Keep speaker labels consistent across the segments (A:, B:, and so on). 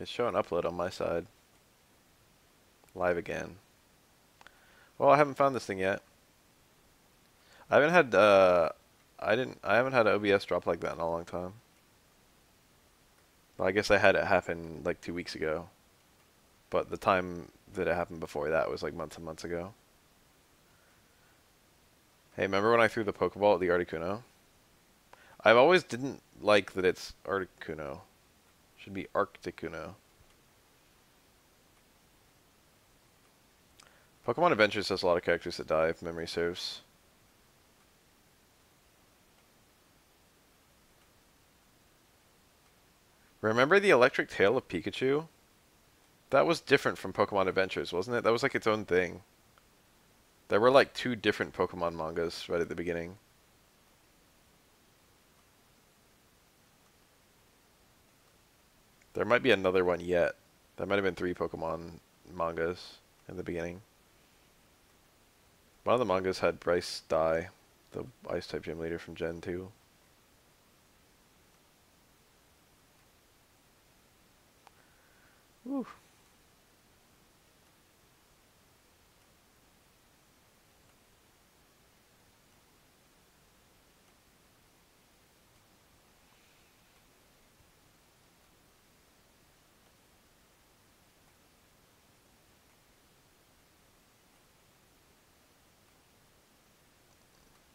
A: It's showing upload on my side. Live again. Well, I haven't found this thing yet. I haven't had I haven't had OBS drop like that in a long time. Well, I guess I had it happen like 2 weeks ago. But the time that it happened before that was like months and months ago. Hey, remember when I threw the Pokeball at the Articuno? I've always didn't like that it's Articuno. Should be Arcticuno. Pokemon Adventures has a lot of characters that die, if memory serves. Remember the electric tail of Pikachu? That was different from Pokemon Adventures, wasn't it? That was like its own thing. There were like 2 different Pokemon mangas right at the beginning. There might be another one yet. There might have been 3 Pokemon mangas in the beginning. One of the mangas had Bryce die, the Ice-type gym leader from Gen 2. Woo.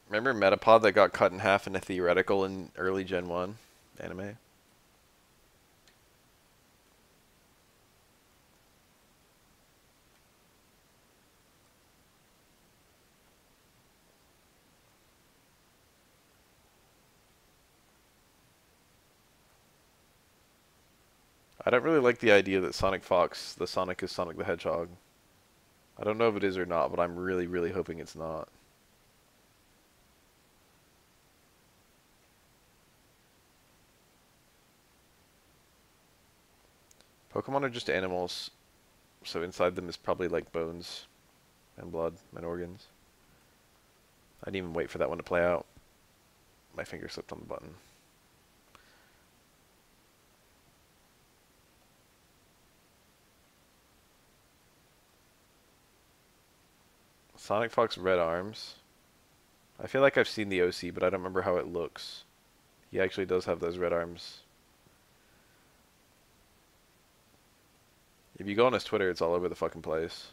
A: Remember Metapod that got cut in half in a theoretical in early Gen 1 anime? I don't really like the idea that Sonic Fox, the Sonic is Sonic the Hedgehog. I don't know if it is or not, but I'm really, really hoping it's not. Pokemon are just animals, so inside them is probably like bones and blood and organs. I didn't even wait for that one to play out. My finger slipped on the button. Sonic Fox red arms. I feel like I've seen the OC, but I don't remember how it looks. He actually does have those red arms. If you go on his Twitter, it's all over the fucking place.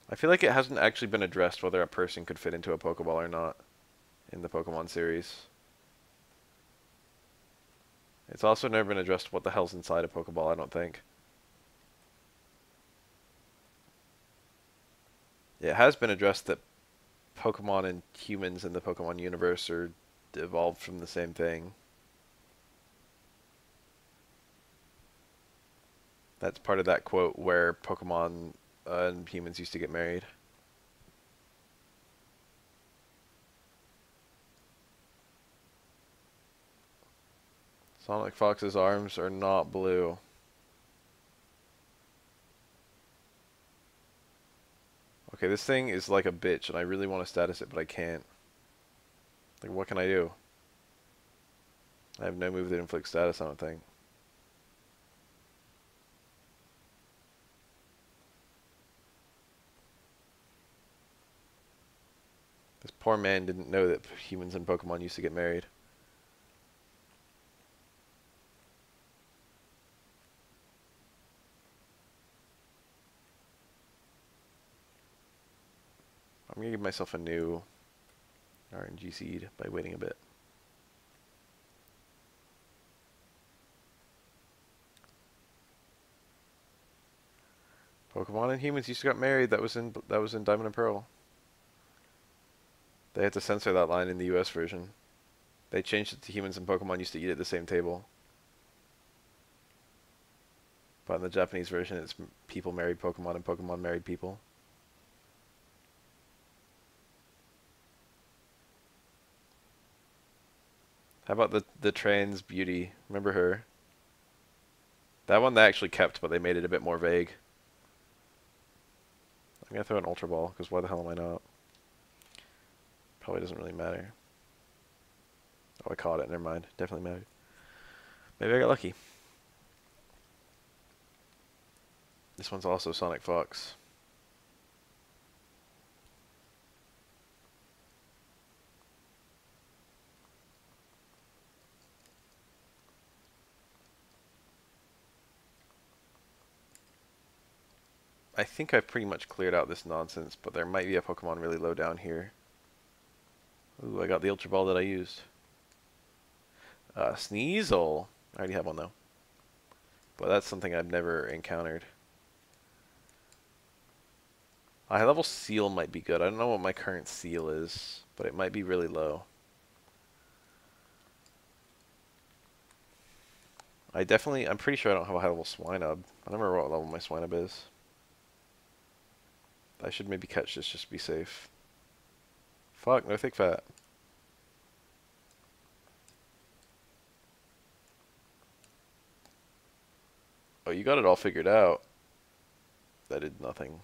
A: I feel like it hasn't actually been addressed whether a person could fit into a Pokeball or not in the Pokemon series. It's also never been addressed what the hell's inside a Pokeball, I don't think. It has been addressed that Pokemon and humans in the Pokemon universe are evolved from the same thing. That's part of that quote where Pokemon and humans used to get married. Sonic Fox's arms are not blue. Okay, this thing is like a bitch, and I really want to status it, but I can't. Like, what can I do? I have no move that inflicts status, I don't think. This poor man didn't know that humans and Pokemon used to get married. I'm gonna give myself a new RNG seed by waiting a bit. Pokemon and humans used to get married. That was in Diamond and Pearl. They had to censor that line in the US version. They changed it to humans and Pokemon used to eat at the same table. But in the Japanese version, it's people married Pokemon and Pokemon married people. How about the trans beauty? Remember her? That one they actually kept, but they made it a bit more vague. I'm gonna throw an Ultra Ball, because why the hell am I not? Probably doesn't really matter. Oh, I caught it. Never mind. Definitely mattered. Maybe I got lucky. This one's also Sonic Fox. I think I've pretty much cleared out this nonsense, but there might be a Pokemon really low down here. Ooh, I got the Ultra Ball that I used. Sneasel. I already have one though. But that's something I've never encountered. A high level seal might be good. I don't know what my current seal is, but it might be really low. I'm pretty sure I don't have a high level Swinub. I don't remember what level my Swinub is. I should maybe catch this just to be safe. Fuck, no thick fat. Oh, you got it all figured out. That did nothing.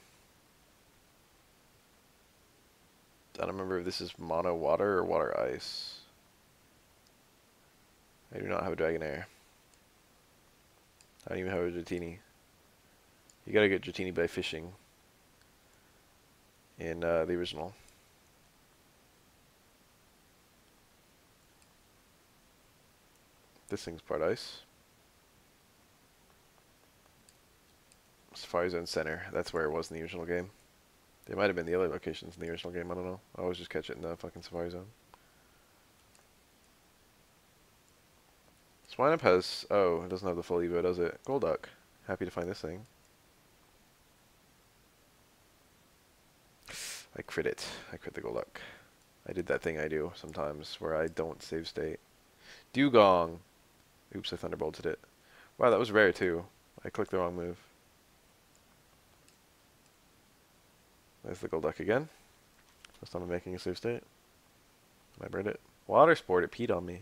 A: I don't remember if this is mono water or water ice. I do not have a Dragonair. I don't even have a Dratini. You gotta get Dratini by fishing. In the original. This thing's part ice. Safari Zone Center. That's where it was in the original game. They might have been the other locations in the original game. I don't know. I always just catch it in the fucking Safari Zone. Swinub has... Oh, it doesn't have the full Evo, does it? Golduck. Happy to find this thing. I crit it. I crit the Golduck. I did that thing I do sometimes where I don't save state. Dugong. Oops, I thunderbolted it. Wow, that was rare too. I clicked the wrong move. There's the Golduck again. First time I'm making a save state. I burned it. Water Sport, it peed on me.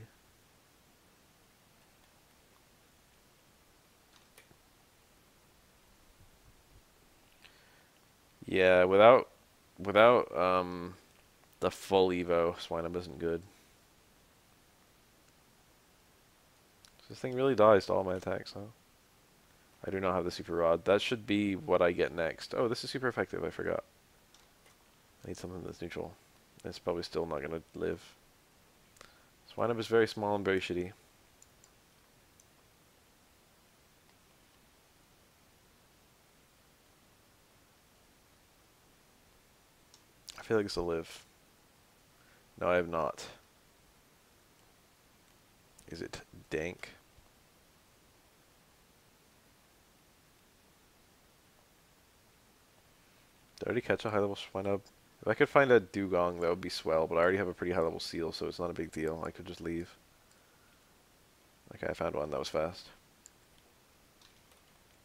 A: Yeah, without the full Evo, Swinub isn't good. This thing really dies to all my attacks, huh? I do not have the Super Rod. That should be what I get next. Oh, this is super effective, I forgot. I need something that's neutral. It's probably still not going to live. Swinub is very small and very shitty. I feel like this will live. No, I have not. Is it dank? Did I already catch a high level Swinub? If I could find a Dugong, that would be swell, but I already have a pretty high level Seal, so it's not a big deal. I could just leave. Okay, I found one. That was fast.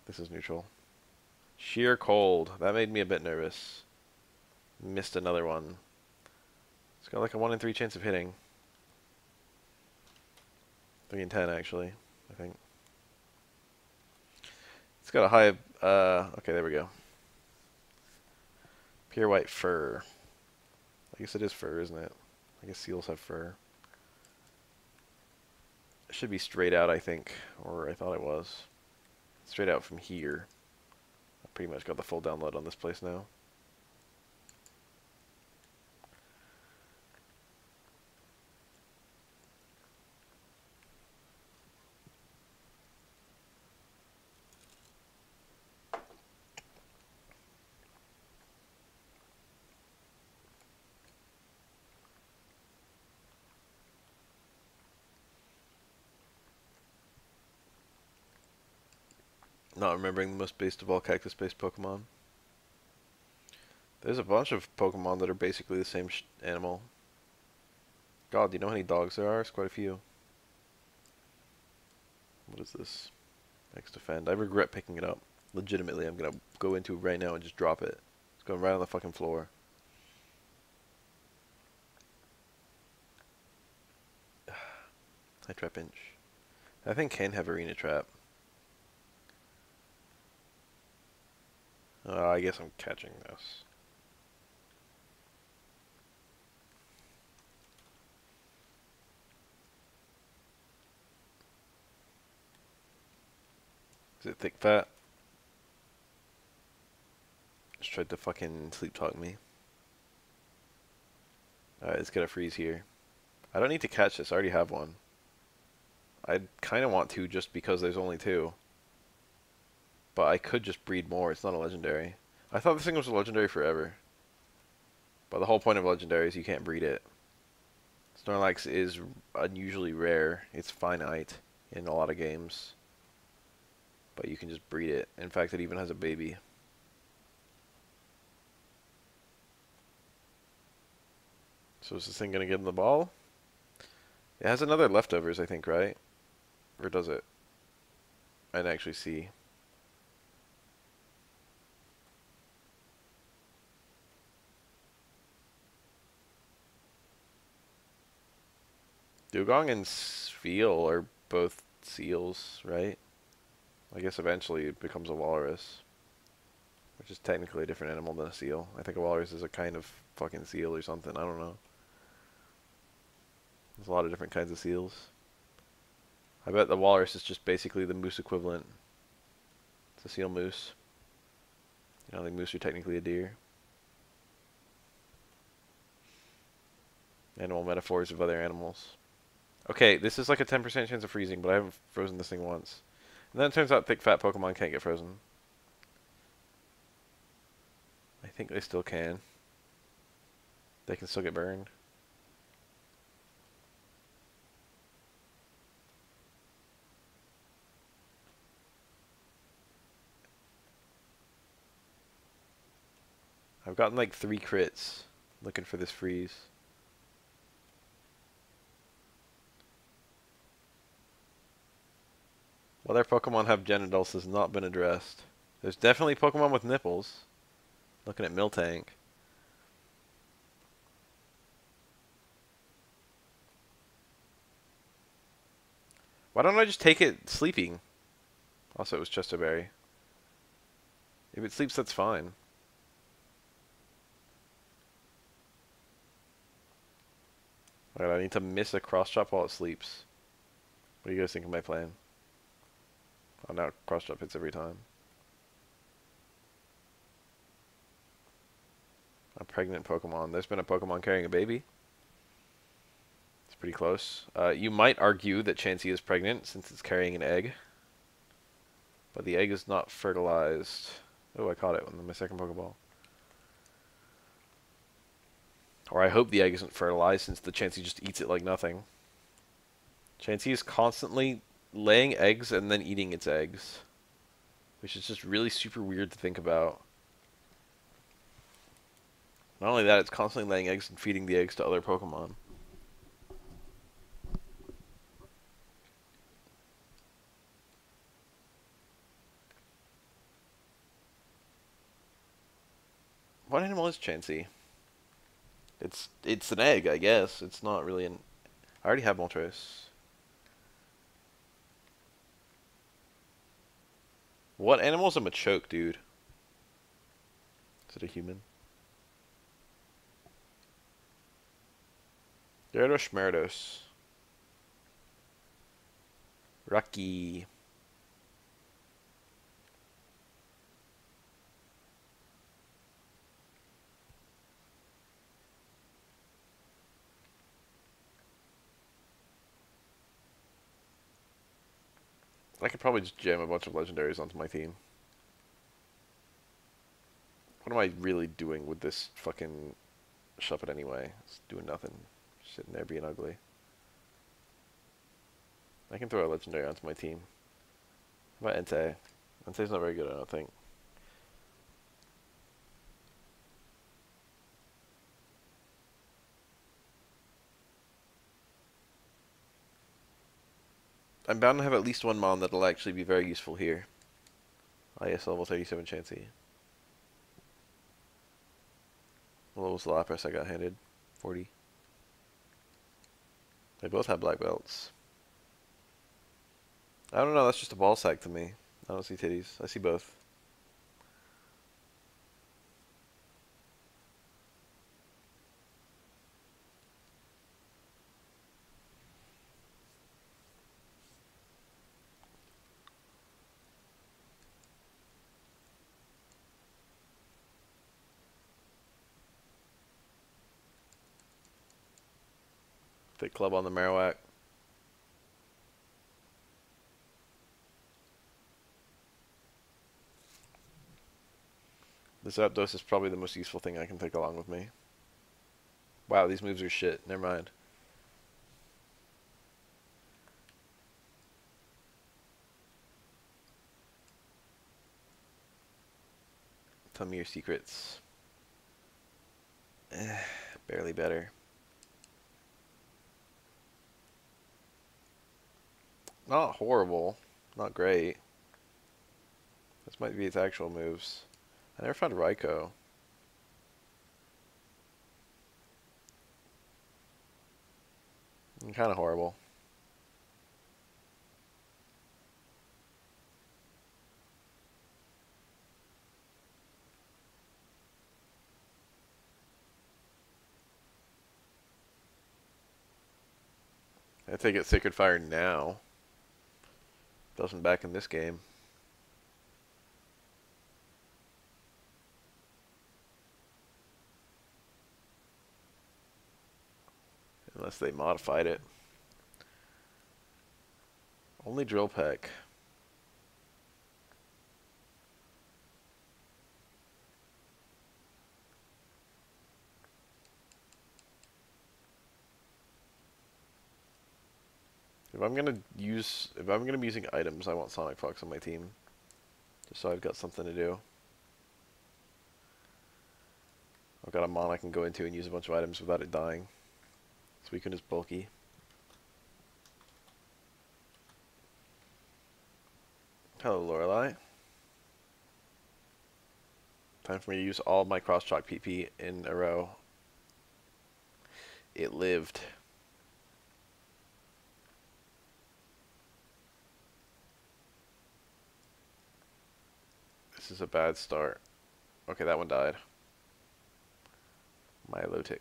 A: This is neutral. Sheer cold. That made me a bit nervous. Missed another one. It's got like a 1 in 3 chance of hitting. 3 in 10, actually, I think. It's got a high... okay, there we go. Pure white fur. I guess it is fur, isn't it? I guess seals have fur. It should be straight out, I think. Or I thought it was. Straight out from here. I pretty much got the full download on this place now. Not remembering the most based of all cactus-based Pokemon. There's a bunch of Pokemon that are basically the same animal. God, do you know how many dogs there are? It's quite a few. What is this? Next defend. I regret picking it up. Legitimately, I'm gonna go into it right now and just drop it. It's going right on the fucking floor. High Trap Inch. That thing can have Arena Trap. I guess I'm catching this. Is it thick fat? Just tried to fucking sleep talk me. Alright, let's get a freeze here. I don't need to catch this, I already have one. I kind of want to just because there's only two. But I could just breed more, it's not a legendary. I thought this thing was a legendary forever. But the whole point of legendary is you can't breed it. Snorlax is unusually rare, it's finite in a lot of games. But you can just breed it. In fact, it even has a baby. So is this thing gonna get in the ball? It has another leftovers, I think, right? Or does it? I didn't actually see. Dugong and Sfeel are both seals, right? I guess eventually it becomes a walrus. Which is technically a different animal than a seal. I think a walrus is a kind of fucking seal or something. I don't know. There's a lot of different kinds of seals. I bet the walrus is just basically the moose equivalent. It's a seal moose. You know, I think moose are technically a deer. Animal metaphors of other animals. Okay, this is like a 10% chance of freezing, but I haven't frozen this thing once. And then it turns out thick fat Pokemon can't get frozen. I think they still can. They can still get burned. I've gotten like 3 crits looking for this freeze. Whether Pokemon have genitals has not been addressed. There's definitely Pokemon with nipples. Looking at Miltank. Why don't I just take it sleeping? Also, it was Chesterberry. If it sleeps, that's fine. Alright, I need to miss a cross chop while it sleeps. What do you guys think of my plan? Oh, now cross chop hits every time. A pregnant Pokemon. There's been a Pokemon carrying a baby. It's pretty close. You might argue that Chansey is pregnant since it's carrying an egg. But the egg is not fertilized. Oh, I caught it with my second Pokeball. Or I hope the egg isn't fertilized since the Chansey just eats it like nothing. Chansey is constantly laying eggs and then eating its eggs. Which is just really super weird to think about. Not only that, it's constantly laying eggs and feeding the eggs to other Pokemon. What animal is Chansey? It's an egg, I guess. It's not really an... I already have Moltres. What animal is a Machoke, dude? Is it a human? Gyarados, Schmerados. Rocky. I could probably just jam a bunch of legendaries onto my team. What am I really doing with this fucking shove it anyway? It's doing nothing. Just sitting there being ugly. I can throw a legendary onto my team. How about Entei? Entei's not very good, I don't think. I'm bound to have at least one Mon that'll actually be very useful here. IS level 37 Chansey. What was the Lapras I got handed? 40. They both have black belts. I don't know, that's just a ball sack to me. I don't see titties. I see both. Thick club on the Marowak. This Zapdos is probably the most useful thing I can take along with me. Wow, these moves are shit. Never mind. Tell me your secrets. Barely better. Not horrible. Not great. This might be its actual moves. I never found Raikou. Kind of horrible. I take it Sacred Fire now. Doesn't back in this game. Unless they modified it. Only Drill Peck. If I'm gonna be using items, I want Sonic Fox on my team. Just so I've got something to do. I've got a mon I can go into and use a bunch of items without it dying. Suicune is bulky. Hello, Lorelei. Time for me to use all of my cross-chalk PP in a row. It lived. This is a bad start. Okay, that one died. Milotic.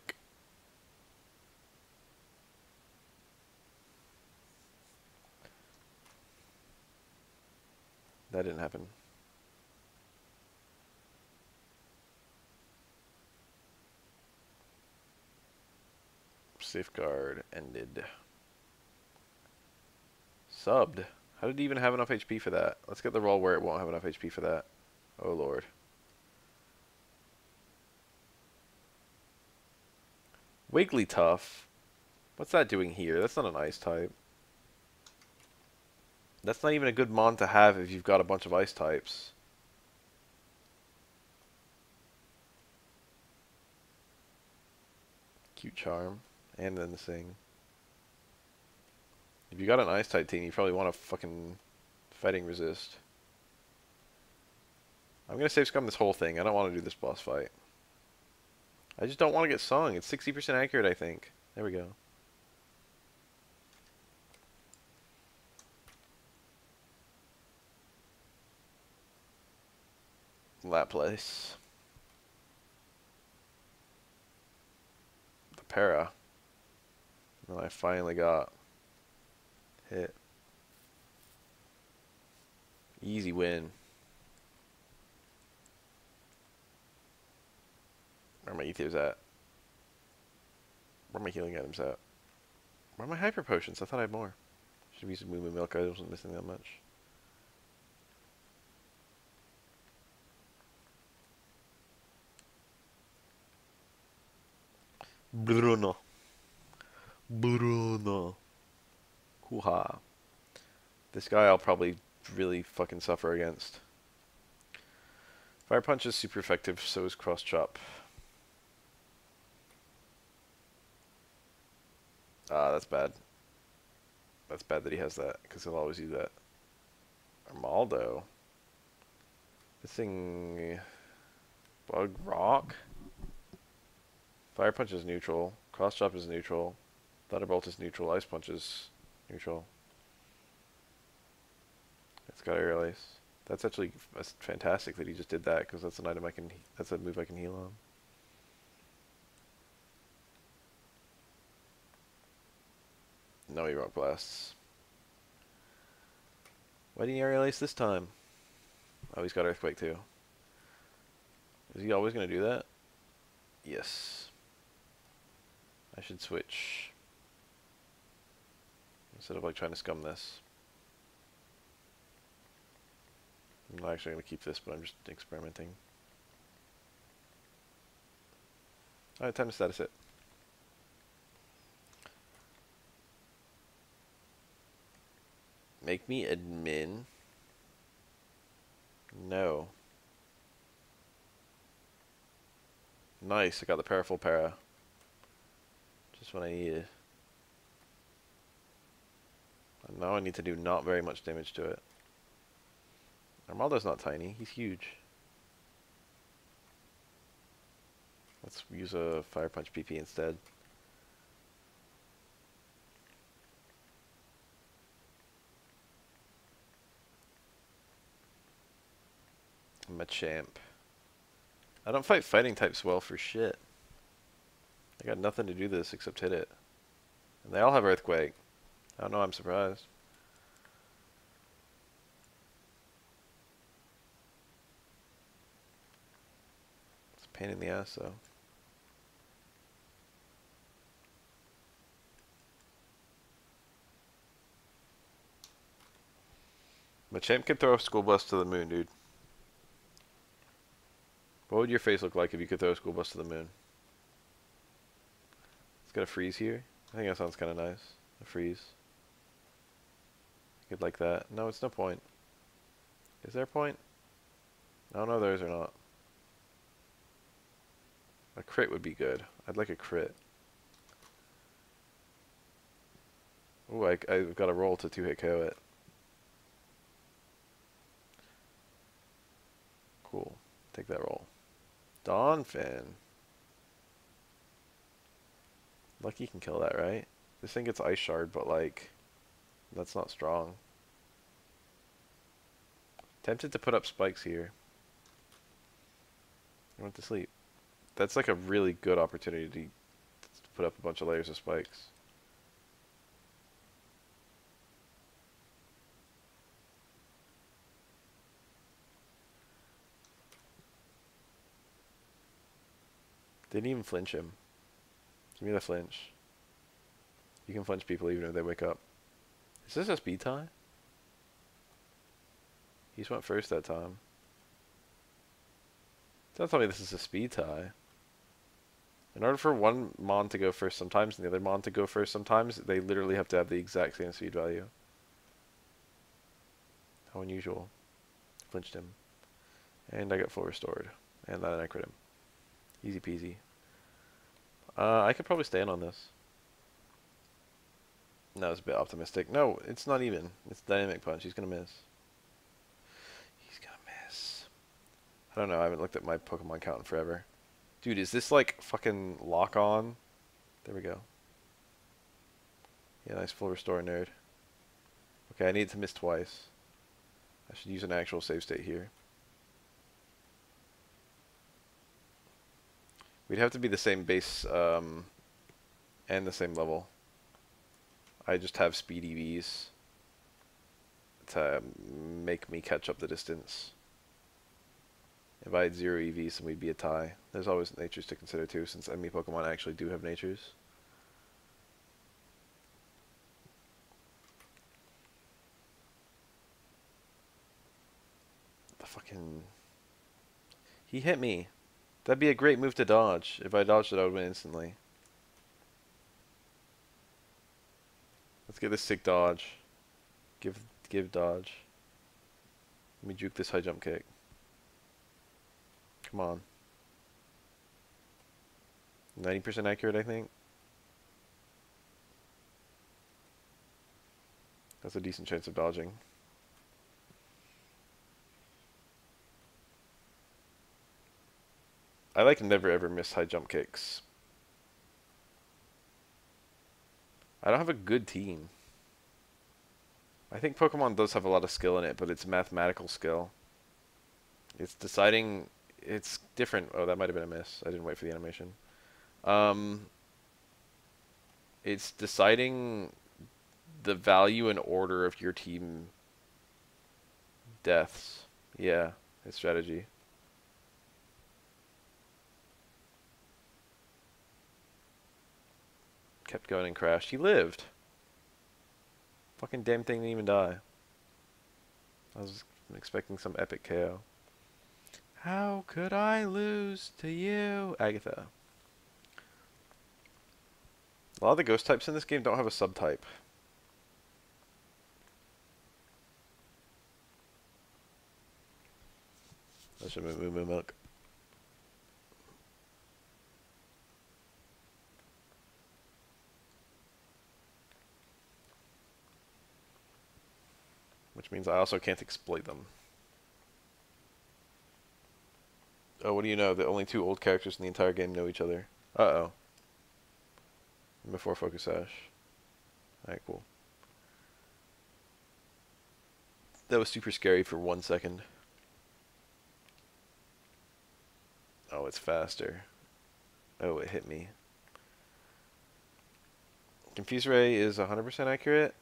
A: That didn't happen. Safeguard ended. Subbed. How did he even have enough HP for that? Let's get the roll where it won't have enough HP for that. Oh lord. Wigglytuff? What's that doing here? That's not an ice type. That's not even a good mon to have if you've got a bunch of ice types. Cute charm. And then the sing. If you got an ice type team, you probably want to fucking fighting resist. I'm gonna save scum this whole thing. I don't want to do this boss fight. I just don't want to get sung. It's 60% accurate, I think. There we go. That place. The para. And I finally got hit. Easy win. Where are my ethers at? Where are my healing items at? Where are my hyper potions? I thought I had more. Should have used some Moo Moo Milk. I wasn't missing that much. Bruno. Bruno. Hoo-ha. This guy I'll probably really fucking suffer against. Fire Punch is super effective, so is Cross Chop. Ah, that's bad. That's bad that he has that, because he'll always use that. Armaldo. This thing... Bug Rock? Fire Punch is neutral. Cross Chop is neutral. Thunderbolt is neutral. Ice Punch is neutral. It's got Aerial Ace. That's actually fantastic that he just did that, because that's an item I can... That's a move I can heal on. No, he Rock Blasts. Why didn't he Aerial Ace this time? Oh, he's got Earthquake too. Is he always going to do that? Yes. I should switch. instead of like trying to scum this. I'm not actually going to keep this, but I'm just experimenting. Alright, time to status it. Make me admin? No. Nice, I got the powerful para. Just when I needed. And now I need to do not very much damage to it. Armaldo's not tiny, he's huge. Let's use a Fire Punch PP instead. Machamp. I don't fight fighting types well for shit. I got nothing to do this except hit it. And they all have Earthquake. I don't know, I'm surprised. It's a pain in the ass though. Machamp could throw a School Bus to the moon, dude. What would your face look like if you could throw a School Bus to the moon? It's got a freeze here. I think that sounds kind of nice. A freeze. You could like that. No, it's no point. Is there a point? I don't know if there is or not. A crit would be good. I'd like a crit. Ooh, I've got a roll to 2-hit KO it. Cool. Take that roll. Donphin. Lucky can kill that, right? This thing gets Ice Shard, but like, that's not strong. Tempted to put up spikes here. I went to sleep. That's like a really good opportunity to put up a bunch of layers of spikes. Didn't even flinch him. Give me the flinch. You can flinch people even if they wake up. Is this a speed tie? He just went first that time. Don't tell me this is a speed tie. In order for one mon to go first sometimes and the other mon to go first sometimes, they literally have to have the exact same speed value. How unusual. Flinched him. And I got full restored. And then I crit him. Easy peasy. I could probably stand on this. No, it's a bit optimistic. No, it's not even. It's Dynamic Punch. He's gonna miss. He's gonna miss. I don't know. I haven't looked at my Pokemon count in forever. Dude, is this like fucking lock on? There we go. Yeah, nice full restore, nerd. Okay, I need to miss twice. I should use an actual save state here. We'd have to be the same base and the same level. I just have speed EVs to make me catch up the distance. If I had 0 EVs, then we'd be a tie. There's always natures to consider too, since enemy Pokemon actually do have natures. The fucking... He hit me. That'd be a great move to dodge. If I dodged it, I would win instantly. Let's get this sick dodge. Give dodge. Let me juke this high jump kick. Come on. 90% accurate, I think. That's a decent chance of dodging. I like never ever miss high jump kicks. I don't have a good team. I think Pokemon does have a lot of skill in it, but it's mathematical skill. It's deciding... It's different. Oh, that might have been a miss. I didn't wait for the animation. It's deciding the value and order of your team deaths. Yeah, it's strategy. Kept going and crashed. He lived. Fucking damn thing didn't even die. I was expecting some epic KO. How could I lose to you, Agatha? A lot of the ghost types in this game don't have a subtype. I should move milk. Which means I also can't exploit them. Oh, what do you know? The only two old characters in the entire game know each other. Uh-oh. Before Focus Sash. Alright, cool. That was super scary for 1 second. Oh, it's faster. Oh, it hit me. Confuse Ray is 100% accurate.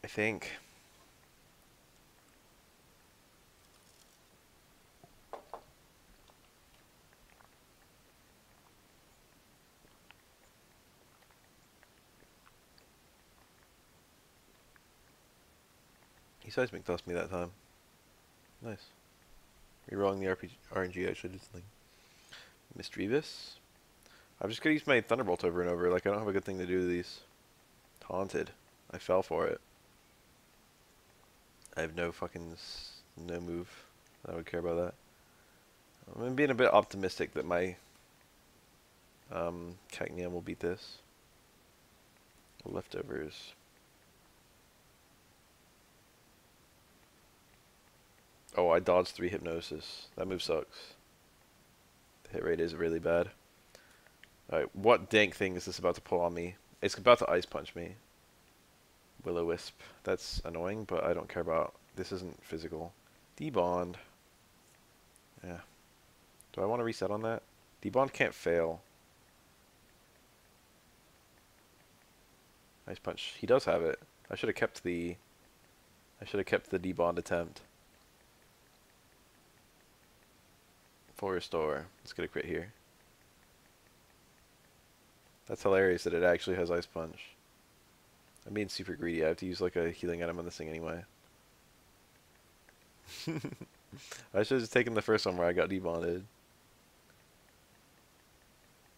A: I think. He seismic tossed me that time. Nice. Rerolling the RNG actually did something. Mischievous. I'm just gonna use my Thunderbolt over and over. Like, I don't have a good thing to do to these. Taunted. I fell for it. I have no fucking no move that I would care about that. I'm being a bit optimistic that my Cacnea will beat this. Leftovers. Oh, I dodged 3 Hypnosis. That move sucks. The hit rate is really bad. Alright, what dank thing is this about to pull on me? It's about to Ice Punch me. Will-O-Wisp. That's annoying, but I don't care about. This isn't physical. Debond. Yeah. Do I want to reset on that? Debond can't fail. Ice Punch. He does have it. I should have kept the Debond attempt. Full restore. Let's get a crit here. That's hilarious that it actually has Ice Punch. I'm being super greedy. I have to use like a healing item on this thing anyway. I should have just taken the first one where I got debonded.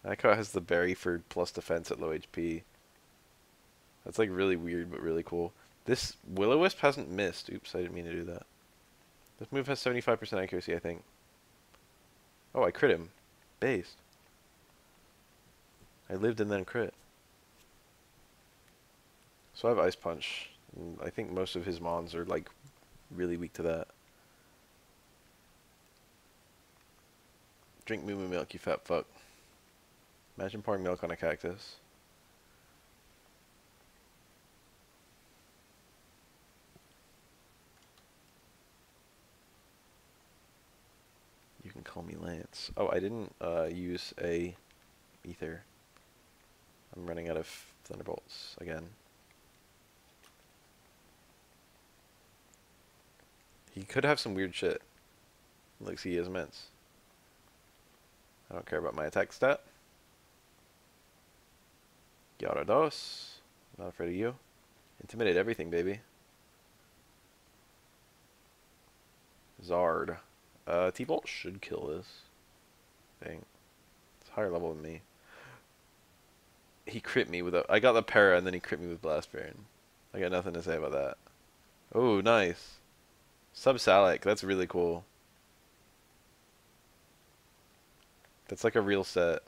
A: Akko has the berry for plus defense at low HP. That's like really weird but really cool. This Will-O-Wisp hasn't missed. Oops, I didn't mean to do that. This move has 75% accuracy, I think. Oh, I crit him. Based. I lived and then crit. So I have Ice Punch. I think most of his mons are like really weak to that. Drink Moo Moo milk, you fat fuck. Imagine pouring milk on a cactus. You can call me Lance. Oh, I didn't use a ether. I'm running out of Thunderbolts again. He could have some weird shit. Looks he is immense. I don't care about my attack stat. Gyarados. Not afraid of you. Intimidate everything, baby. Zard. T-Bolt should kill this thing. It's higher level than me. He crit me with a... I got the para and then he crit me with Blast Burn. I got nothing to say about that. Oh, nice. Sub-Salic. That's really cool. That's like a real set.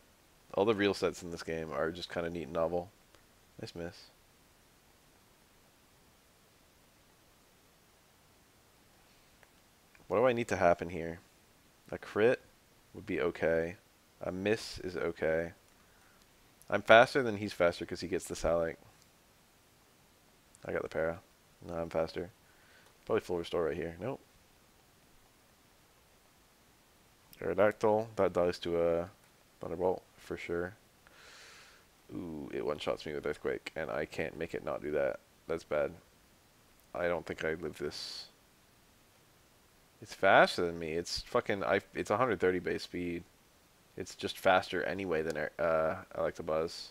A: All the real sets in this game are just kind of neat and novel. Nice miss. What do I need to happen here? A crit would be okay. A miss is okay. I'm faster than he's faster because he gets the Salic. I got the para. No, I'm faster. Probably full restore right here. Nope. Aerodactyl. That dies to a Thunderbolt for sure. Ooh, it one-shots me with Earthquake, and I can't make it not do that. That's bad. I don't think I live this. It's faster than me. It's fucking... It's 130 base speed. It's just faster anyway than Electabuzz.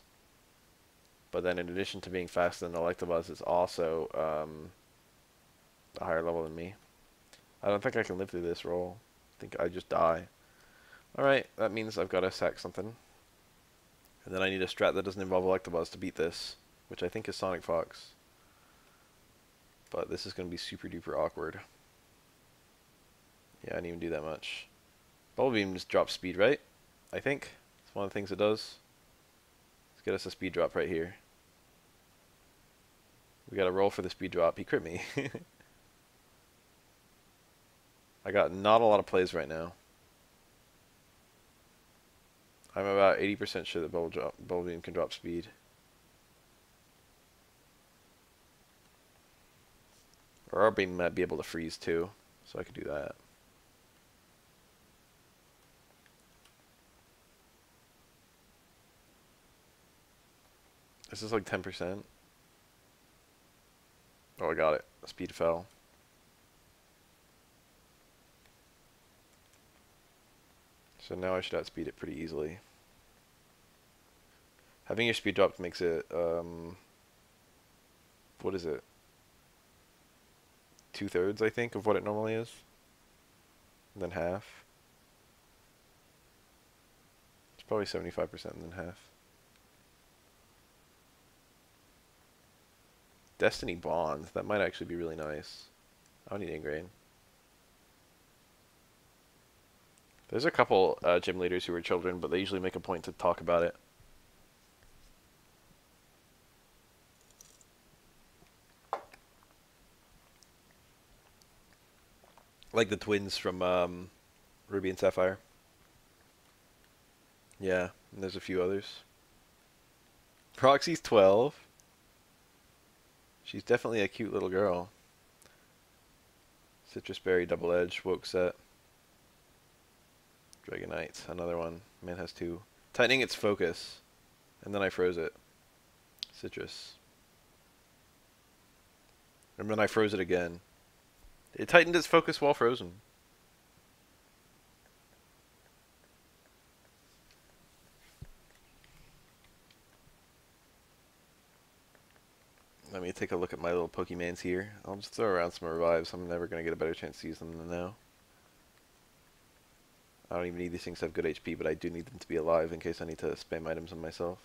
A: But then in addition to being faster than Electabuzz, it's also a higher level than me. I don't think I can live through this roll. I think I just die. Alright, that means I've got to sack something. And then I need a strat that doesn't involve Electabuzz to beat this, which I think is Sonic Fox. But this is going to be super duper awkward. Yeah, I didn't even do that much. Bubble Beam just drops speed, right? I think. It's one of the things it does. Let's get us a speed drop right here. We got to roll for the speed drop. He crit me. I got not a lot of plays right now. I'm about 80% sure that Bubble Beam can drop speed. Or our beam might be able to freeze too, so I could do that. This is like 10%. Oh, I got it. Speed fell. So now I should outspeed it pretty easily. Having your speed dropped makes it, what is it? 2/3, I think, of what it normally is. And then half. It's probably 75% and then half. Destiny Bond. That might actually be really nice. I don't need Ingrain. There's a couple gym leaders who are children, but they usually make a point to talk about it. Like the twins from Ruby and Sapphire. Yeah, and there's a few others. Roxy's 12. She's definitely a cute little girl. Citrus Berry, Double Edge, Woke Set. Dragonite, another one. Man has 2. Tightening its focus. And then I froze it. Citrus. And then I froze it again. It tightened its focus while frozen. Let me take a look at my little Pokemans here. I'll just throw around some revives. I'm never going to get a better chance to use them than now. I don't even need these things to have good HP, but I do need them to be alive in case I need to spam items on myself.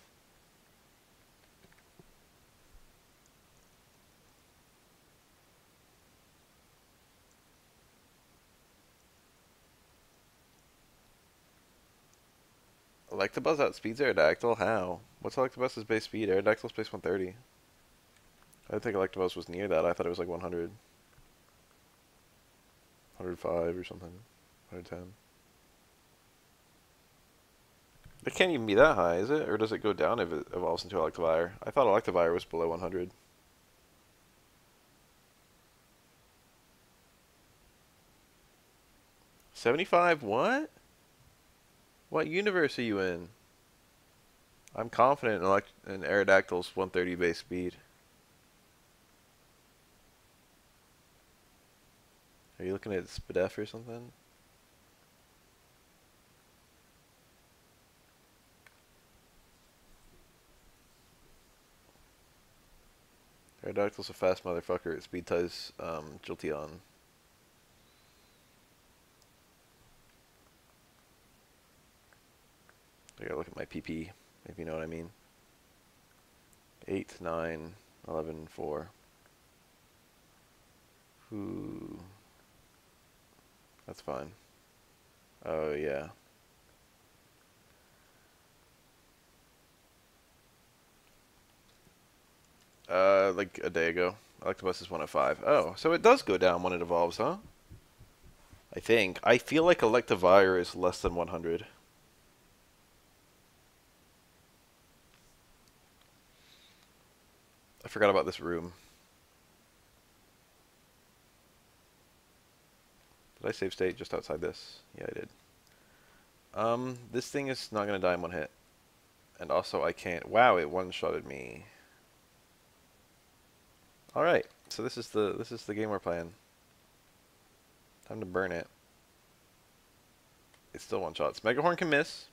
A: Electabuzz outspeeds Aerodactyl? How? What's Electabuzz's base speed? Aerodactyl's base 130. I didn't think Electabuzz was near that. I thought it was like 100. 105 or something. 110. It can't even be that high, is it? Or does it go down if it evolves into Electivire? I thought Electivire was below 100. $75? What? What universe are you in? I'm confident in Aerodactyl's 130 base speed. Are you looking at Spadef or something? Aerodactyl's a fast motherfucker. It speed ties Jolteon. I gotta look at my PP, if you know what I mean. 8, 9, 11, 4. Ooh. That's fine. Oh, yeah. Like a day ago. Electabuzz is 105. Oh, so it does go down when it evolves, huh? I think. I feel like Electivire is less than 100. I forgot about this room. Did I save state just outside this? Yeah, I did. This thing is not gonna die in one hit. And also I can't... Wow, it one-shotted me. Alright, so this is the game we're playing. Time to burn it. It's still one-shots. Megahorn can miss.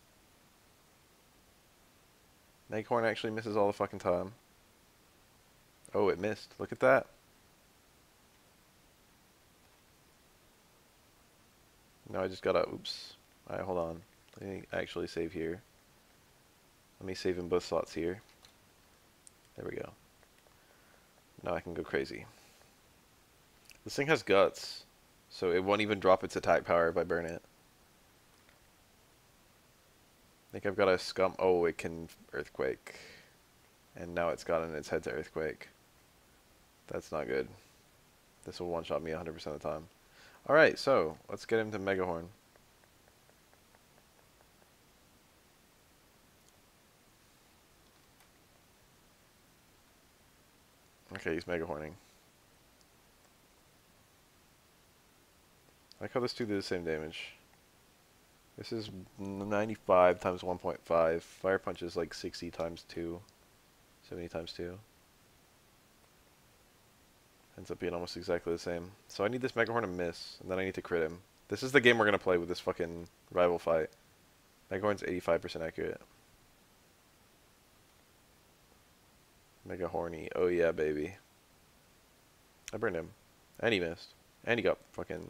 A: Megahorn actually misses all the fucking time. Oh, it missed. Look at that. No, I just gotta, oops. Alright, hold on. Let me actually save here. Let me save in both slots here. There we go. Now I can go crazy. This thing has guts, so it won't even drop its attack power if I burn it. I think I've got a scum. Oh, it can earthquake. And now it's gotten its head to earthquake. That's not good. This will one-shot me 100% of the time. Alright, so let's get him to Mega Horn. Okay, he's Mega Horning. I like how this two do the same damage. This is 95 times 1.5. Fire Punch is like 60 times 2. 70 times 2. Ends up being almost exactly the same. So I need this Mega Horn to miss, and then I need to crit him. This is the game we're going to play with this fucking rival fight. Mega Horn's 85% accurate. Mega Horny. Oh yeah, baby. I burned him. And he missed. And he got fucking...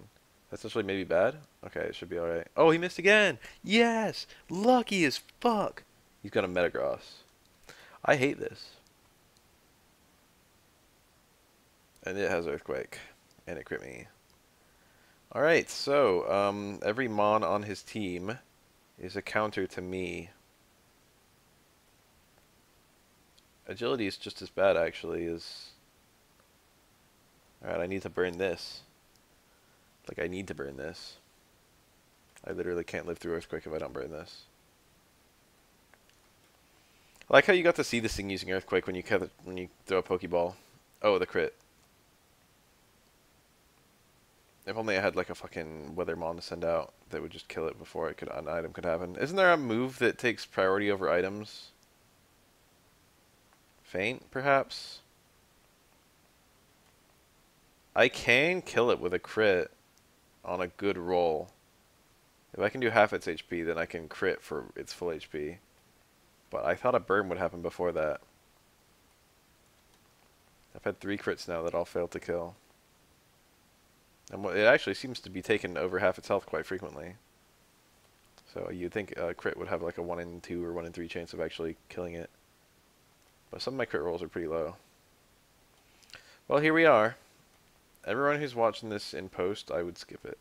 A: That's actually maybe bad? Okay, it should be alright. Oh, he missed again! Yes! Lucky as fuck! He's got a Metagross. I hate this. And it has Earthquake. And it crit me. Alright, so, every Mon on his team is a counter to me. Agility is just as bad, actually, as... Alright, I need to burn this. Like, I need to burn this. I literally can't live through Earthquake if I don't burn this. I like how you got to see this thing using Earthquake when you throw a Pokeball. Oh, the crit. If only I had like a fucking Weathermon to send out that would just kill it before an item could happen. Isn't there a move that takes priority over items? Feint, perhaps? I can kill it with a crit on a good roll. If I can do half its HP, then I can crit for its full HP. But I thought a burn would happen before that. I've had 3 crits now that all failed to kill. And it actually seems to be taking over half its health quite frequently. So you'd think a crit would have like a 1 in 2 or 1 in 3 chance of actually killing it. But some of my crit rolls are pretty low. Well, here we are. Everyone who's watching this in post, I would skip it.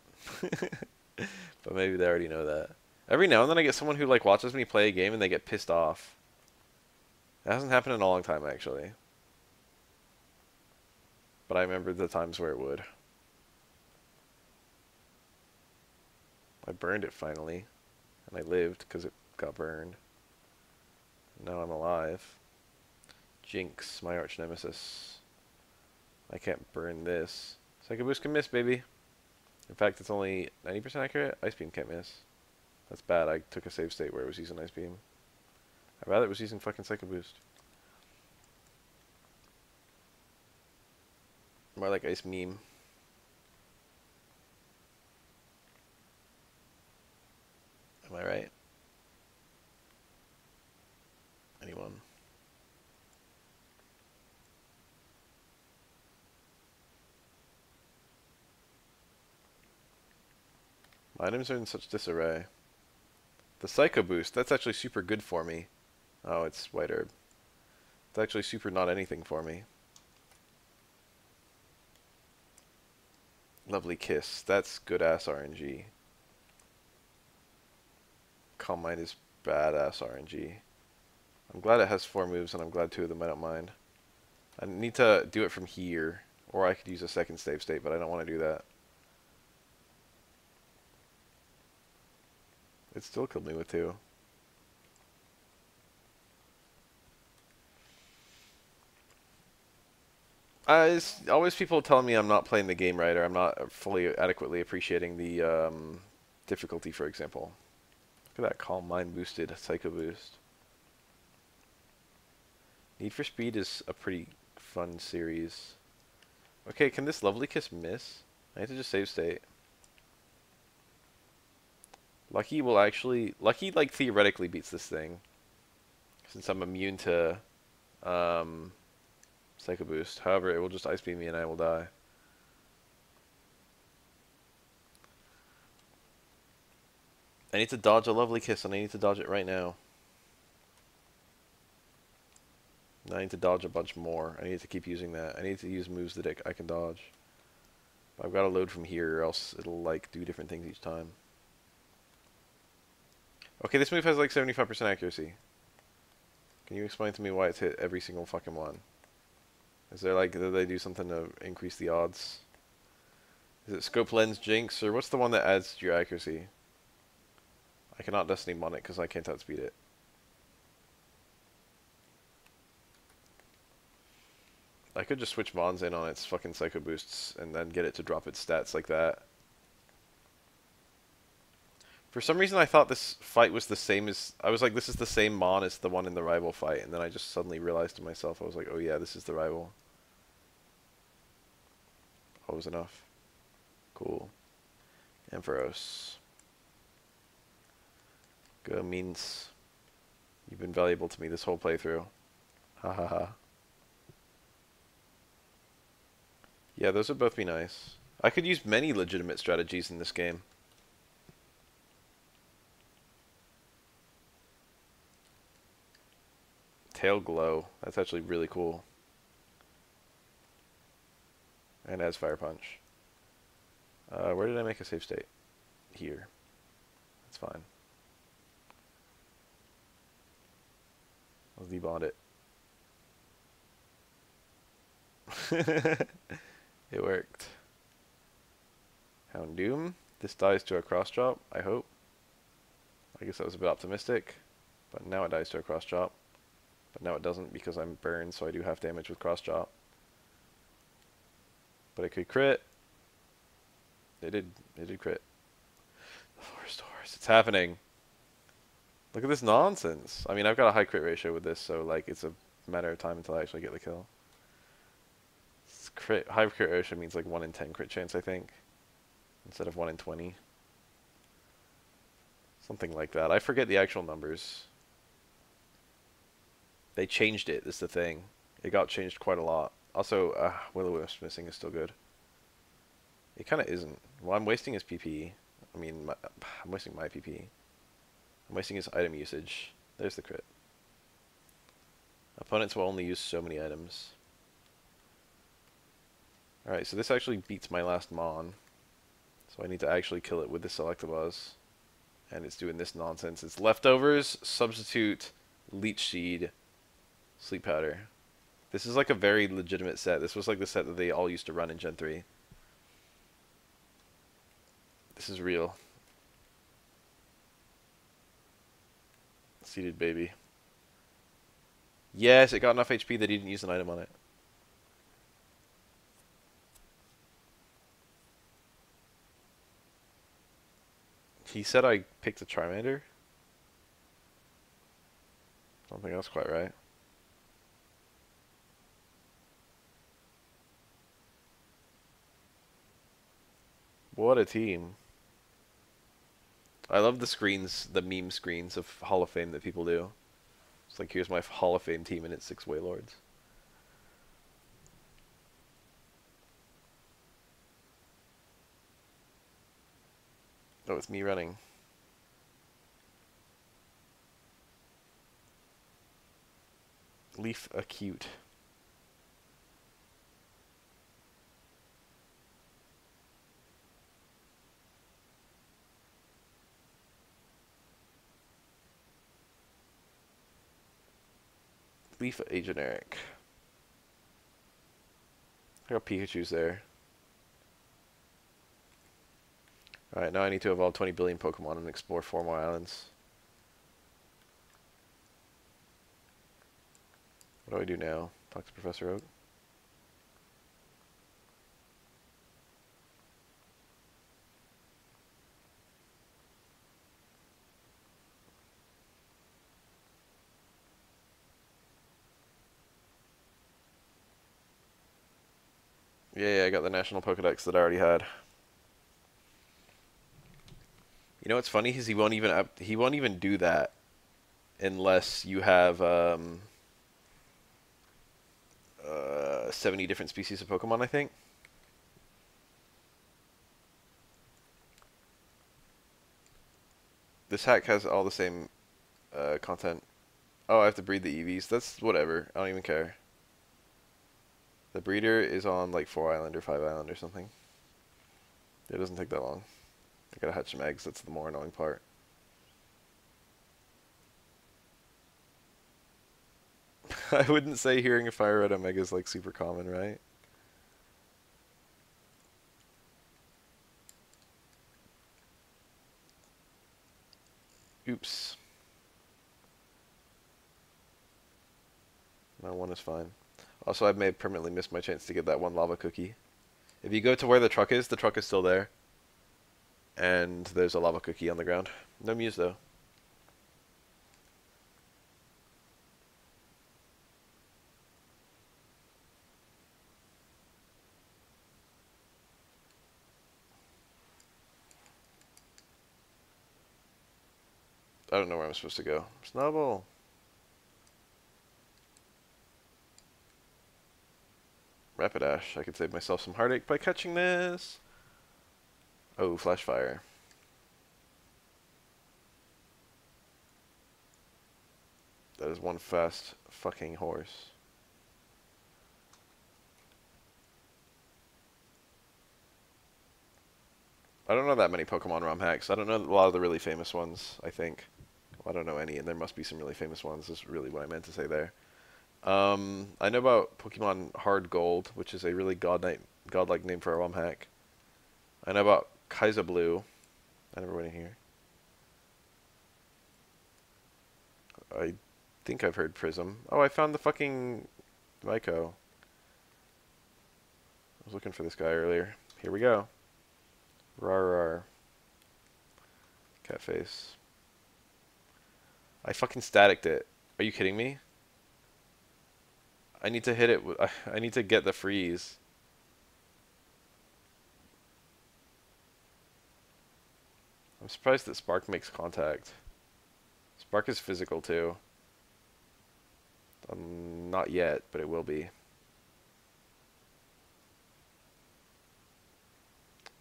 A: But maybe they already know that. Every now and then I get someone who like watches me play a game and they get pissed off. It hasn't happened in a long time, actually. But I remember the times where it would. I burned it finally. And I lived because it got burned. Now I'm alive. Jinx, my arch nemesis. I can't burn this. Psycho Boost can miss, baby. In fact, it's only 90% accurate. Ice Beam can't miss. That's bad. I took a save state where it was using Ice Beam. I'd rather it was using fucking Psycho Boost. More like Ice Meme. Am I right? Anyone? My items are in such disarray. The Psycho Boost, that's actually super good for me. Oh, it's White Herb. It's actually super not anything for me. Lovely Kiss, that's good ass RNG. Calm Mind is badass RNG. I'm glad it has 4 moves, and I'm glad 2 of them I don't mind. I need to do it from here, or I could use a second save state, but I don't want to do that. It still killed me with 2. Always people telling me I'm not playing the game right, or I'm not fully adequately appreciating the difficulty, for example. Look at that Calm Mind boosted Psycho Boost. Need for Speed is a pretty fun series. Okay, can this Lovely Kiss miss? I need to just save state. Lucky will actually... Lucky, like, theoretically beats this thing. Since I'm immune to... Psycho Boost. However, it will just Ice Beam me and I will die. I need to dodge a Lovely Kiss, and I need to dodge it right now. I need to dodge a bunch more. I need to keep using that. I need to use moves that I can dodge. I've got to load from here, or else it'll like do different things each time. Okay, this move has like 75% accuracy. Can you explain to me why it's hit every single fucking one? Is there like, did they do something to increase the odds? Is it Scope Lens Jinx, or what's the one that adds to your accuracy? I cannot Destiny Mon it because I can't outspeed it. I could just switch Mons in on its fucking Psycho Boosts and then get it to drop its stats like that. For some reason I thought this fight was the same as... I was like, this is the same Mon as the one in the rival fight, and then I just suddenly realized to myself, I was like, oh yeah, this is the rival. What was enough? Cool. Ampharos. Go means you've been valuable to me this whole playthrough. Ha ha ha. Yeah, those would both be nice. I could use many legitimate strategies in this game. Tail Glow. That's actually really cool. And adds Fire Punch. Where did I make a save state? Here. That's fine. I'll debond it. It worked. Houndoom. This dies to a cross drop, I hope. I guess that was a bit optimistic. But now it dies to a cross drop. But now it doesn't because I'm burned, so I do half damage with cross drop. But it could crit. It did crit. The Forest Horse. It's happening. Look at this nonsense. I mean, I've got a high crit ratio with this, so like it's a matter of time until I actually get the kill. High crit ratio means like 1 in 10 crit chance, I think, instead of 1 in 20. Something like that. I forget the actual numbers. They changed it, is the thing. It got changed quite a lot. Also, Will-O-Wisp missing is still good. It kind of isn't. Well, I'm wasting his PP. I mean, I'm wasting my PP. I'm wasting his item usage. There's the crit. Opponents will only use so many items. Alright, so this actually beats my last Mon. So I need to actually kill it with the Selectabuzz. And it's doing this nonsense. It's Leftovers, Substitute, Leech Seed, Sleep Powder. This is like a very legitimate set. This was like the set that they all used to run in Gen 3. This is real. Seeded baby. Yes, it got enough HP that he didn't use an item on it. He said I picked a Charmander? I don't think that's quite right. What a team. I love the screens, the meme screens of Hall of Fame that people do. It's like, here's my Hall of Fame team and it's 6 Wailords. Oh, it's me running. Leaf Acute. Leaf A generic. I got Pikachu's there. Alright, now I need to evolve 20 billion Pokemon and explore 4 more islands. What do I do now? Talk to Professor Oak? Yeah, I got the national Pokedex that I already had. You know what's funny is he won't even do that unless you have 70 different species of Pokemon, I think. This hack has all the same content. Oh, I have to breed the EVs. That's whatever. I don't even care. The breeder is on like 4 Island or 5 Island or something. It doesn't take that long. I gotta hatch some eggs. That's the more annoying part. I wouldn't say hearing a fire red Omega is like super common, right? Oops. My one is fine. Also, I may have permanently missed my chance to get that one lava cookie. If you go to where the truck is still there. And there's a lava cookie on the ground. No Muse, though. I don't know where I'm supposed to go. Snubble! Rapidash. I could save myself some heartache by catching this. Oh, Flash Fire. That is one fast fucking horse. I don't know that many Pokemon ROM hacks. I don't know a lot of the really famous ones, I think. Well, I don't know any, and there must be some really famous ones, is really what I meant to say there. I know about Pokemon Hard Gold, which is a really godlike name for a ROM hack. I know about Kaiza Blue. I never went in here. I think I've heard Prism. Oh, I found the fucking Myco. I was looking for this guy earlier. Here we go. Rar. Cat face. I fucking staticked it. Are you kidding me? I need to hit it. I need to get the freeze. I'm surprised that Spark makes contact. Spark is physical too. Not yet, but it will be.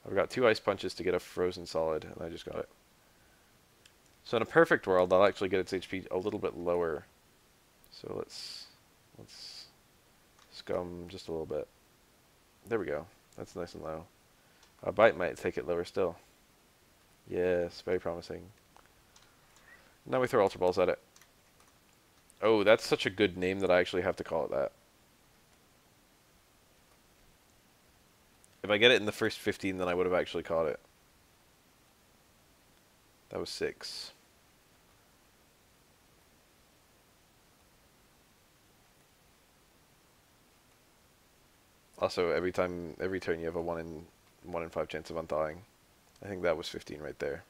A: I've got 2 ice punches to get a frozen solid, and I just got it. So in a perfect world, I'll actually get its HP a little bit lower. So let's scum just a little bit. There we go. That's nice and low. A bite might take it lower still. Yes, very promising. Now we throw Ultra Balls at it. Oh, that's such a good name that I actually have to call it that. If I get it in the first 15, then I would have actually caught it. That was 6. Also, every turn you have a 1 in 5 chance of unthawing. I think that was 15 right there.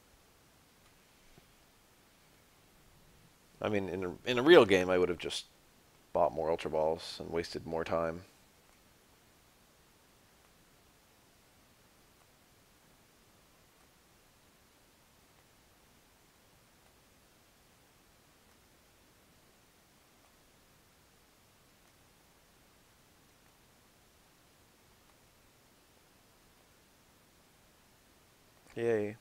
A: I mean, in a real game, I would have just bought more Ultra Balls and wasted more time. Yay.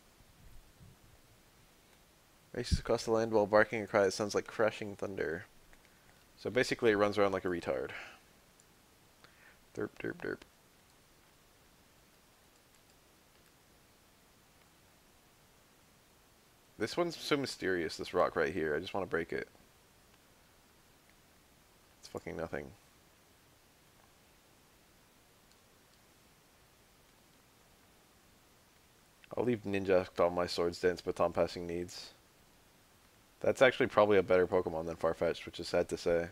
A: Races across the land while barking a cry that sounds like crashing thunder. So basically it runs around like a retard. Derp, derp, derp. This one's so mysterious, this rock right here. I just want to break it. It's fucking nothing. I'll leave Ninja all my Swords Dance Baton Passing needs. That's actually probably a better Pokemon than Farfetch'd, which is sad to say.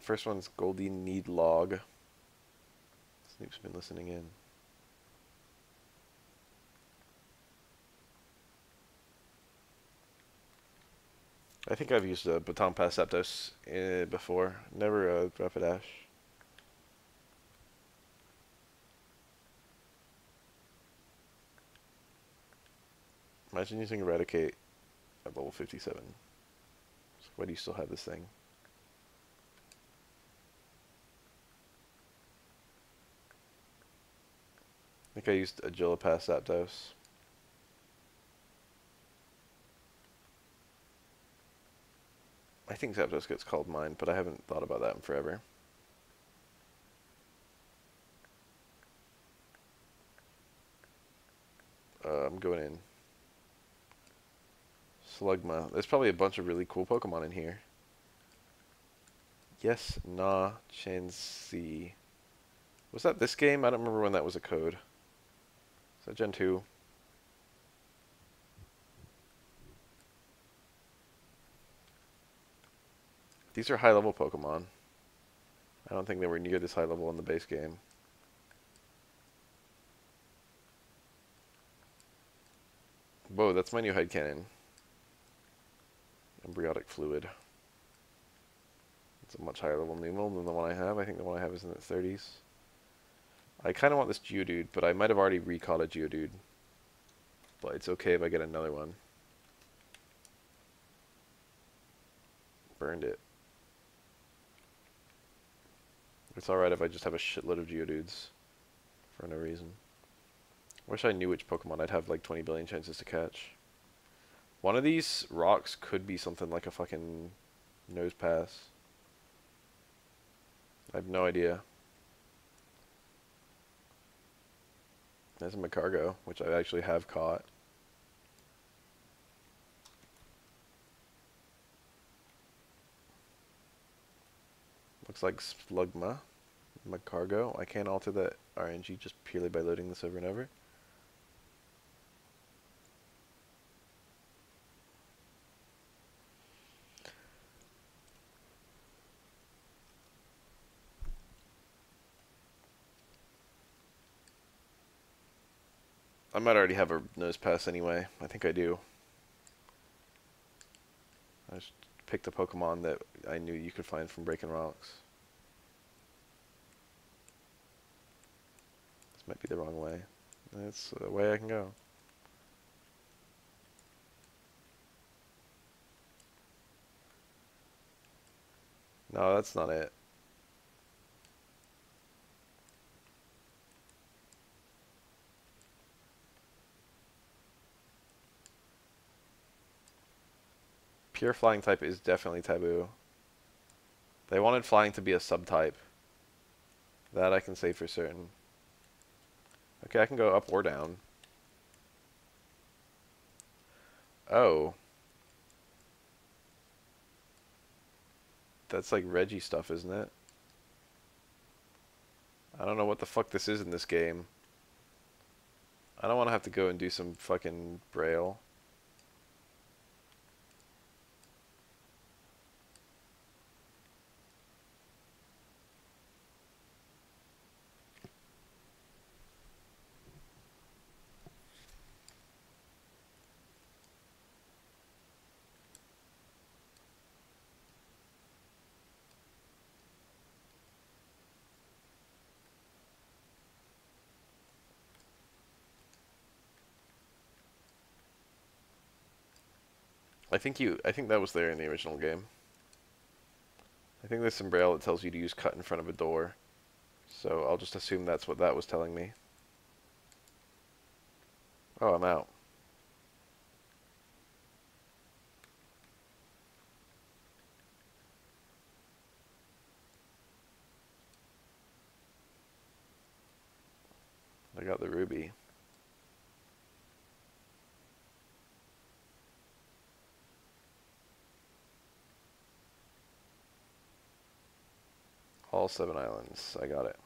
A: First one's Goldie Need Log. Snoop's been listening in. I think I've used a Baton Pass Zapdos before. Never a Rapidash. Imagine using Eradicate at level 57. So why do you still have this thing? I think I used Agilipass Zapdos. I think Zapdos gets called mine, but I haven't thought about that in forever. I'm going in. Slugma. There's probably a bunch of really cool Pokemon in here. Yes, nah, Chansey. Was that this game? I don't remember when that was a code. Is that Gen 2? These are high-level Pokemon. I don't think they were near this high level in the base game. Whoa, that's my new headcanon. Embryonic Fluid. It's a much higher level Numel than the one I have. I think the one I have is in the 30s. I kind of want this Geodude, but I might have already recaught a Geodude. But it's okay if I get another one. Burned it. It's alright if I just have a shitload of Geodudes. For no reason. Wish I knew which Pokemon I'd have like 20 billion chances to catch. One of these rocks could be something like a fucking nose pass. I have no idea. There's a Magcargo, which I actually have caught. Looks like Slugma. Magcargo. I can't alter that RNG just purely by loading this over and over. I might already have a nose pass anyway. I think I do. I just picked a Pokemon that I knew you could find from Breaking Rocks. This might be the wrong way. That's the way I can go. No, that's not it. Pure flying type is definitely taboo. They wanted flying to be a subtype. That I can say for certain. Okay, I can go up or down. Oh. That's like Reggie stuff, isn't it? I don't know what the fuck this is in this game. I don't want to have to go and do some fucking braille. I think that was there in the original game. I think there's some braille that tells you to use cut in front of a door. So I'll just assume that's what that was telling me. Oh, I'm out. I got the ruby. All 7 islands. I got it.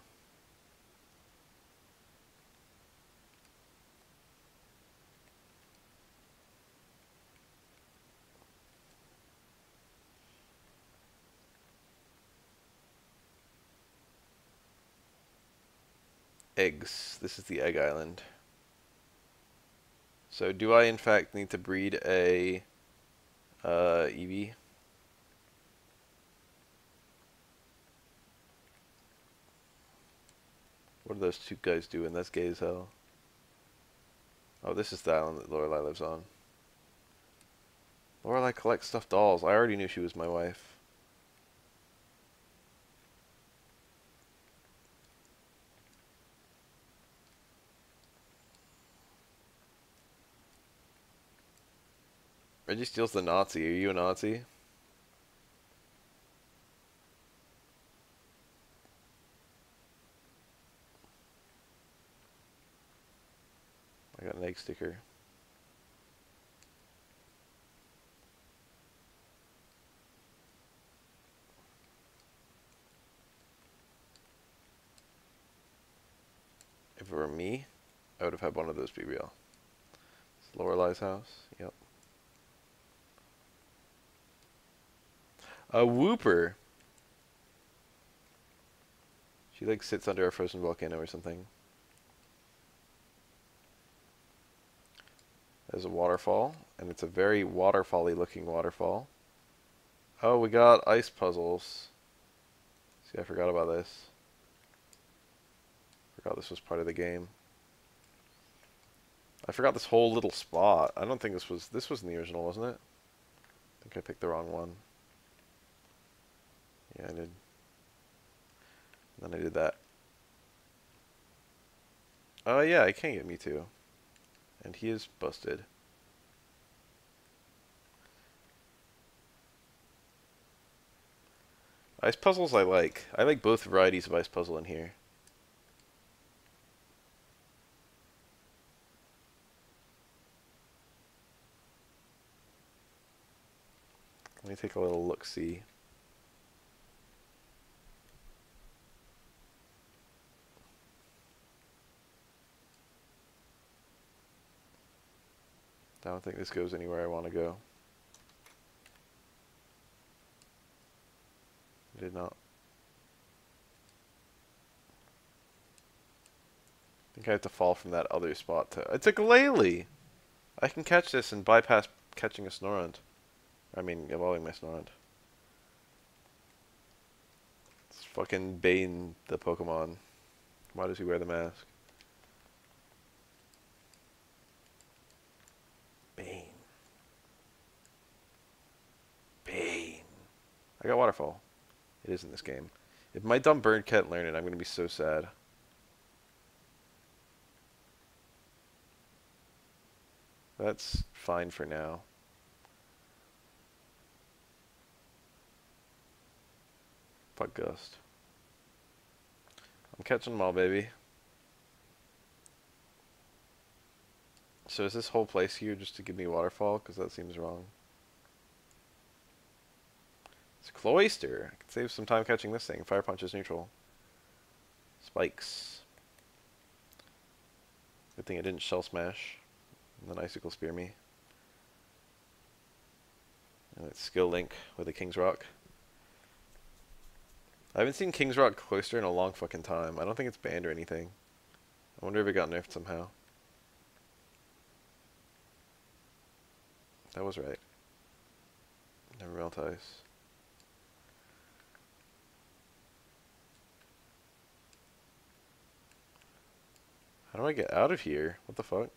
A: Eggs. This is the egg island. So do I in fact need to breed a Eevee? What are those two guys doing? That's gay as hell. Oh, this is the island that Lorelei lives on. Lorelai collects stuffed dolls. I already knew she was my wife. Reggie steals the Nazi. Are you a Nazi? I got an egg sticker. If it were me, I would have had one of those BBL. It's Lorelai's house. Yep. A whooper. She like sits under a frozen volcano or something. There's a waterfall, and it's a very waterfall-y looking waterfall. Oh, we got ice puzzles. See, I forgot about this. Forgot this was part of the game. I forgot this whole little spot. I don't think this was in the original, wasn't it? I think I picked the wrong one. Yeah, I did. And then I did that. Oh yeah, I can get Mewtwo. And he is busted. Ice puzzles I like. I like both varieties of ice puzzle in here. Let me take a little look-see. I don't think this goes anywhere I want to go. It did not. I think I have to fall from that other spot to... It's a Glalie! I can catch this and bypass catching a Snorunt. I mean, evolving my Snorunt. It's fucking Bane, the Pokemon. Why does he wear the mask? Bane. Bane. I got Waterfall. It is in this game. If my dumb bird can't learn it, I'm going to be so sad. That's fine for now. Fuck Gust. I'm catching them all, baby. So is this whole place here just to give me Waterfall? Because that seems wrong. It's Cloyster. I could save some time catching this thing. Fire Punch is neutral. Spikes. Good thing I didn't Shell Smash. And then Icicle Spear me. And it's Skill Link with a King's Rock. I haven't seen King's Rock Cloyster in a long fucking time. I don't think it's banned or anything. I wonder if it got nerfed somehow. That was right. Never melt ice. How do I get out of here? What the fuck?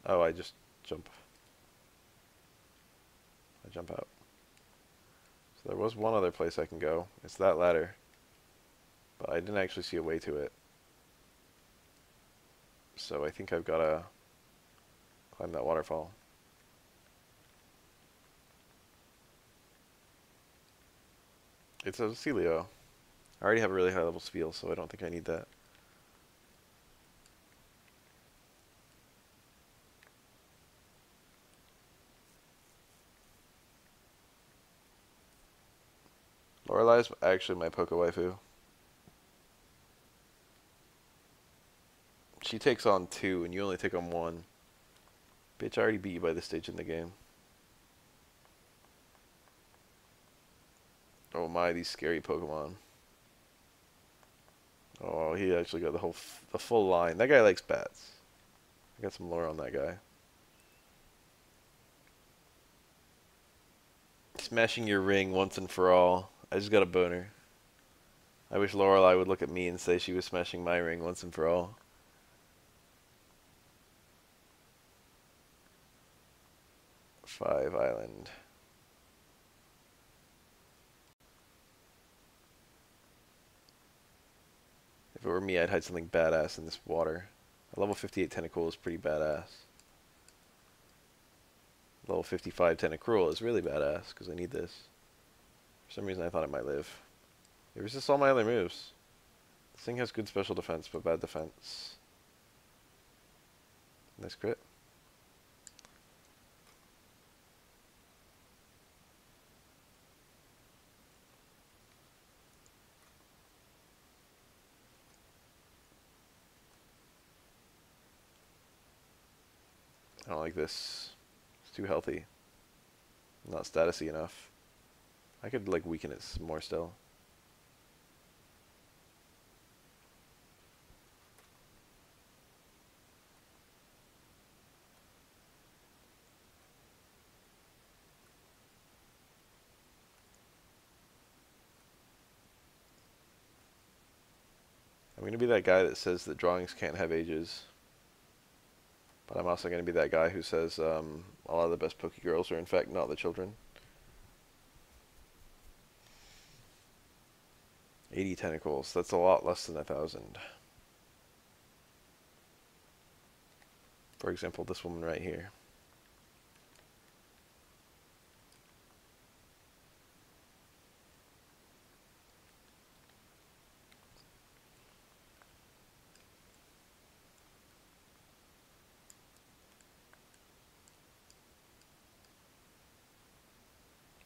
A: Oh, I just jump. I jump out. So there was one other place I can go. It's that ladder. But I didn't actually see a way to it. So I think I've got to climb that waterfall. It's a Celio. I already have a really high level Spiel, so I don't think I need that. Lorelai's actually my Poke Waifu. She takes on 2, and you only take on 1. Bitch, I already beat you by this stage in the game. Oh my, these scary Pokemon. Oh, he actually got the full line. That guy likes bats. I got some lore on that guy. Smashing your ring once and for all. I just got a boner. I wish Lorelai would look at me and say she was smashing my ring once and for all. 5 island. If it were me, I'd hide something badass in this water. A level 58 tentacle is pretty badass. Level 55 tentacruel is really badass because I need this. For some reason I thought it might live. It resists all my other moves. This thing has good special defense, but bad defense. Nice crit. I don't like this. It's too healthy. Not statusy enough. I could like weaken it more still. I'm going to be that guy that says that drawings can't have ages. But I'm also going to be that guy who says a lot of the best Poke Girls are in fact not the children. 80 tentacles. That's a lot less than 1,000. For example, this woman right here.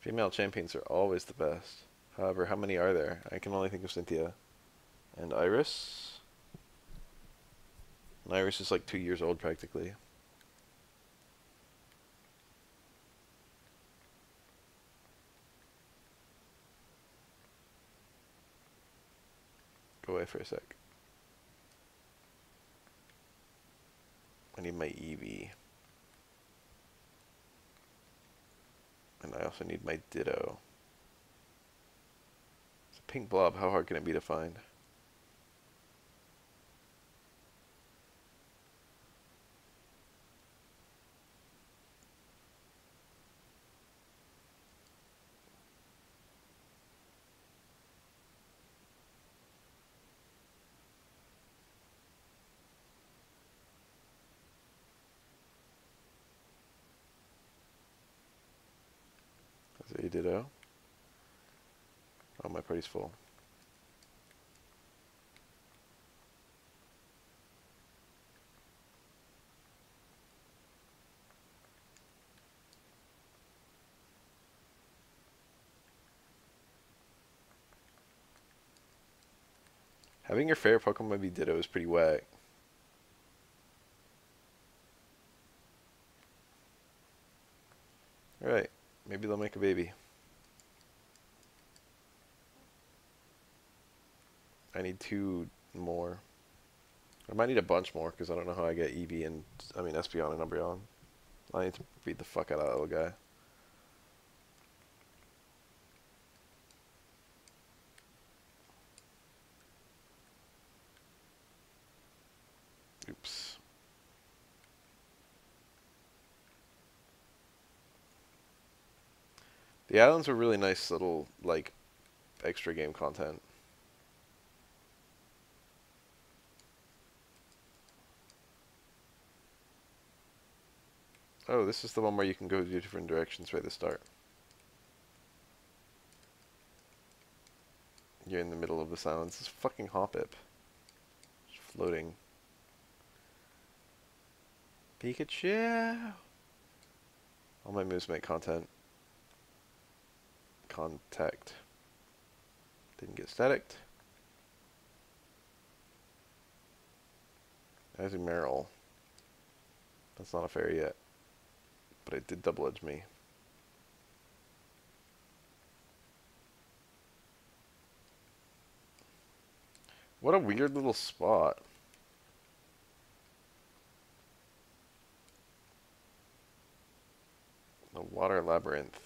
A: Female champions are always the best. However, how many are there? I can only think of Cynthia. And Iris? And Iris is like 2 years old practically. Go away for a sec. I need my Eevee. And I also need my Ditto. It's a pink blob. How hard can it be to find? That's a Ditto. Oh, my party's full. Having your favorite Pokemon be Ditto is pretty whack. Alright, maybe they'll make a baby. I need 2 more. I might need a bunch more because I don't know how I get Eevee and, Espeon and Umbreon. I need to beat the fuck out of that little guy. Oops. The islands were really nice little, like, extra game content. Oh, this is the one where you can go different directions right at the start. You're in the middle of this island. This is fucking Hoppip. Just floating. Pikachu! All my moves make content. Contact. Didn't get staticked. As a Meryl. That's not a fairy yet. But it did double edge me. What a weird little spot. The water labyrinth.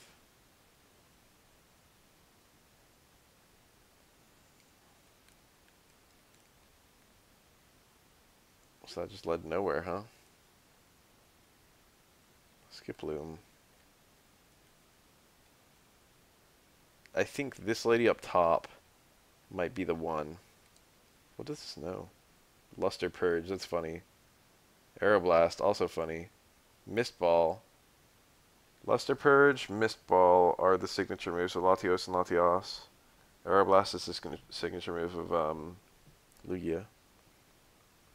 A: So that just led nowhere, huh? Skip loom. I think this lady up top might be the one. What does this know? Luster Purge, that's funny. Aeroblast, also funny. Mist Ball. Luster Purge, Mist Ball are the signature moves of Latios and Latios. Aeroblast is the signature move of Lugia.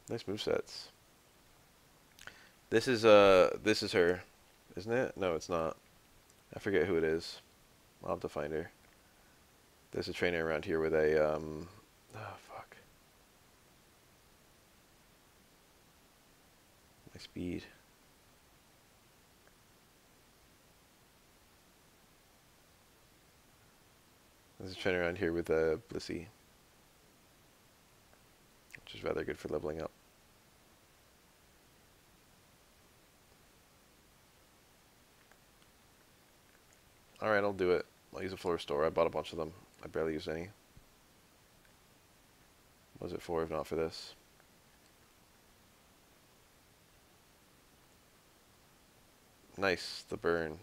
A: Nice movesets. This is her, isn't it? No, it's not. I forget who it is. I'll have to find her. There's a trainer around here with a oh fuck. My speed. There's a trainer around here with a Blissey, which is rather good for leveling up. Alright, I'll do it. I'll use a floor store. I bought a bunch of them. I barely used any. What was it for if not for this? Nice, the burn.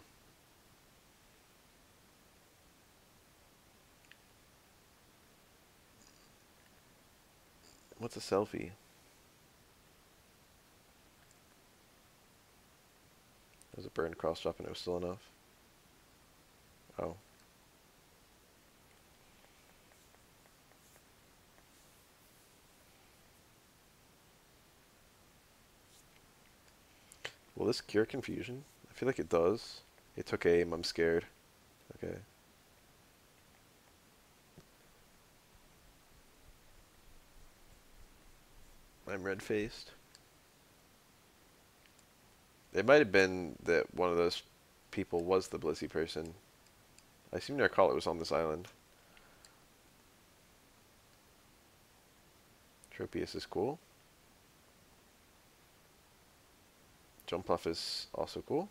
A: What's a selfie? There's a burn cross drop and it was still enough. Oh. Will this cure confusion? I feel like it does. It took aim, I'm scared. Okay. I'm red-faced. It might have been that one of those people was the Blissey person. I seem to recall it was on this island. Tropius is cool. Jumpluff is also cool.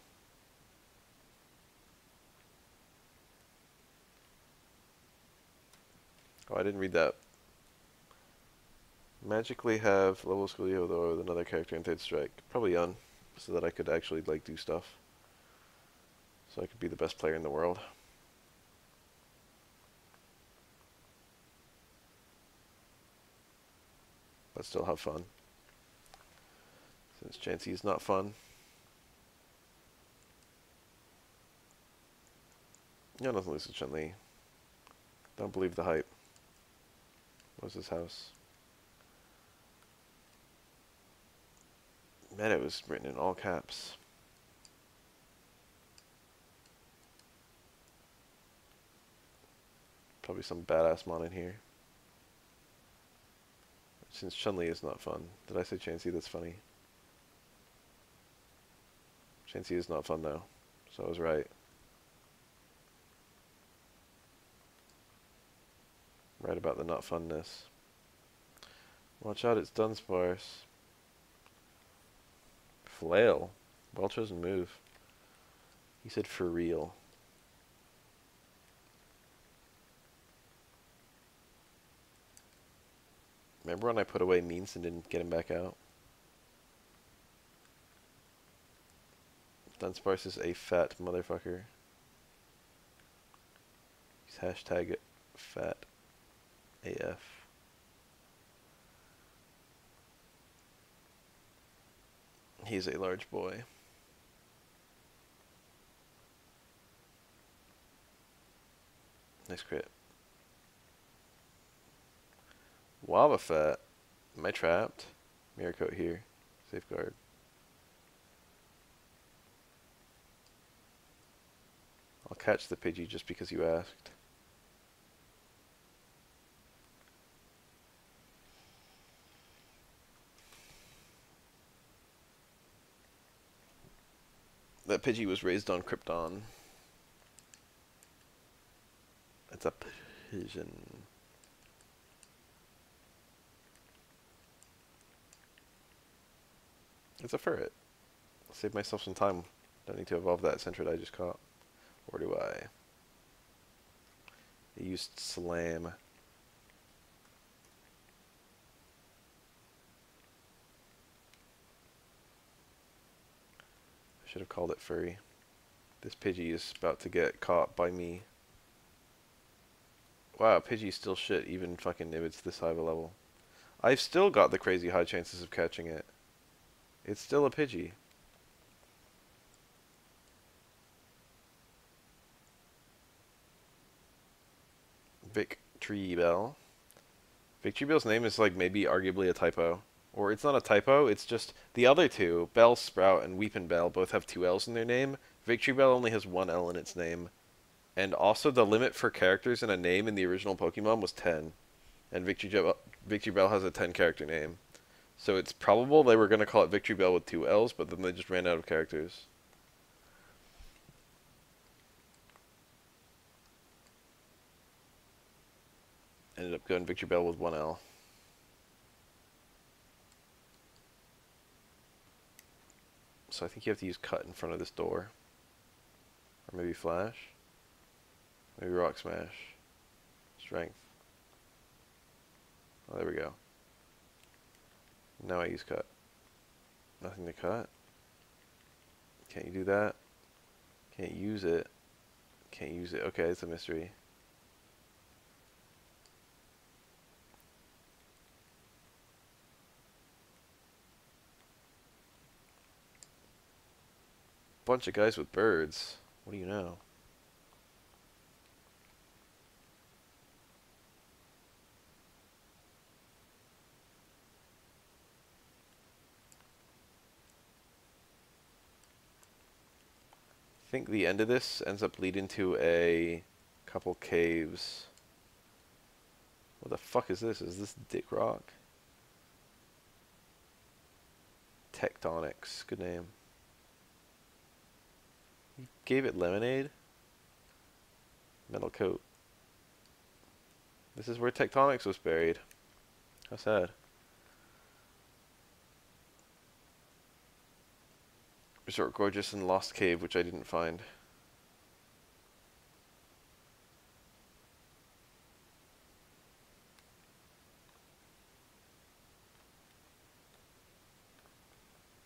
A: Oh, I didn't read that. Magically have level Scolio though with another character in Third Strike. Probably Yun, so that I could actually like do stuff. So I could be the best player in the world. But still have fun. Since Chansey is not fun. Yeah, nothing loses Chun-Li. Don't believe the hype. What was this house? Man, it was written in all caps. Probably some badass mon in here. Since Chun-Li is not fun. Did I say Chansey? That's funny. Chansey is not fun though. So I was right. Right about the not funness. Watch out, it's Dunsparce. Flail. Well chosen move. He said for real. Remember when I put away Means and didn't get him back out? Dunsparce is a fat motherfucker. He's hashtag fat AF. He's a large boy. Nice crit. Wobbuffet. Am I trapped? Mirror coat here. Safeguard. I'll catch the Pidgey just because you asked. That Pidgey was raised on Krypton. It's a pigeon. It's a ferret. I'll save myself some time. Don't need to evolve that Sentret I just caught. Or do I? I used Slam. I should have called it Furry. This Pidgey is about to get caught by me. Wow, Pidgey's still shit, even fucking if it's this high of a level. I've still got the crazy high chances of catching it. It's still a Pidgey. Victory Bell. Victory Bell's name is like maybe arguably a typo. Or it's not a typo, it's just the other two, Bell Sprout and Weepin' Bell, both have two L's in their name. Victory Bell only has one L in its name. And also the limit for characters in a name in the original Pokemon was 10. And Victory Bell has a 10 character name. So it's probable they were going to call it Victory Bell with two L's, but then they just ran out of characters. Ended up going Victory Bell with one L. So I think you have to use Cut in front of this door. Or maybe Flash. Maybe Rock Smash. Strength. Oh, there we go. Now I use Cut. Nothing to cut. Can't you do that? Can't use it. Can't use it. Okay, it's a mystery. Bunch of guys with birds. What do you know? I think the end of this ends up leading to a couple caves. What the fuck is this? Is this Dick Rock? Tectonics. Good name. You gave it lemonade? Metal coat. This is where Tectonics was buried. How sad. Resort Gorgeous and Lost Cave, which I didn't find.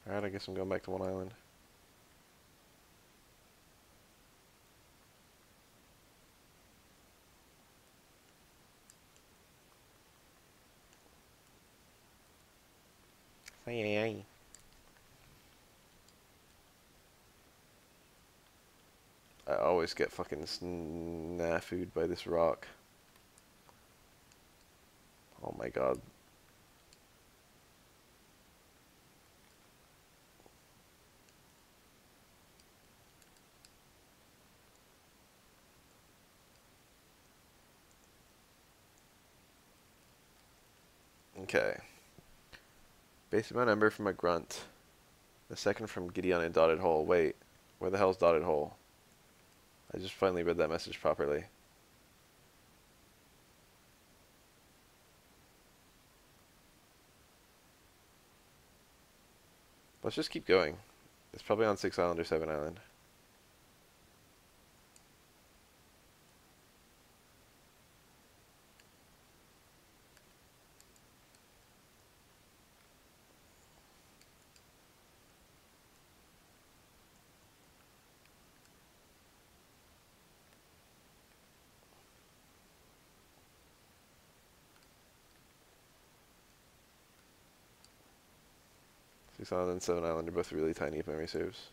A: Alright, I guess I'm going back to One Island. I always get fucking snafu'd by this rock. Oh my god. Okay. Base amount number from a grunt. The second from Gideon and Dotted Hole. Wait, where the hell's Dotted Hole? I just finally read that message properly. Let's just keep going. It's probably on 6 Island or 7 Island. Six Island and 7 Island are both really tiny if memory serves.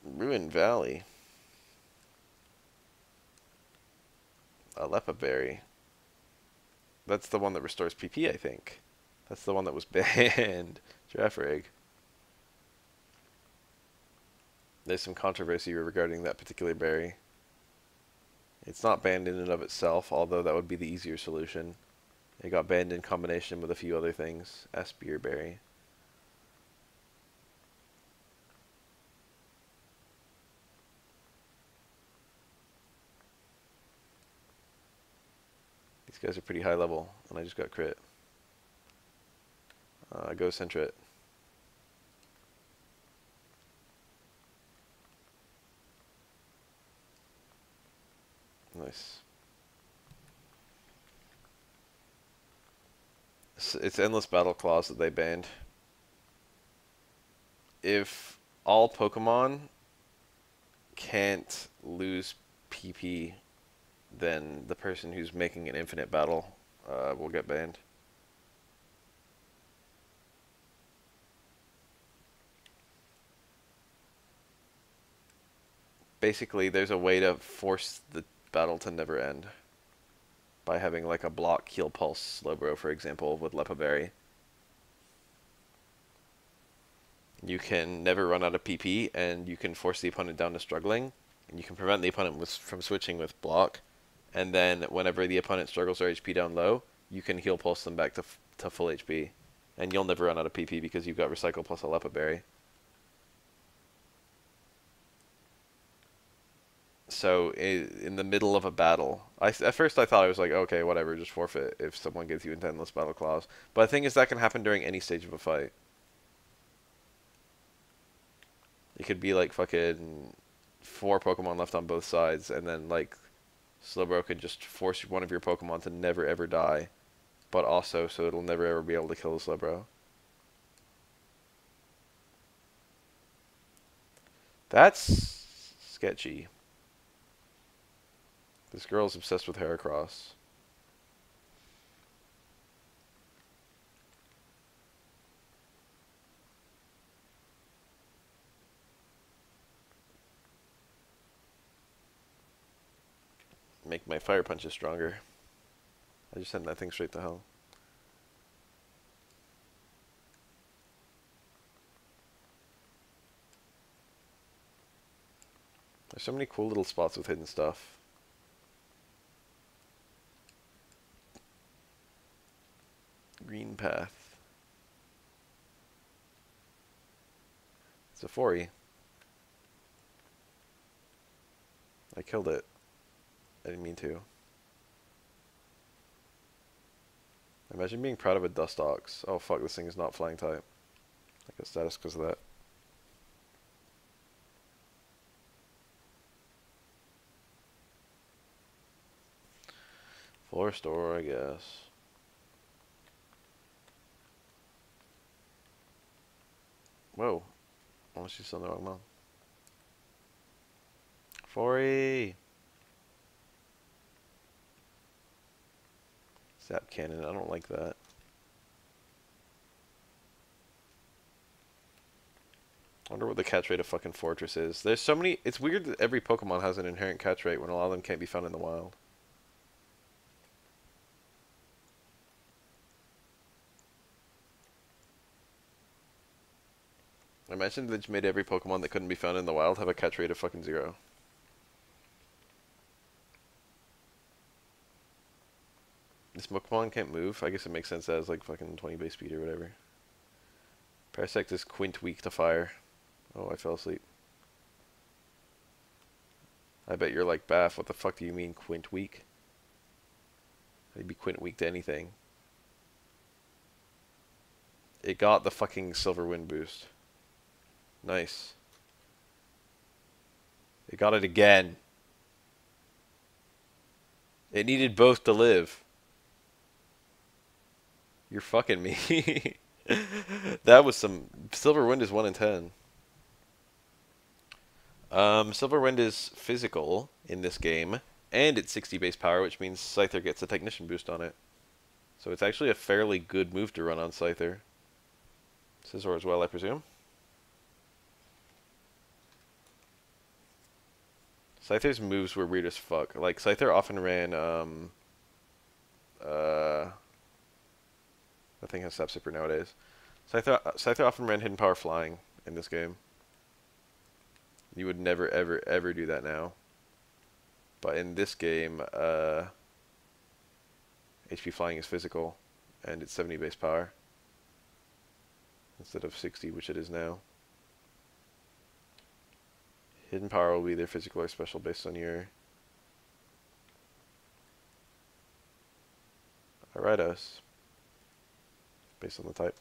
A: Ruin Valley. Alepa Berry. That's the one that restores PP, I think. That's the one that was banned. Giraffe Egg. There's some controversy regarding that particular berry. It's not banned in and of itself, although that would be the easier solution. It got banned in combination with a few other things. Spear berry. These guys are pretty high level, and I just got crit. Go Centret. Nice. It's Endless Battle Claws that they banned. If all Pokemon can't lose PP, then the person who's making an infinite battle will get banned. Basically, there's a way to force the battle to never end by having like a block heal pulse Slowbro, for example, with Lepa Berry. You can never run out of PP, and you can force the opponent down to struggling, and you can prevent the opponent from switching with block. And then whenever the opponent struggles or HP down low, you can heal pulse them back to full HP, and you'll never run out of PP because you've got Recycle plus a Lepa Berry. So in the middle of a battle, at first I thought I was like, okay, whatever, just forfeit if someone gives you an Endless Battle Clause. But the thing is, that can happen during any stage of a fight. It could be like fucking 4 Pokemon left on both sides, and then like Slowbro could just force one of your Pokemon to never ever die, but also so it'll never ever be able to kill the Slowbro. That's sketchy. This girl's obsessed with Heracross. Make my fire punches stronger. I just sent that thing straight to hell. There's so many cool little spots with hidden stuff. Green path. It's a 4E. I killed it. I didn't mean to. Imagine being proud of a Dustox. Oh fuck, this thing is not flying type. I got status because of that. Floor store, I guess. Whoa. Oh, she's on the wrong one. 4E! Zap cannon, I don't like that. I wonder what the catch rate of fucking Fortress is. There's so many. It's weird that every Pokemon has an inherent catch rate when a lot of them can't be found in the wild. Imagine they just made every Pokemon that couldn't be found in the wild have a catch rate of fucking 0. This Pokemon can't move. I guess it makes sense that it's like fucking 20 base speed or whatever. Parasect is Quint weak to fire. Oh, I fell asleep. I bet you're like, Baff, what the fuck do you mean Quint weak? I'd be Quint weak to anything. It got the fucking Silver Wind boost. Nice. It got it again. It needed both to live. You're fucking me. That was some... Silver Wind is 1 in 10. Silver Wind is physical in this game, and it's 60 base power, which means Scyther gets a Technician boost on it. So it's actually a fairly good move to run on Scyther. Scizor as well, I presume. Scyther's moves were weird as fuck. Like, Scyther often ran, that thing has Sap Sipper nowadays. Scyther often ran Hidden Power Flying in this game. You would never, ever, ever do that now. But in this game, HP Flying is physical, and it's 70 base power. Instead of 60, which it is now. Hidden Power will be either physical or special based on your... Aridos. Based on the type.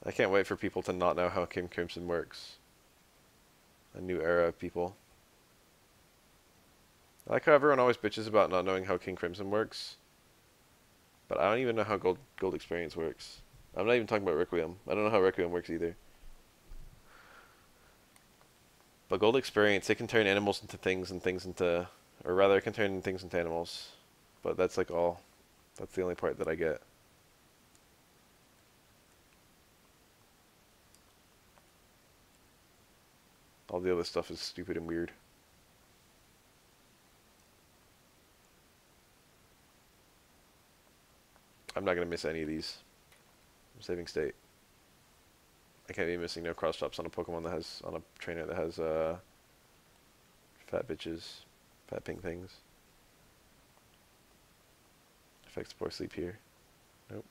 A: I can't wait for people to not know how King Crimson works. A new era of people. I like how everyone always bitches about not knowing how King Crimson works. But I don't even know how Gold Experience works. I'm not even talking about Requiem. I don't know how Requiem works either. But gold experience, it can turn animals into things and things into, or rather, it can turn things into animals. But that's like all. That's the only part that I get. All the other stuff is stupid and weird. I'm not gonna miss any of these. I'm saving state. I can't be missing no cross drops on a Pokemon that has, on a trainer that has fat bitches, fat pink things. Affects poor sleep here. Nope.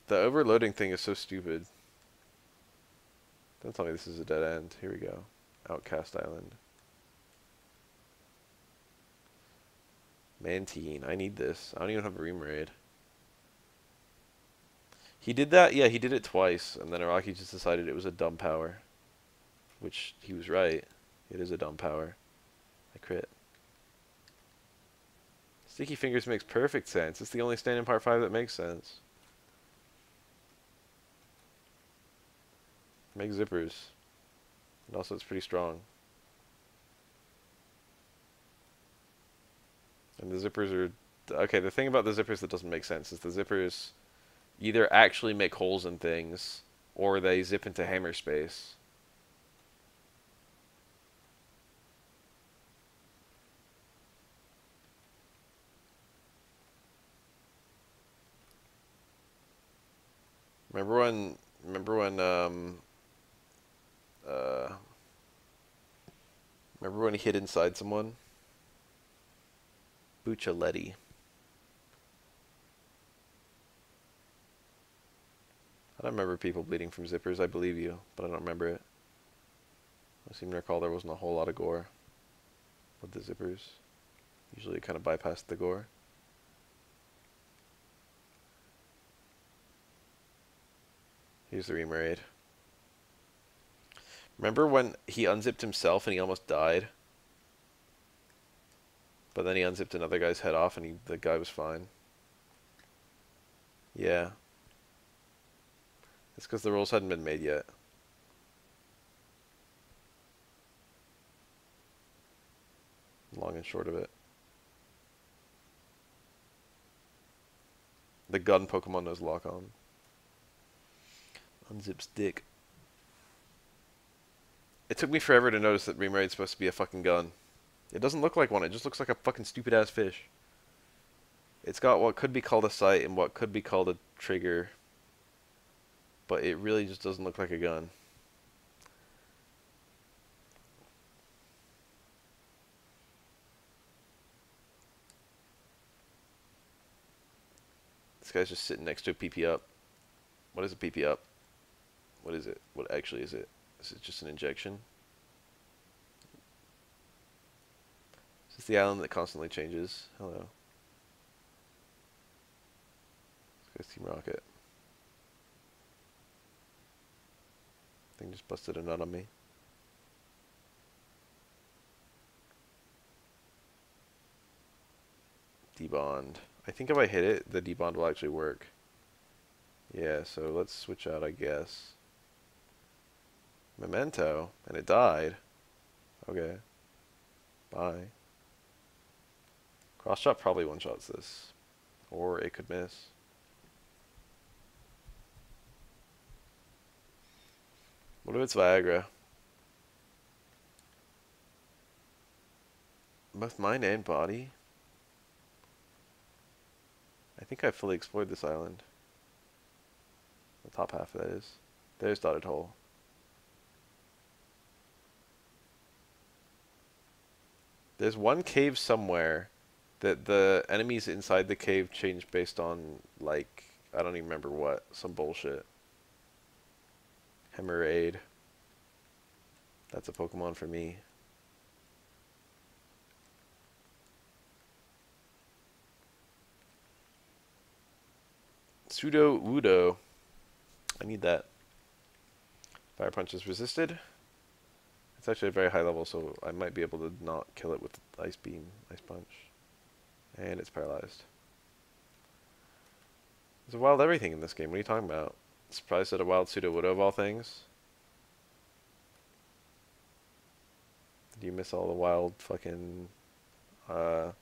A: The overloading thing is so stupid. Don't tell me this is a dead end. Here we go. Outcast Island. Mantine. I need this. I don't even have a Remoraid. He did that? Yeah, he did it twice, and then Araki just decided it was a dumb power. Which, he was right. It is a dumb power. I crit. Sticky Fingers makes perfect sense. It's the only stand in Part 5 that makes sense. Make zippers. And also it's pretty strong. And the zippers are... Okay, the thing about the zippers that doesn't make sense is the zippers either actually make holes in things, or they zip into hammer space. Remember when he hid inside someone? Buccialetti. I don't remember people bleeding from zippers. I believe you, but I don't remember it. I seem to recall there wasn't a whole lot of gore with the zippers. Usually it kind of bypassed the gore. Here's the Remoraid. Remember when he unzipped himself and he almost died? But then he unzipped another guy's head off and the guy was fine. Yeah. It's because the rules hadn't been made yet. Long and short of it. The gun Pokemon knows lock on. Unzips dick. It took me forever to notice that Remoraid's supposed to be a fucking gun. It doesn't look like one, it just looks like a fucking stupid ass fish. It's got what could be called a sight and what could be called a trigger. But it really just doesn't look like a gun. This guy's just sitting next to a PP up. What is a PP up? What is it? What actually is it? Is it just an injection? Is this the island that constantly changes? Hello. This guy's Team Rocket. Thing just busted a nut on me. Debond. I think if I hit it, the debond will actually work. Yeah, so let's switch out, I guess. Memento, and it died. Okay. Bye. Cross shot probably one-shots this. Or it could miss. What if it's Viagra? Both mind and body? I think I fully explored this island. The top half, that is. There's Dotted Hole. There's one cave somewhere that the enemies inside the cave change based on, like, I don't even remember what. Some bullshit. Hemorrhoid. That's a Pokemon for me. Pseudo Udo. I need that. Fire Punch is resisted. It's actually a very high level, so I might be able to not kill it with Ice Beam, Ice Punch. And it's paralyzed. There's a wild everything in this game. What are you talking about? Surprised at a wild Pseudo-Widow of all things? Did you miss all the wild fucking, what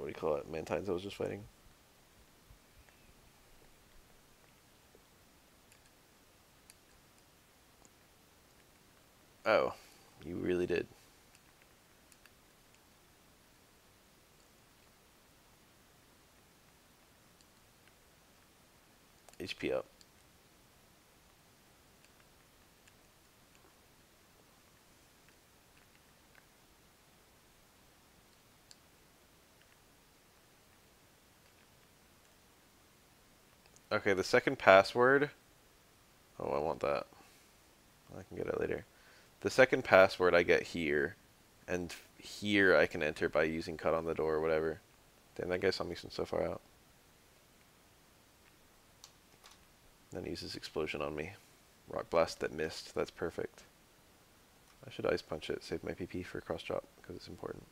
A: do you call it? Mantines I was just fighting. Oh, you really did. HP up. Okay, the second password. Oh, I want that. I can get it later. The second password I get here, and here I can enter by using cut on the door or whatever. Damn, that guy saw me from so far out. Then he uses explosion on me. Rock blast that missed. That's perfect. I should ice punch it, save my PP for cross drop, because it's important.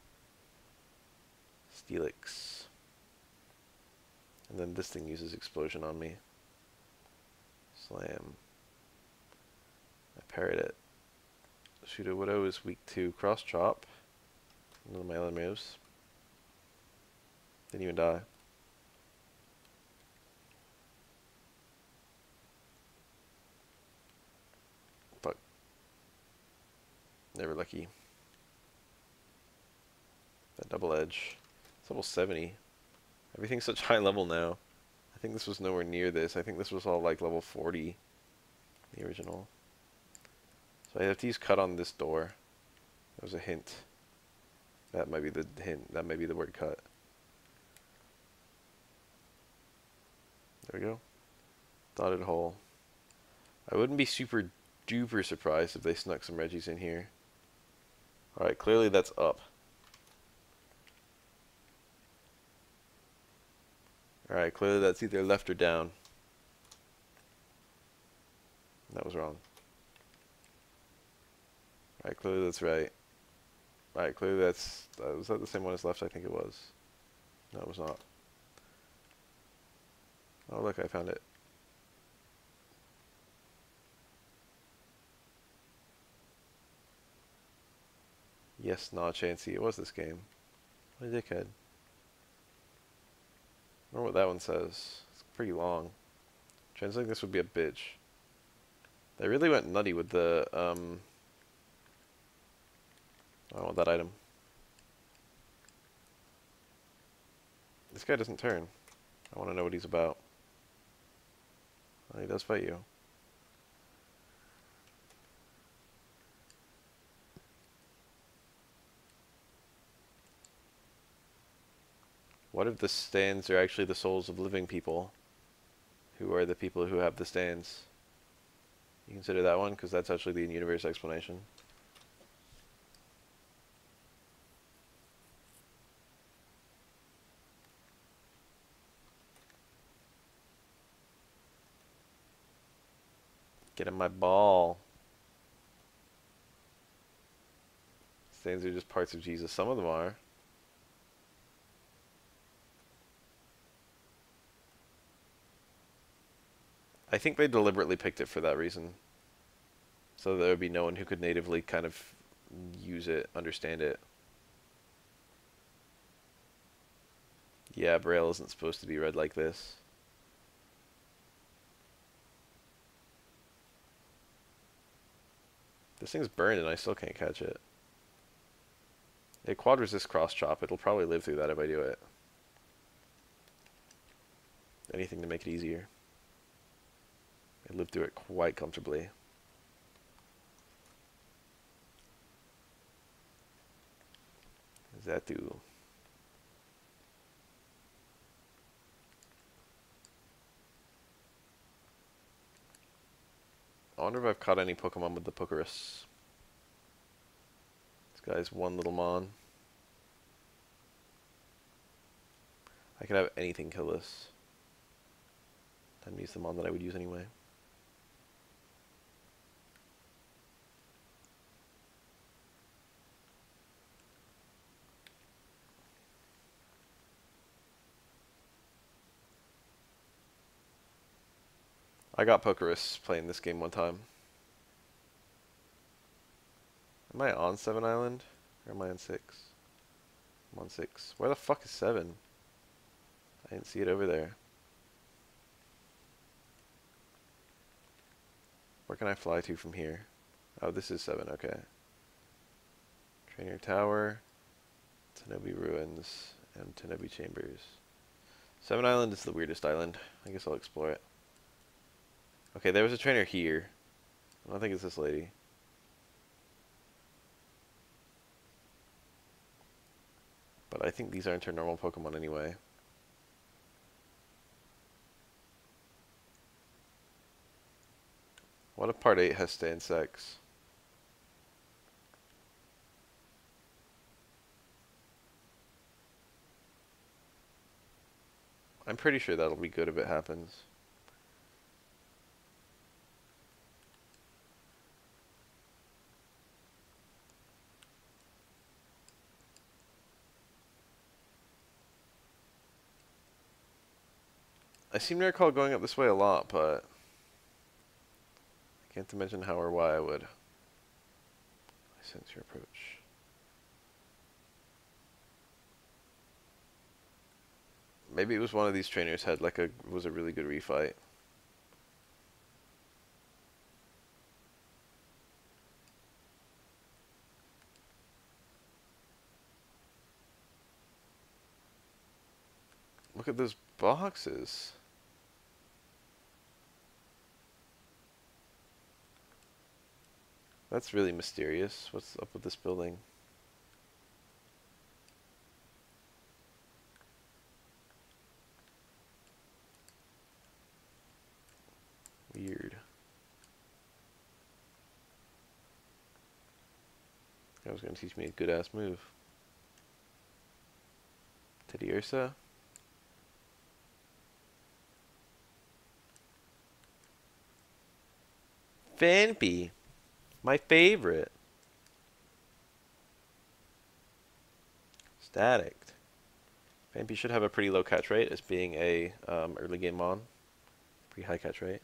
A: Steelix. And then this thing uses explosion on me. Slam. I parried it. Pseudo-Widow is weak to cross chop. None of my other moves. Didn't even die. Fuck. Never lucky. That double edge. It's level 70. Everything's such high level now. I think this was nowhere near this. I think this was all like level 40. The original. So I have to use cut on this door. That was a hint. That might be the hint. That might be the word cut. There we go. Dotted hole. I wouldn't be super duper surprised if they snuck some Reggies in here. Alright, clearly that's up. Alright, clearly that's either left or down. That was wrong. Alright, clearly that's right. Alright, clearly that's... was that the same one as left? I think it was. No, it was not. Oh, look, I found it. Yes, nah, Chansey. It was this game. What a dickhead. I wonder what that one says. It's pretty long. Translating this would be a bitch. They really went nutty with the, I want that item. This guy doesn't turn. I want to know what he's about. Oh, he does fight you. What if the stands are actually the souls of living people? Who are the people who have the stands? You consider that one? Because that's actually the in-universe explanation. Get in my ball. Stands are just parts of Jesus. Some of them are. I think they deliberately picked it for that reason. So there would be no one who could natively kind of use it, understand it. Yeah, Braille isn't supposed to be read like this. This thing's burned and I still can't catch it. A quad resist cross chop. It'll probably live through that if I do it. Anything to make it easier. I lived through it quite comfortably. Zatu. I wonder if I've caught any Pokemon with the Pokerus. This guy's one little mon. I could have anything kill this. Time to use the mon that I would use anyway. I got Pokerus playing this game one time. Am I on 7 Island? Or am I on 6? I'm on 6. Where the fuck is 7? I didn't see it over there. Where can I fly to from here? Oh, this is 7, okay. Trainer Tower, Tenobi Ruins, and Tenobi Chambers. 7 Island is the weirdest island. I guess I'll explore it. Okay, there was a trainer here. I don't think it's this lady. But I think these aren't her normal Pokemon anyway. What if part 8 has stay and sex? I'm pretty sure that'll be good if it happens. I seem to recall going up this way a lot, but I can't imagine how or why I would. I sense your approach. Maybe it was one of these trainers had like was a really good refight. Look at those boxes. That's really mysterious. What's up with this building? Weird. That was going to teach me a good-ass move. Teddiursa? Fanpy. My favorite. Static. Fanpy should have a pretty low catch rate as being a early game mon. Pretty high catch rate.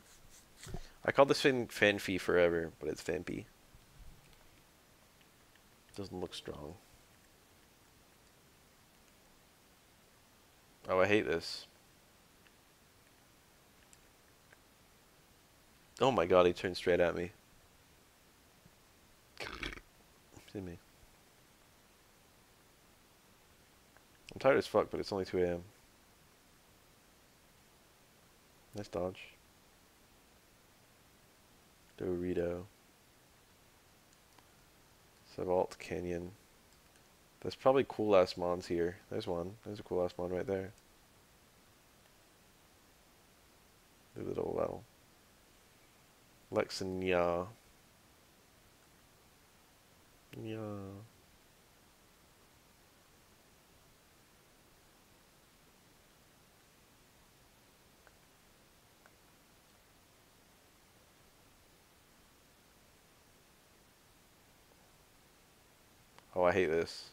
A: I called this thing Fanpy forever, but it's Fanpy. Doesn't look strong. Oh, I hate this. Oh my god, he turned straight at me. See me. I'm tired as fuck, but it's only 2 a.m. Nice dodge. Dorito. Savalt Canyon. There's probably cool ass mons here. There's one. There's a cool ass mon right there. Do the double battle. Lexania. Yeah. Oh, I hate this.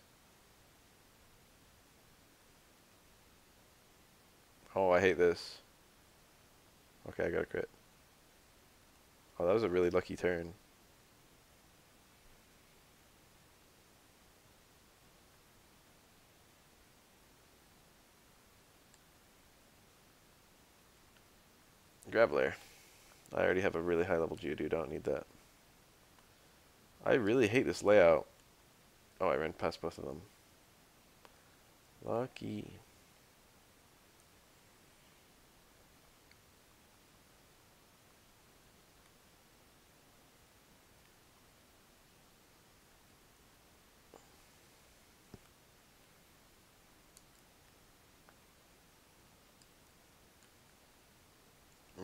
A: Oh, I hate this. Okay, I got a crit. Oh, that was a really lucky turn. Graveler. I already have a really high level Geodude, don't need that. I really hate this layout. Oh, I ran past both of them. Lucky.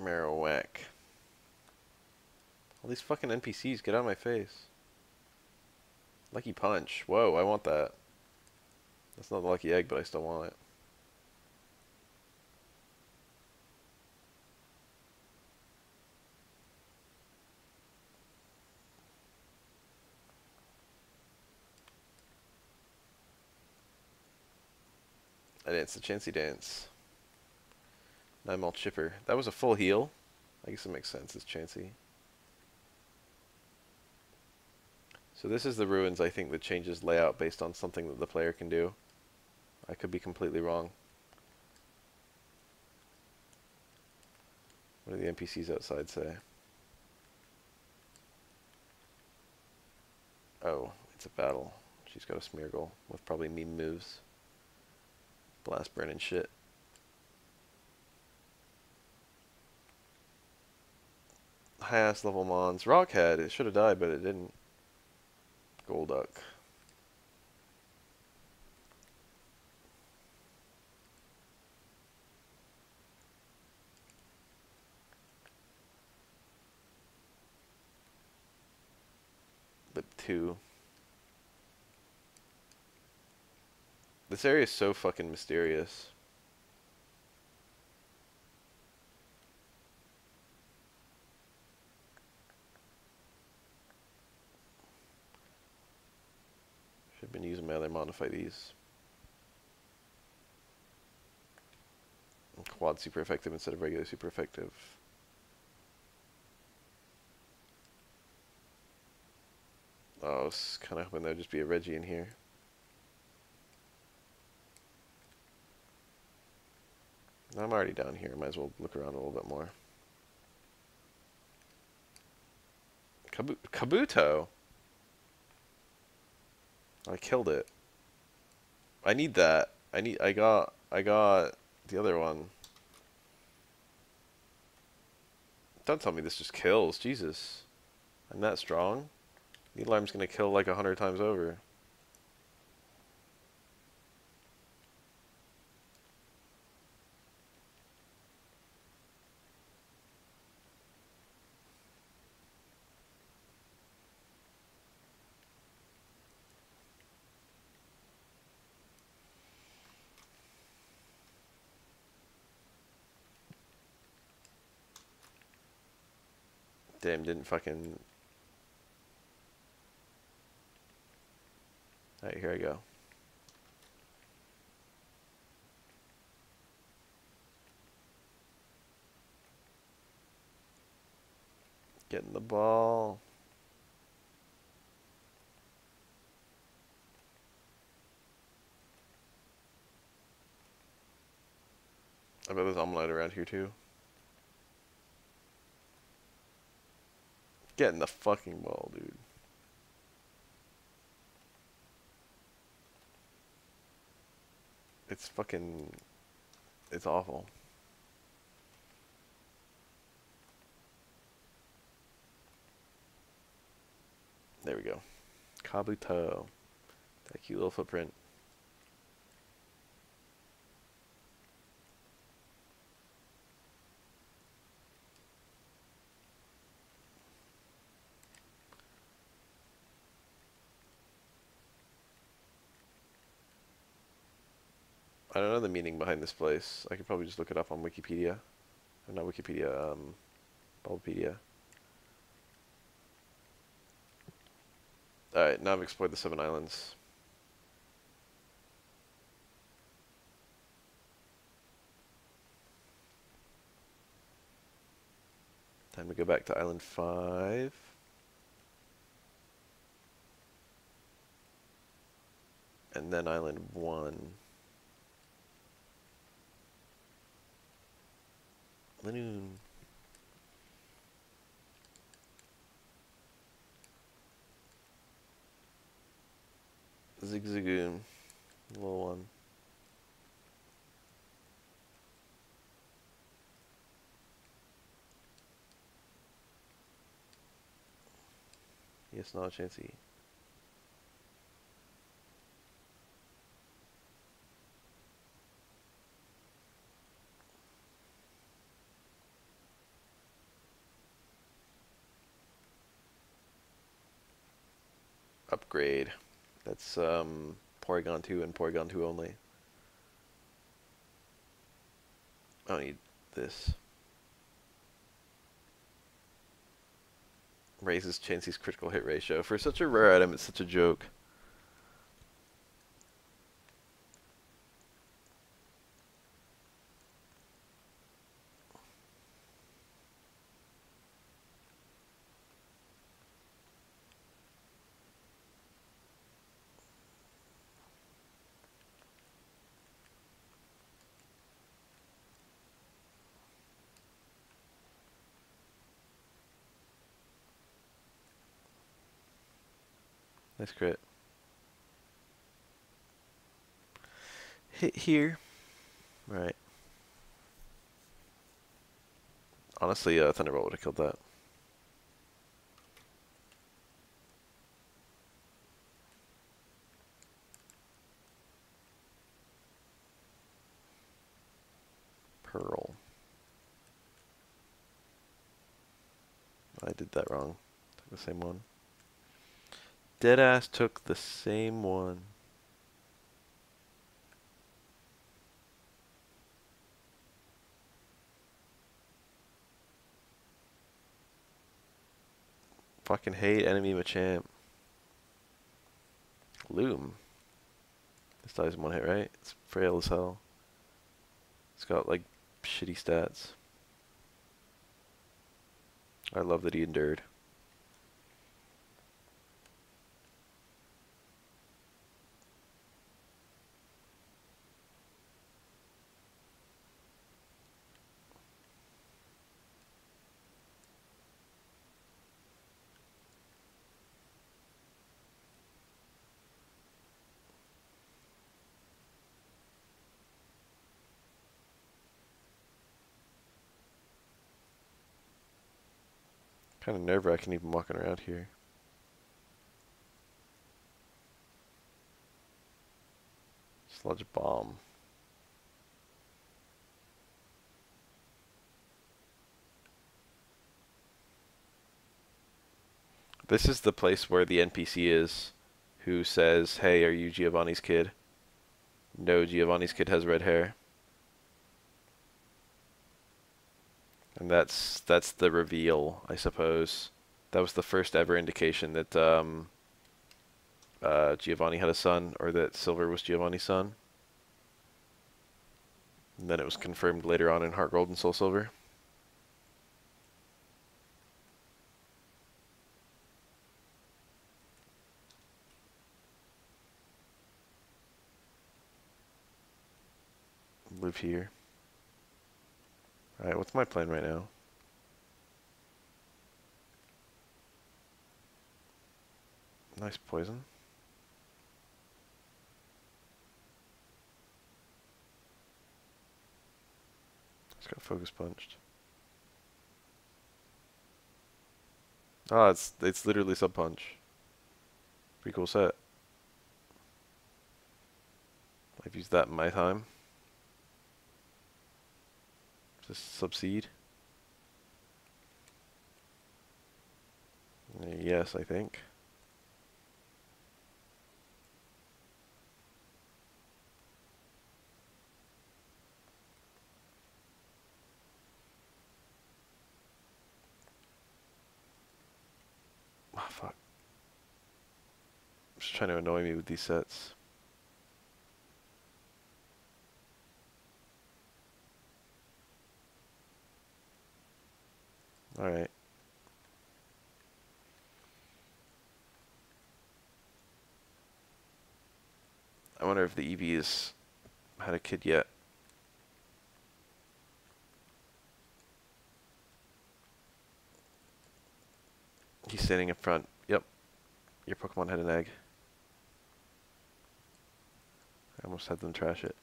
A: Marowak. All these fucking NPCs, get out of my face. Lucky Punch. Whoa, I want that. That's not the Lucky Egg, but I still want it. I danced the Chancy Dance. 9 mil chipper. That was a full heal. I guess it makes sense. It's Chansey. So this is the ruins, I think, that changes layout based on something that the player can do. I could be completely wrong. What do the NPCs outside say? Oh, it's a battle. She's got a Smeargle with probably meme moves. Blast burn and shit. High ass level Mons. Rockhead, it should have died, but it didn't. Golduck. But 2. This area is so fucking mysterious. Should have been using my other mod to fight these. Quad super effective instead of regular super effective. Oh, I was kind of hoping there'd just be a Reggie in here. I'm already down here. Might as well look around a little bit more. Kabuto! I killed it. I need that. I got the other one. Don't tell me this just kills. Jesus. I'm that strong. The alarm's gonna kill like 100 times over. Damn, didn't fucking... Alright, here I go. Getting the ball. I bet there's Omelette around here too. Getting the fucking ball, dude. It's fucking... It's awful. There we go. Kabuto. That cute little footprint. I don't know the meaning behind this place. I could probably just look it up on Wikipedia. Or not Wikipedia, Bulbapedia. Alright, now I've explored the 7 islands. Time to go back to Island 5. And then Island 1. Lanoon. Zigzagoon. Little one. Yes, not a Chansey. Upgrade. That's Porygon 2 and Porygon 2 only. I don't need this. Raises Chansey's critical hit ratio. For such a rare item, it's such a joke. Nice crit. Hit here. Right. Honestly, Thunderbolt would have killed that. Pearl. I did that wrong. Took the same one. Deadass took the same one. Fucking hate enemy Machamp. Loom. This dies in one hit, right? It's frail as hell. It's got like shitty stats. I love that he endured. Kind of nerve-wracking even walking around here. Sludge Bomb. This is the place where the NPC is, who says, "Hey, are you Giovanni's kid?" No, Giovanni's kid has red hair. And that's the reveal, I suppose. That was the first ever indication that Giovanni had a son, or that Silver was Giovanni's son. And then it was confirmed later on in Heart Gold and Soul Silver. Live here. Alright, what's my plan right now? Nice poison. It's got focus punched. Ah, it's literally sub punch. Pretty cool set. I've used that in my time. Just subseed. Yes, I think. Oh, fuck. Just trying to annoy me with these sets. Alright. I wonder if the EV's had a kid yet. He's standing in front. Yep. Your Pokemon had an egg. I almost had them trash it.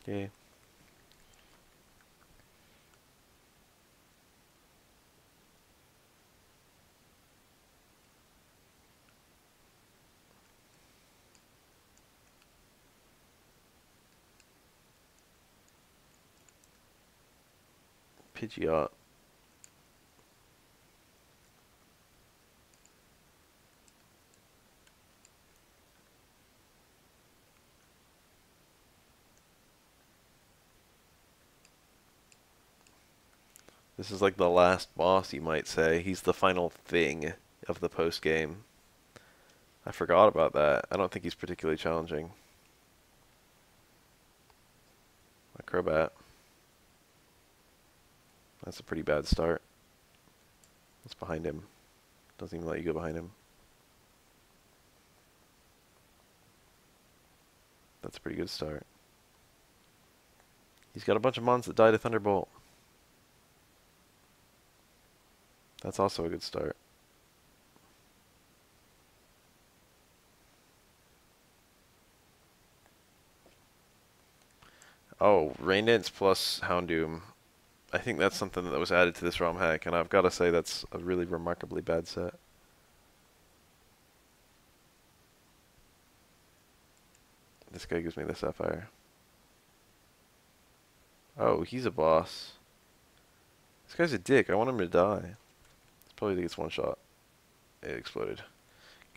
A: Okay. Pidgeot. This is like the last boss, you might say. He's the final thing of the post game. I forgot about that. I don't think he's particularly challenging. Acrobat. That's a pretty bad start. What's behind him? Doesn't even let you go behind him. That's a pretty good start. He's got a bunch of mons that die to Thunderbolt. That's also a good start. Oh, Rain Dance plus Houndoom. I think that's something that was added to this ROM hack, and I've got to say that's a really remarkably bad set. This guy gives me the Sapphire. Oh, he's a boss. This guy's a dick. I want him to die. It's probably he gets one shot. It exploded.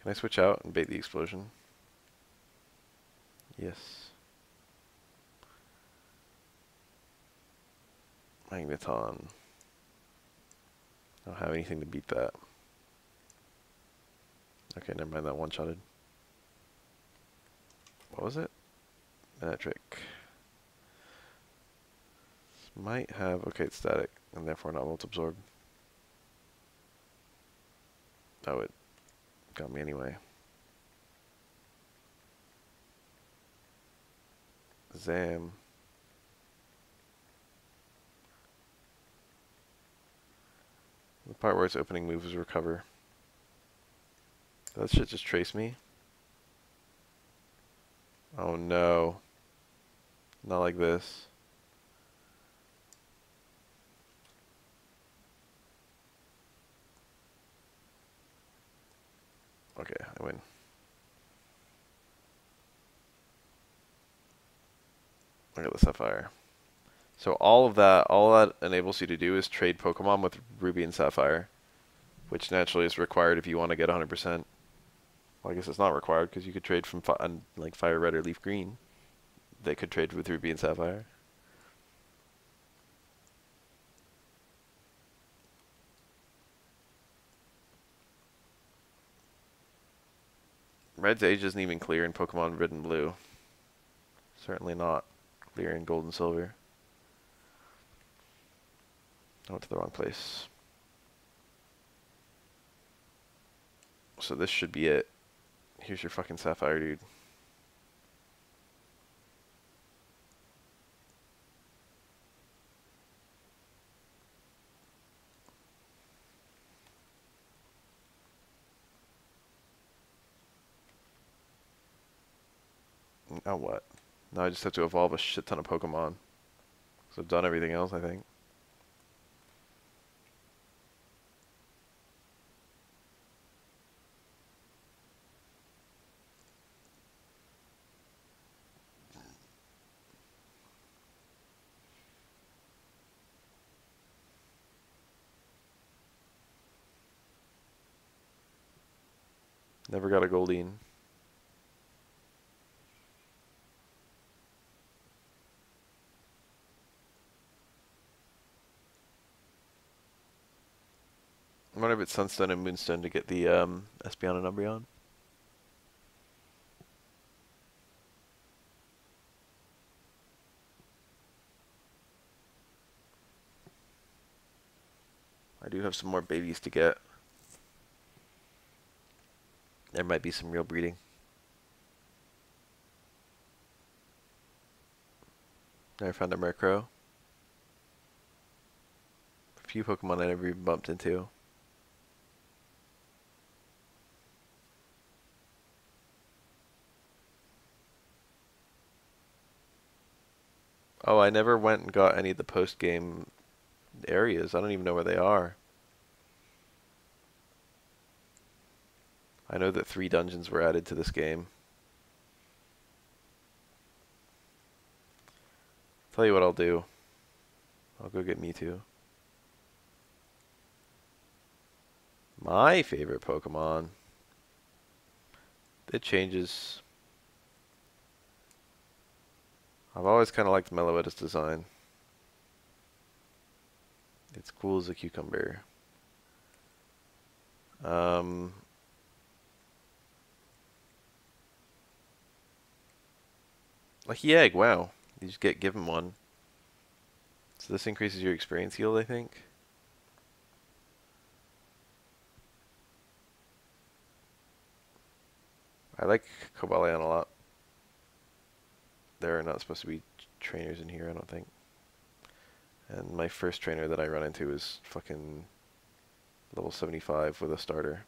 A: Can I switch out and bait the explosion? Yes. Magneton. I don't have anything to beat that. Okay, never mind, that one-shotted. What was it? Trick. This might have... Okay, it's static, and therefore not Volt Absorb. Oh, it got me anyway. Zam. The part where its opening move is recover. That shit just trace me? Oh no. Not like this. Okay, I win. I got the Sapphire. So all that enables you to do is trade Pokemon with Ruby and Sapphire, which naturally is required if you want to get 100%. Well, I guess it's not required because you could trade from like Fire Red or Leaf Green. They could trade with Ruby and Sapphire. Red's age isn't even clear in Pokemon Red and Blue. Certainly not clear in Gold and Silver. I went to the wrong place. So this should be it. Here's your fucking Sapphire, dude. Now what? Now I just have to evolve a shit ton of Pokemon. So I've done everything else, I think. Never got a Goldeen. I wonder if it's Sunstone and Moonstone to get the Espeon and Umbreon. I do have some more babies to get. There might be some real breeding. Never found a Murkrow. A few Pokemon I never even bumped into. Oh, I never went and got any of the post-game areas. I don't even know where they are. I know that 3 dungeons were added to this game. Tell you what I'll do. I'll go get Mewtwo. My favorite Pokemon. It changes. I've always kind of liked Meloetta's design. It's cool as a cucumber. Lucky Egg, wow. You just get given one. So this increases your experience yield, I think. I like Cobalion a lot. there are not supposed to be trainers in here, I don't think. And my first trainer that I run into is fucking level 75 with a starter.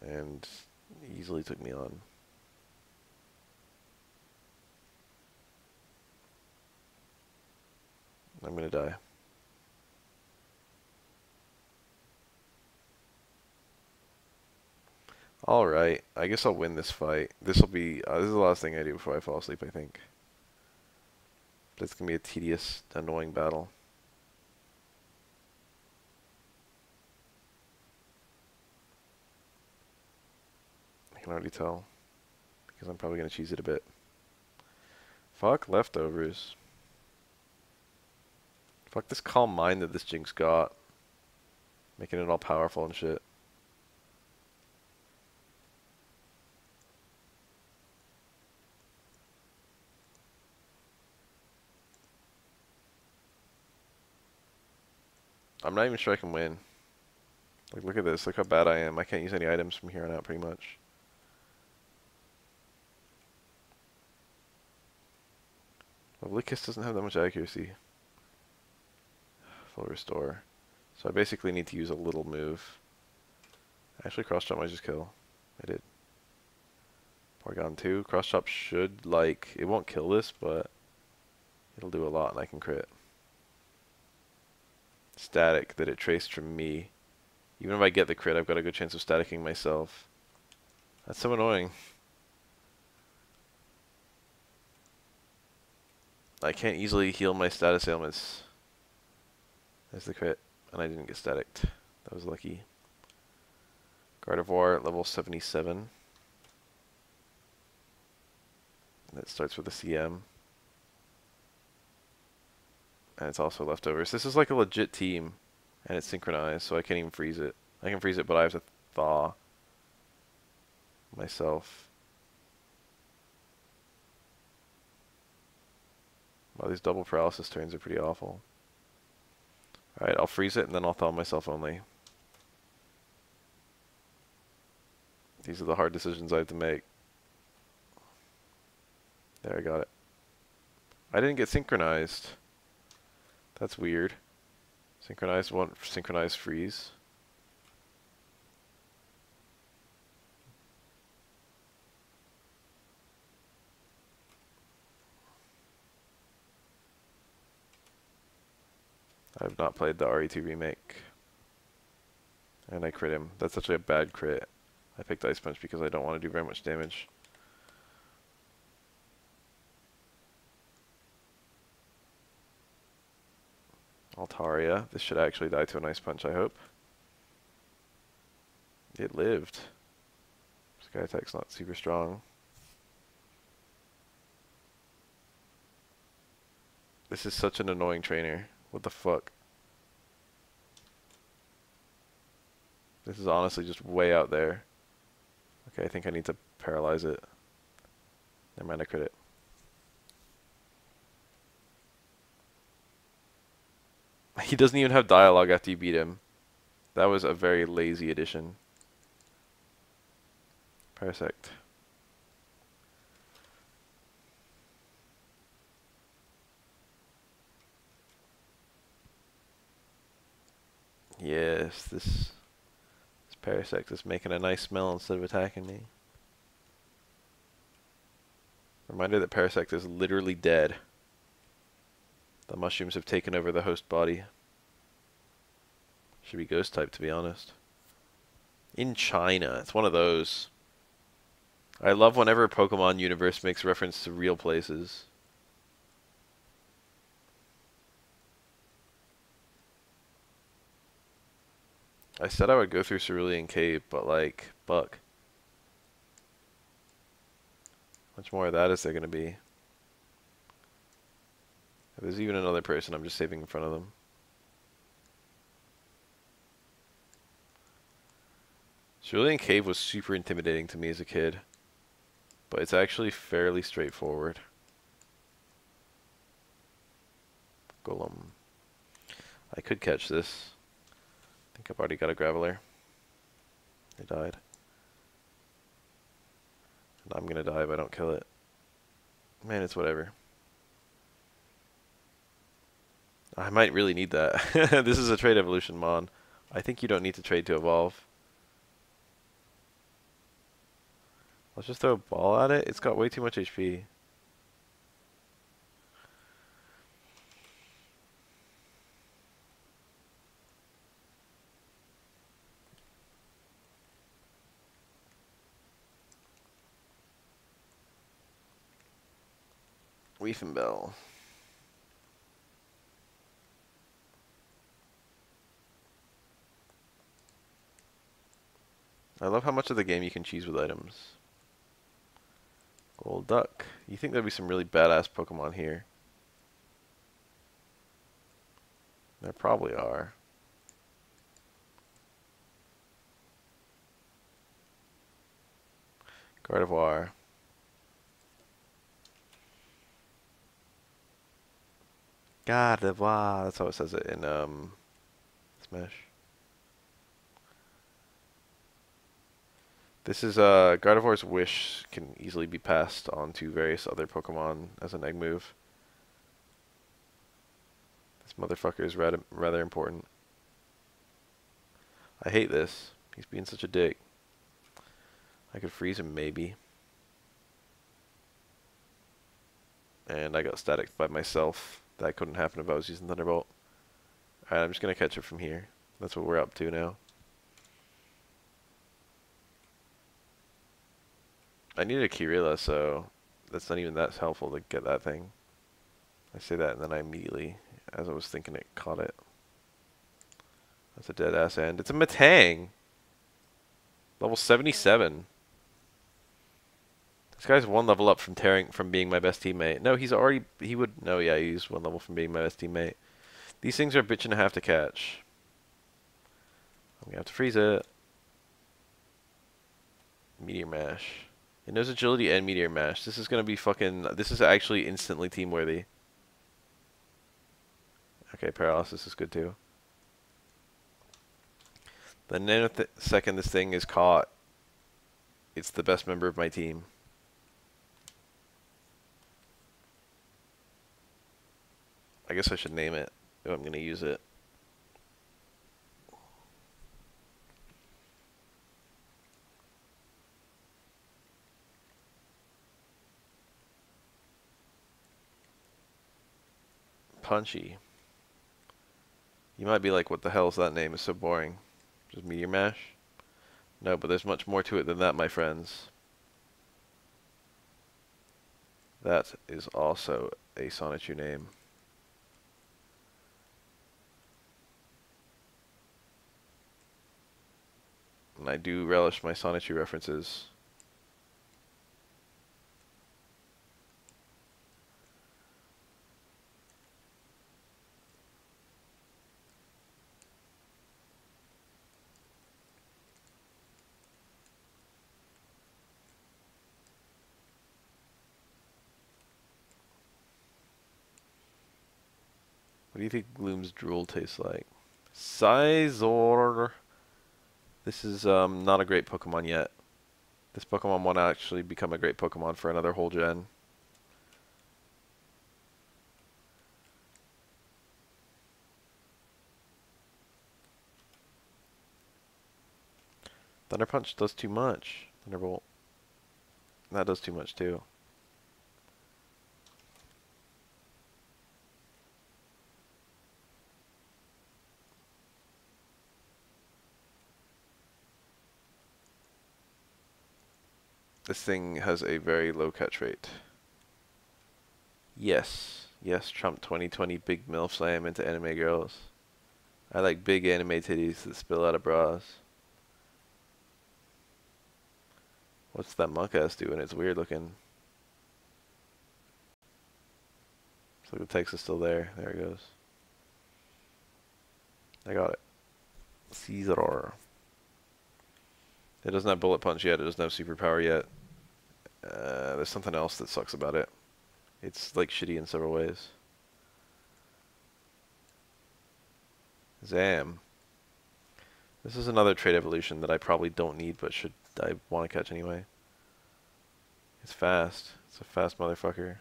A: And easily took me on. I'm gonna die. Alright, I guess I'll win this fight. This will be, this is the last thing I do before I fall asleep, I think. But it's gonna be a tedious, annoying battle. I can already tell. Because I'm probably gonna cheese it a bit. Fuck leftovers. Fuck this calm mind that this Jinx got. Making it all powerful and shit. I'm not even sure I can win. Like, look at this. Look how bad I am. I can't use any items from here on out, pretty much. Lovely Kiss doesn't have that much accuracy. Full restore. So I basically need to use a little move. Actually, cross chop might just kill. I did. Porygon 2. Cross chop should, like, it won't kill this, but it'll do a lot and I can crit. Static that it traced from me. Even if I get the crit, I've got a good chance of staticking myself. That's so annoying. I can't easily heal my status ailments. There's the crit, and I didn't get staticked. That was lucky. Gardevoir at level 77. That starts with a CM. And it's also leftovers. This is like a legit team, and it's synchronized, so I can't even freeze it. I can freeze it, but I have to thaw myself. Wow, these double paralysis turns are pretty awful. Alright, I'll freeze it, and then I'll thaw myself only. These are the hard decisions I have to make. There, I got it. I didn't get synchronized. That's weird. Synchronized won't synchronize freeze. I have not played the RE2 remake. And I crit him. That's actually a bad crit. I picked Ice Punch because I don't want to do very much damage. Altaria. This should actually die to an Ice Punch, I hope. It lived. Sky Attack's not super strong. This is such an annoying trainer. What the fuck? This is honestly just way out there. Okay, I think I need to paralyze it. Never mind, I crit it. He doesn't even have dialogue after you beat him. That was a very lazy addition. Parasect. Yes, this Parasect is making a nice smell instead of attacking me. Reminder that Parasect is literally dead. The mushrooms have taken over the host body. Should be ghost type, to be honest. In China. It's one of those. I love whenever Pokemon universe makes reference to real places. I said I would go through Cerulean Cave, but like, buck. How much more of that is there going to be? If there's even another person, I'm just saving in front of them. Cerulean Cave was super intimidating to me as a kid. But it's actually fairly straightforward. Golem. I could catch this. I think I've already got a Graveler. It died. And I'm gonna die if I don't kill it. Man, it's whatever. I might really need that. This is a trade evolution mon. I think you don't need to trade to evolve. Let's just throw a ball at it. It's got way too much HP. Weefenbell. I love how much of the game you can cheese with items. Gold Duck. You think there'd be some really badass Pokemon here? There probably are. Gardevoir. Gardevoir. That's how it says it in Smash. This is Gardevoir's Wish can easily be passed on to various other Pokemon as an egg move. This motherfucker is rather important. I hate this. He's being such a dick. I could freeze him maybe. And I got static by myself. That couldn't happen if I was using Thunderbolt. Alright, I'm just gonna catch it from here. That's what we're up to now. I need a Kirilla, so that's not even that helpful to get that thing. I say that and then I immediately, as I was thinking it, caught it. That's a dead ass end. It's a Metang! Level 77. This guy's one level up from being my best teammate. No, yeah, he's one level from being my best teammate. These things are a bitch and a half to catch. I'm gonna have to freeze it. Meteor Mash. It knows agility and Meteor Mash. This is gonna be this is actually instantly team worthy. Okay, Paralysis is good too. The nanosecond this thing is caught, it's the best member of my team. I guess I should name it if I'm gonna use it. Punchy. You might be like, what the hell is that name? It's so boring. Just Meteor Mash? No, but there's much more to it than that, my friends. That is also a Sonichu name. And I do relish my Sonichu references. What do you think Gloom's drool tastes like? Scizor. This is not a great Pokemon yet. This Pokemon won't actually become a great Pokemon for another whole gen. Thunder Punch does too much. Thunderbolt. That does too much too. This thing has a very low catch rate. Yes. Yes, Trump 2020 big MILF slam into anime girls. I like big anime titties that spill out of bras. What's that monk ass doing? It's weird looking. So the text is still there. There it goes. I got it. Caesar. It doesn't have bullet punch yet. It doesn't have superpower yet. There's something else that sucks about it. It's like shitty in several ways. Zam. This is another trait evolution that I probably don't need, but I want to catch anyway. It's fast. It's a fast motherfucker.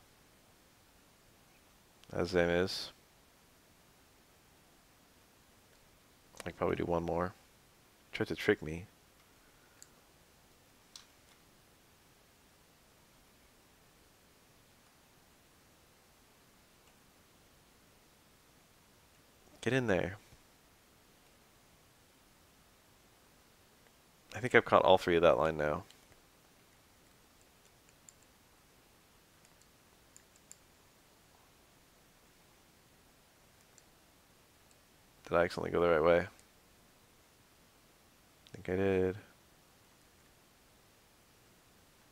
A: as Zam is. I could probably do one more. Tried to trick me. Get in there. I think I've caught all three of that line now. Did I accidentally go the right way? I think I did.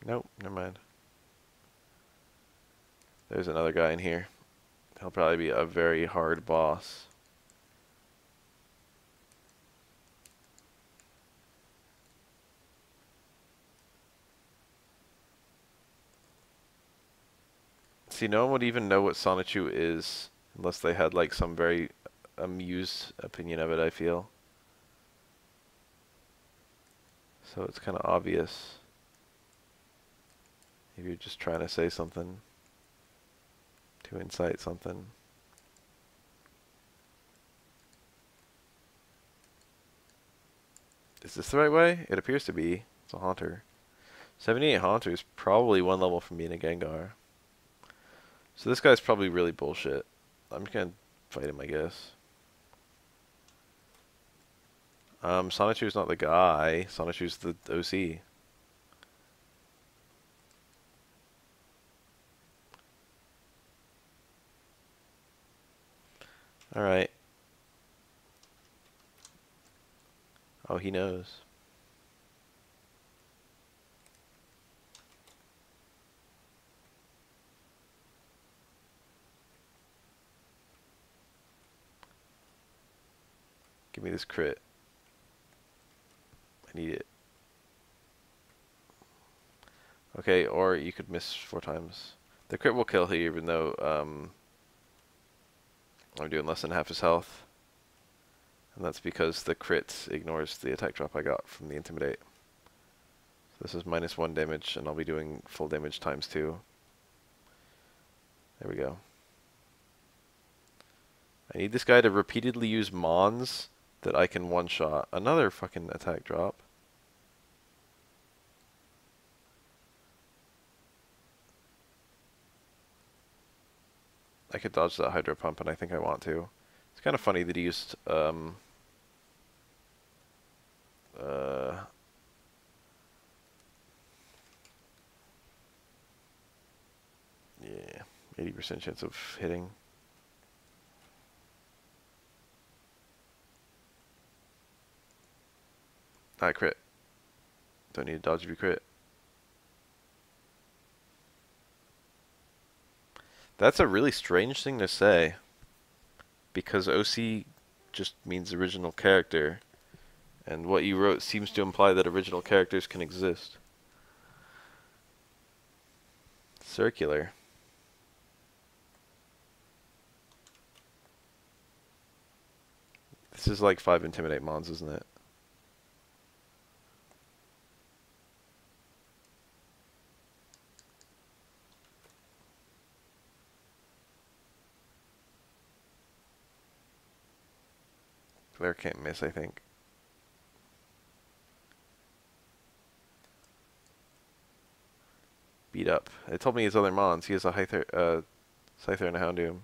A: Nope, never mind. There's another guy in here. He'll probably be a very hard boss. See, no one would even know what Sonichu is unless they had like some very amused opinion of it, I feel. So it's kind of obvious if you're just trying to say something to incite something. Is this the right way? It appears to be. It's a Haunter. 78 Haunter is probably one level from being a Gengar. So this guy's probably really bullshit. I'm just gonna fight him, I guess. Sonichu's not the guy. Sonichu's the OC. Alright. Oh, he knows. Give me this crit. I need it. Okay, or you could miss 4 times. The crit will kill here even though I'm doing less than half his health. And that's because the crit ignores the attack drop I got from the Intimidate. So this is -1 damage, and I'll be doing full damage times 2. There we go. I need this guy to repeatedly use Mons that I can one-shot. Another fucking attack drop. I could dodge that Hydro Pump, and I think I want to. It's kind of funny that he used, yeah, 80% chance of hitting. Not crit. Don't need to dodge if you crit. That's a really strange thing to say, because OC just means original character, and what you wrote seems to imply that original characters can exist. Circular. This is like 5 Intimidate Mons, isn't it? Flare can't miss, I think. Beat up. It told me his other Mons. He has a Scyther and a Houndoom.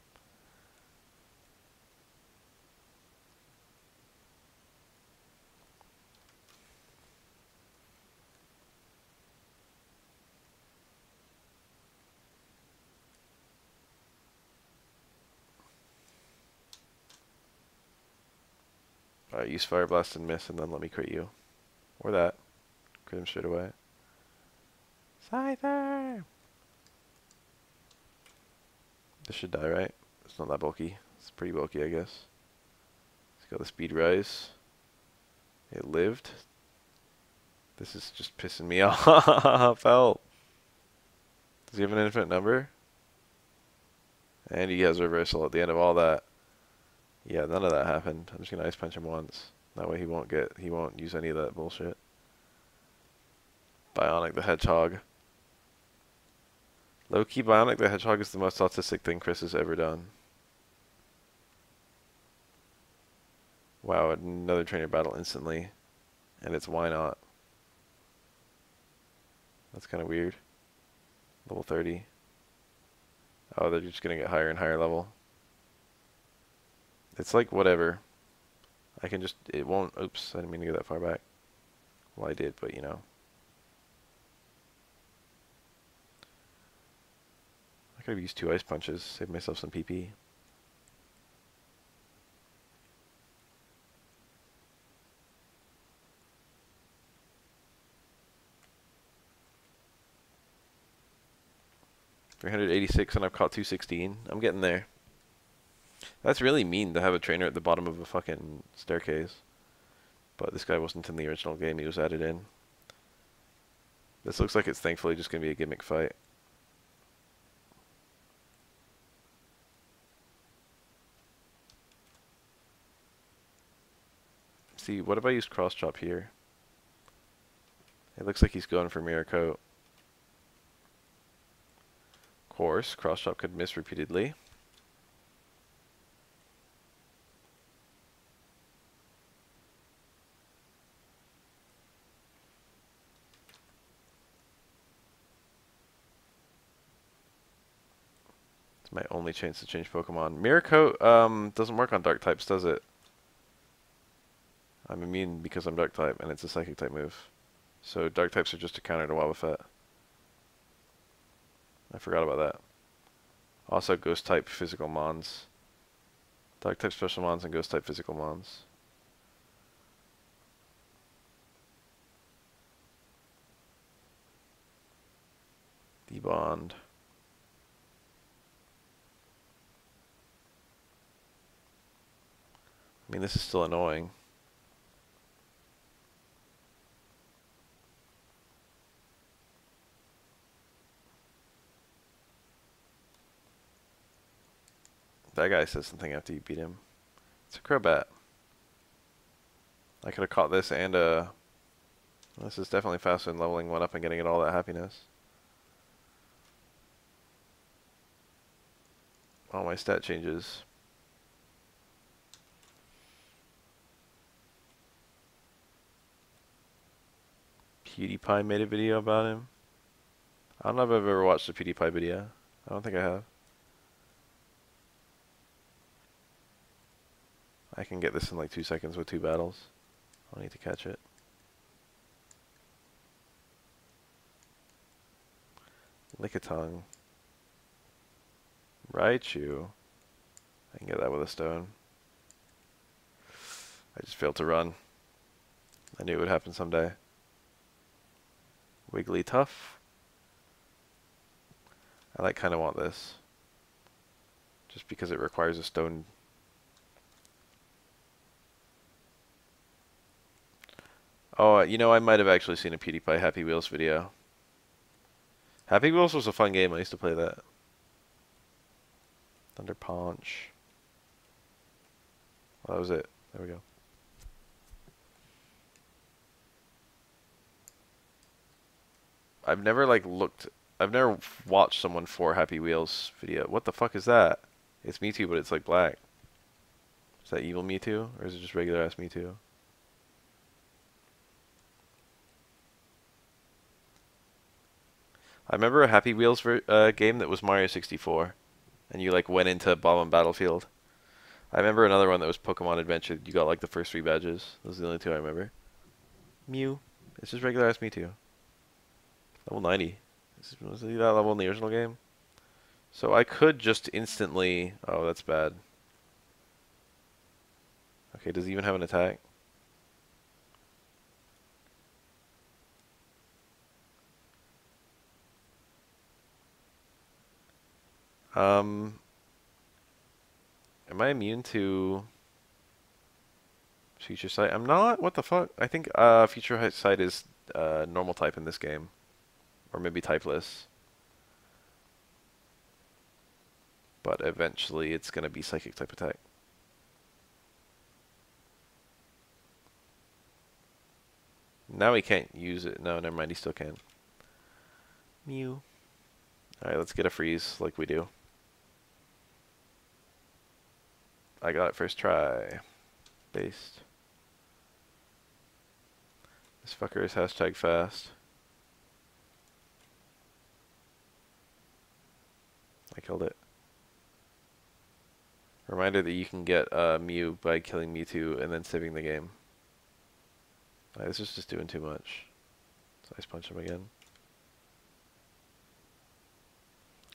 A: Alright, use Fire Blast and miss, and then let me crit you. Or that. Crit him straight away. Scyther! This should die, right? It's not that bulky. It's pretty bulky, I guess. It's got the speed rise. It lived. This is just pissing me off. Help! Does he have an infinite number? And he has reversal at the end of all that. Yeah, none of that happened. I'm just gonna Ice Punch him once. That way he won't use any of that bullshit. Bionic the Hedgehog. Low-key, Bionic the Hedgehog is the most autistic thing Chris has ever done. Wow, another trainer battle instantly. And it's why not? That's kind of weird. Level 30. Oh, they're just gonna get higher and higher level. It's like whatever. I can just, it won't, oops, I didn't mean to go that far back. Well, I did, but you know. I could have used 2 ice punches, save myself some PP. $386 and I've caught 216. I'm getting there. That's really mean to have a trainer at the bottom of a fucking staircase. But this guy wasn't in the original game, he was added in. This looks like it's thankfully just going to be a gimmick fight. See, what if I used cross chop here? It looks like he's going for mirror coat. Of course, cross chop could miss repeatedly. It's my only chance to change Pokemon. Mirror coat doesn't work on dark types, does it? I'm immune because I'm dark type and it's a psychic type move. So dark types are just a counter to Wobbuffet. I forgot about that. Also ghost type physical mons. Dark type special mons and ghost type physical mons. Debond. I mean, this is still annoying. That guy says something after you beat him. It's a Crobat. I could have caught this and this is definitely faster than leveling one up and getting it all that happiness. All my stat changes. PewDiePie made a video about him. I don't know if I've ever watched a PewDiePie video. I don't think I have. I can get this in like 2 seconds with 2 battles. I'll need to catch it. Lickitung. Raichu. I can get that with a stone. I just failed to run. I knew it would happen someday. Wigglytuff. I like kind of want this. Just because it requires a stone. Oh, you know, I might have actually seen a PewDiePie Happy Wheels video. Happy Wheels was a fun game. I used to play that. Thunder Punch. Well, that was it. There we go. I've never I've never watched someone for Happy Wheels video. What the fuck is that? It's Mewtwo, but it's like black. Is that evil Mewtwo, or is it just regular ass Mewtwo? I remember a Happy Wheels game that was Mario 64, and you like went into Bomb Battlefield. I remember another one that was Pokemon Adventure. You got like the first 3 badges. Those are the only 2 I remember. Mew. It's just regular ass Mewtwo. Level 90. Was he that level in the original game? So I could just instantly... Oh, that's bad. Okay, does he even have an attack? Am I immune to Future Sight? I'm not? What the fuck? I think Future Sight is normal type in this game. Or maybe typeless. But eventually it's going to be psychic type attack. Now he can't use it. No, never mind. He still can. Mew. Alright, let's get a freeze like we do. I got it first try. Based. This fucker is hashtag fast. I killed it. Reminder that you can get Mew by killing Mewtwo and then saving the game. This is just doing too much. So I just punch him again.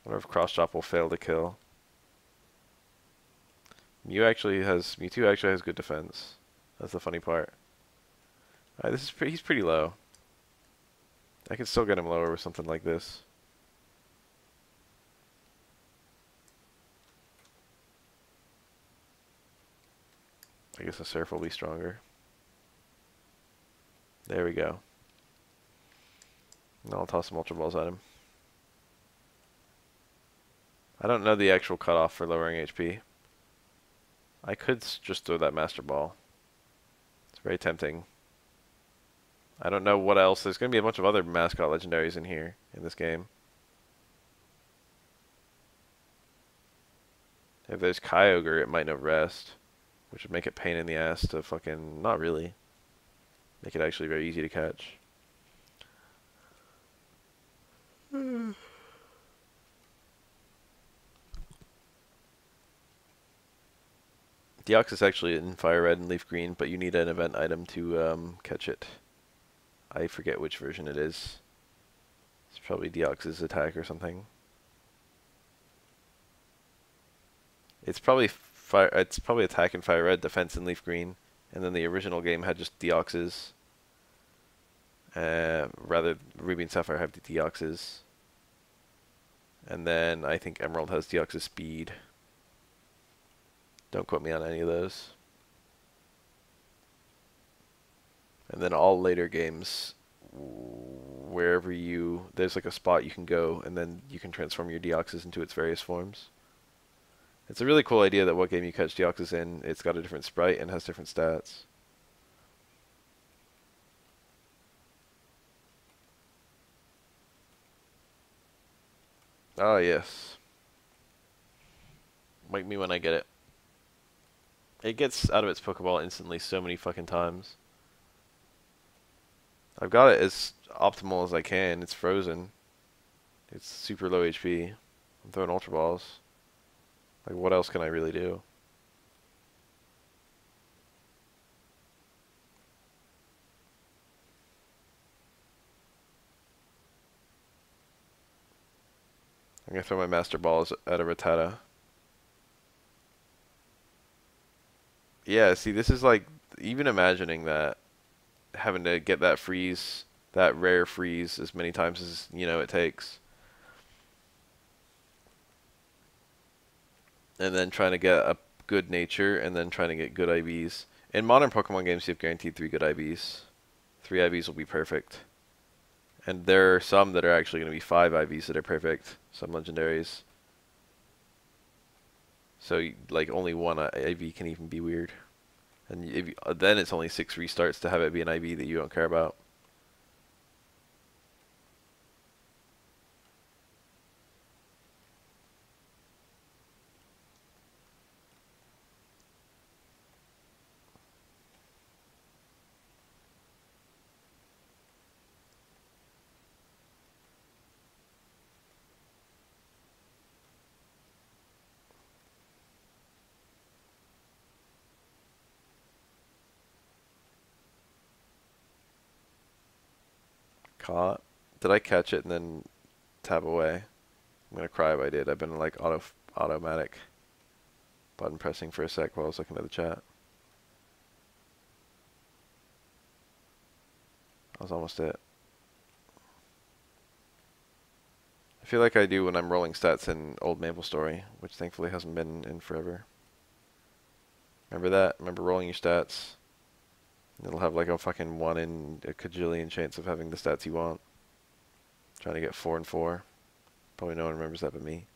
A: I wonder if cross chop will fail to kill. Mewtwo actually has good defense. That's the funny part. This is he's pretty low. I can still get him lower with something like this. I guess the Surf will be stronger. There we go. Now I'll toss some Ultra Balls at him. I don't know the actual cutoff for lowering HP. I could just throw that Master Ball. It's very tempting. I don't know what else. There's going to be a bunch of other mascot legendaries in here, in this game. If there's Kyogre, it might know Rest, which would make it pain in the ass to fucking... Not really. Make it actually very easy to catch. Deox is actually in Fire Red and Leaf Green, but you need an event item to catch it. I forget which version it is. It's probably Deox's attack or something. It's probably attack in Fire Red, defense in Leaf Green, and then the original game had just Deox's. Rather, Ruby and Sapphire have the Deox's. And then I think Emerald has Deox's speed. Don't quote me on any of those. And then all later games, wherever there's like a spot you can go, and then you can transform your Deoxys into its various forms. It's a really cool idea that what game you catch Deoxys in, it's got a different sprite and has different stats. Oh yes. Wake me when I get it. It gets out of its Pokeball instantly so many fucking times. I've got it as optimal as I can. It's frozen. It's super low HP. I'm throwing Ultra Balls. Like, what else can I really do? I'm gonna throw my Master Balls at a Rattata. Yeah, see, this is like, even imagining that, having to get that freeze, that rare freeze, as many times as, it takes. And then trying to get a good nature, and then trying to get good IVs. In modern Pokemon games, you have guaranteed 3 good IVs. 3 IVs will be perfect. And there are some that are actually going to be 5 IVs that are perfect. Some legendaries. So, like, only 1 IV can even be weird. And then it's only 6 restarts to have it be an IV that you don't care about. Caught. Did I catch it and then tab away? I'm gonna cry if I did. I've been like automatic button pressing for a sec while I was looking at the chat. That was almost it. I feel like I do when I'm rolling stats in Old Maple Story, which thankfully hasn't been in forever. Remember that? Remember rolling your stats? It'll have like a fucking 1 in a cajillion chance of having the stats you want. Trying to get 4 and 4. Probably no one remembers that but me.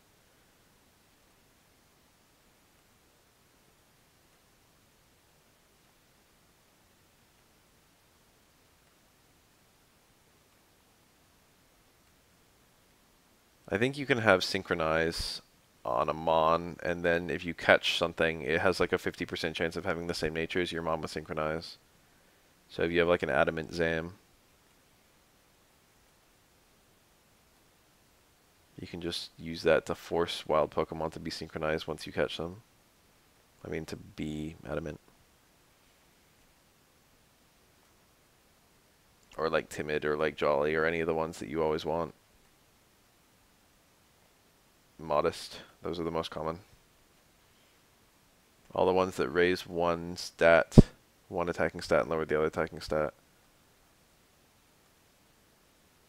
A: I think you can have synchronize on a Mon, and then if you catch something, it has like a 50% chance of having the same nature as your Mon with Synchronize. So if you have like an Adamant Zam, you can just use that to force wild Pokemon to be synchronized once you catch them. I mean, to be adamant. Or like timid or like jolly or any of the ones that you always want. Modest. Those are the most common. All the ones that raise one stat, one attacking stat, and lower the other attacking stat.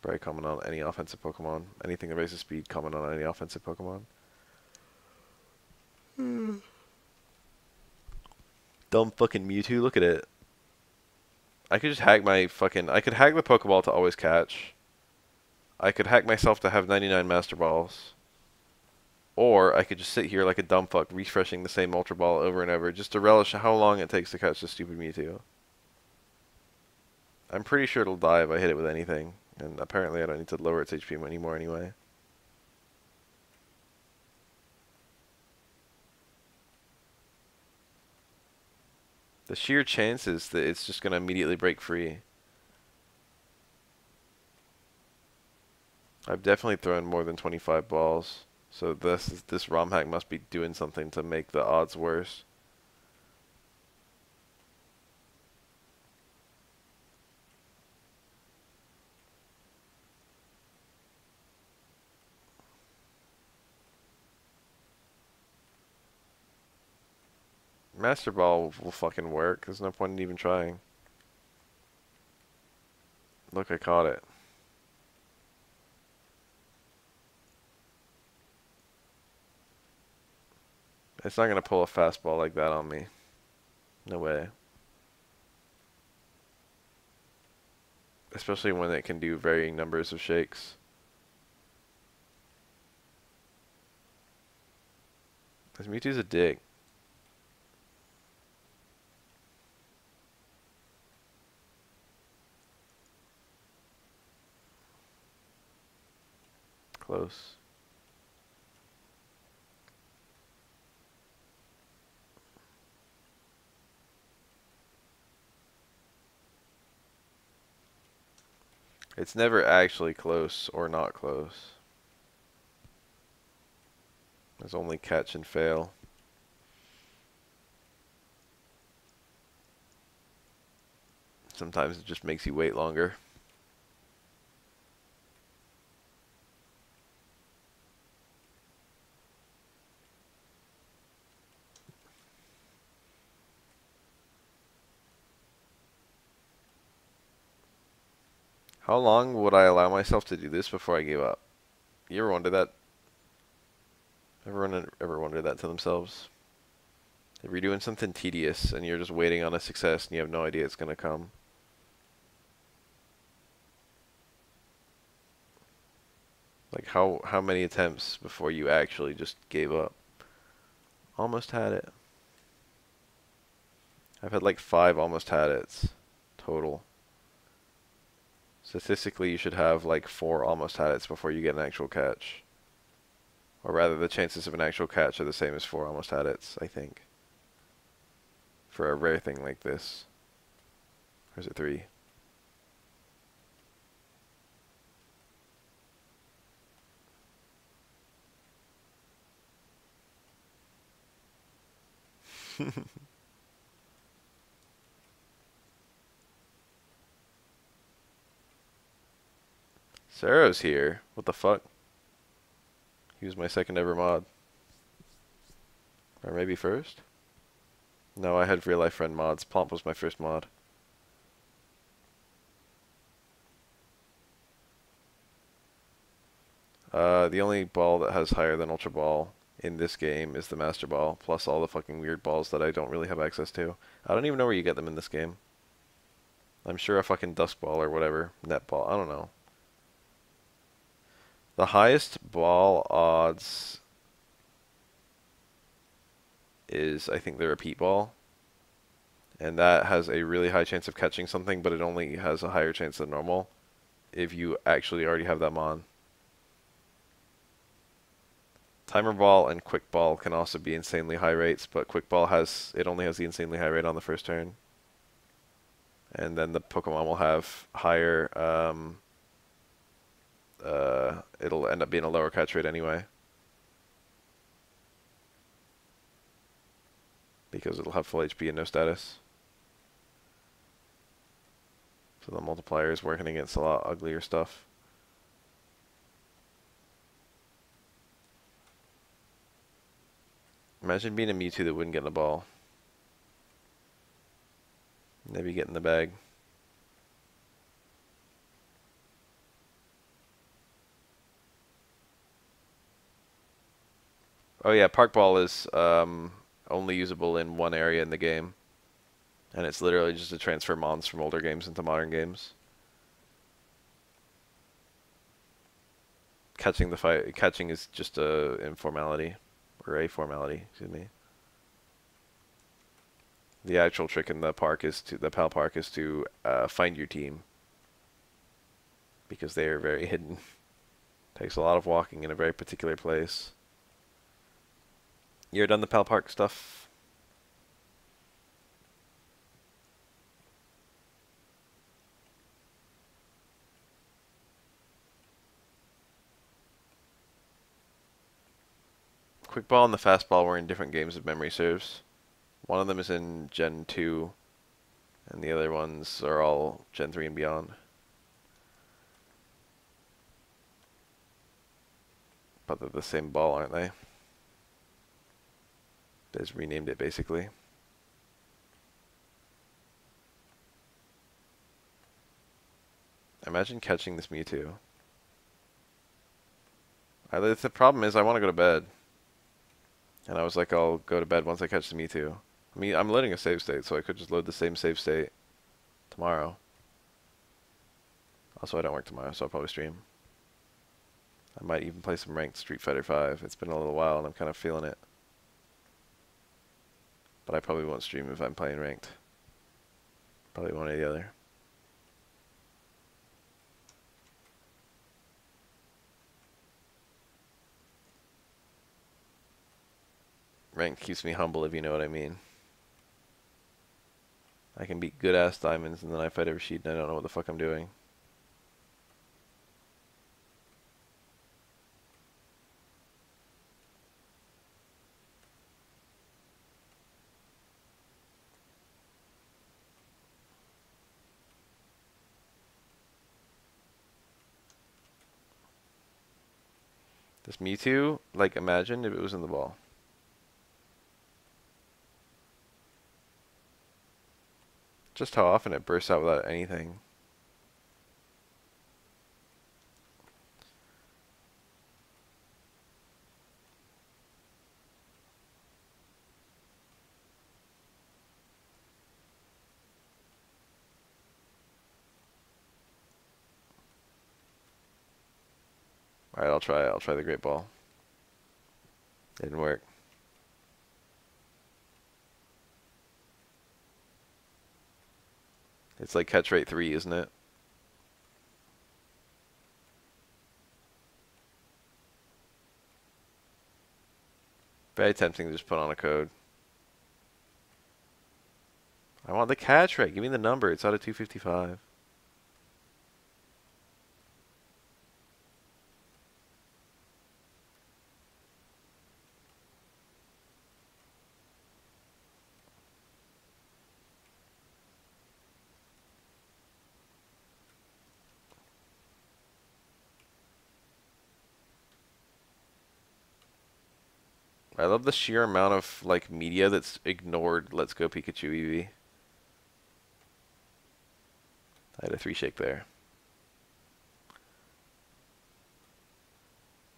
A: Very common on any offensive Pokemon. Anything that raises speed, common on any offensive Pokemon. Dumb fucking Mewtwo, look at it. I could just hack my fucking... I could hack the Pokeball to always catch. I could hack myself to have 99 Master Balls. Or I could just sit here like a dumb fuck, refreshing the same Ultra Ball over and over, just to relish how long it takes to catch this stupid Mewtwo. I'm pretty sure it'll die if I hit it with anything. And apparently I don't need to lower its HP anymore anyway. The sheer chance is that it's just going to immediately break free. I've definitely thrown more than 25 balls. So this ROM hack must be doing something to make the odds worse. Master Ball will fucking work. There's no point in even trying. Look, I caught it. It's not going to pull a fastball like that on me. No way. Especially when it can do varying numbers of shakes. This Mewtwo's a dick. Close. It's never actually close or not close. There's only catch and fail. Sometimes it just makes you wait longer. How long would I allow myself to do this before I gave up? You ever wonder that? Everyone ever wondered that to themselves? If you're doing something tedious and you're just waiting on a success and you have no idea it's going to come. Like how many attempts before you actually just gave up? Almost had it. I've had like 5 almost had it's total. Statistically, you should have like 4 almost had it's before you get an actual catch. Or rather, the chances of an actual catch are the same as 4 almost had it's, I think. For a rare thing like this. Or is it 3? Sarah's here. What the fuck? He was my second ever mod. Or maybe first? No, I had real life friend mods. Plomp was my first mod. The only ball that has higher than Ultra Ball in this game is the Master Ball, plus all the fucking weird balls that I don't really have access to. I don't even know where you get them in this game. I'm sure a fucking Dusk Ball or whatever. Net Ball. I don't know. The highest ball odds is, I think, the Repeat Ball. And that has a really high chance of catching something, but it only has a higher chance than normal if you actually already have that mon. Timer ball and quick ball can also be insanely high rates, but quick ball only has the insanely high rate on the first turn. And then the Pokemon will have higher, it'll end up being a lower catch rate anyway. Because it'll have full HP and no status. So the multiplier is working against a lot uglier stuff. Imagine being a Mewtwo that wouldn't get in the ball. Maybe get in the bag. Oh yeah, Park Ball is only usable in one area in the game. And it's literally just to transfer mons from older games into modern games. Catching is just a informality. Or a formality, excuse me. The actual trick in the PAL Park is to find your team. Because they are very hidden. Takes a lot of walking in a very particular place. You ever done the PAL Park stuff? Quick Ball and the Fastball were in different games if memory serves. One of them is in Gen 2, and the other ones are all Gen 3 and beyond. But they're the same ball, aren't they? They just renamed it, basically. Imagine catching this Mewtwo. The problem is I want to go to bed. And I was like, I'll go to bed once I catch the Mewtwo. I mean, I'm loading a save state, so I could just load the same save state tomorrow. Also, I don't work tomorrow, so I'll probably stream. I might even play some ranked Street Fighter 5. It's been a little while, and I'm kind of feeling it. But I probably won't stream if I'm playing ranked. Probably one or the other. Ranked keeps me humble, if you know what I mean. I can beat good-ass diamonds, and then I fight every sheet, and I don't know what the fuck I'm doing. This Mewtwo, like, imagine if it was in the ball. Just how often it bursts out without anything. Alright, I'll try it. I'll try the Great Ball. It didn't work. It's like catch rate 3, isn't it? Very tempting to just put on a code. I want the catch rate. Give me the number. It's out of 255. I love the sheer amount of like media that's ignored Let's Go Pikachu EV. I had a 3 shake there.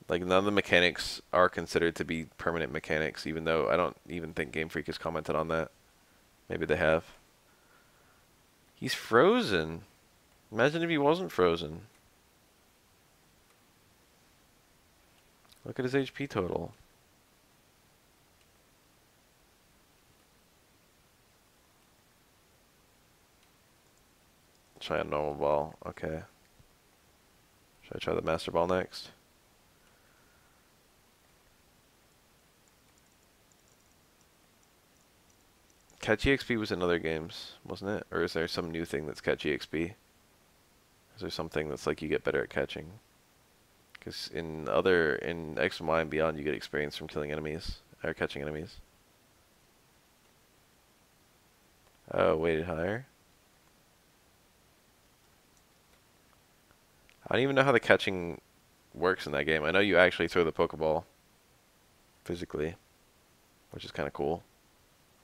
A: Like none of the mechanics are considered to be permanent mechanics, even though I don't even think Game Freak has commented on that. Maybe they have. He's frozen. Imagine if he wasn't frozen. Look at his HP total. Try a normal ball. Okay. Should I try the Master Ball next? Catch EXP was in other games, wasn't it? Or is there some new thing that's catch EXP? Is there something that's like you get better at catching? Because in X and Y and Beyond, you get experience from killing enemies or catching enemies. Oh, weighted higher. I don't even know how the catching works in that game. I know you actually throw the Pokeball physically, which is kind of cool.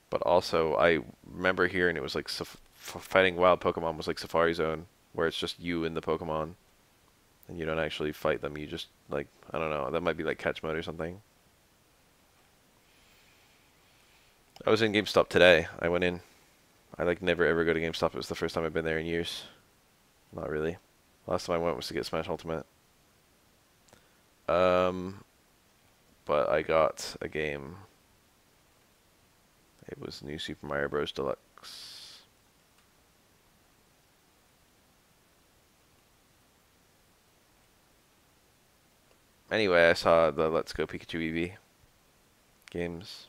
A: But also, I remember hearing it was like fighting wild Pokemon was like Safari Zone, where it's just you and the Pokemon, and you don't actually fight them. You just like, I don't know. That might be like catch mode or something. I was in GameStop today. I went in. I like never ever go to GameStop. It was the first time I've been there in years. Not really. Last time I went was to get Smash Ultimate. But I got a game. It was New Super Mario Bros. Deluxe. Anyway, I saw the Let's Go Pikachu Eevee games.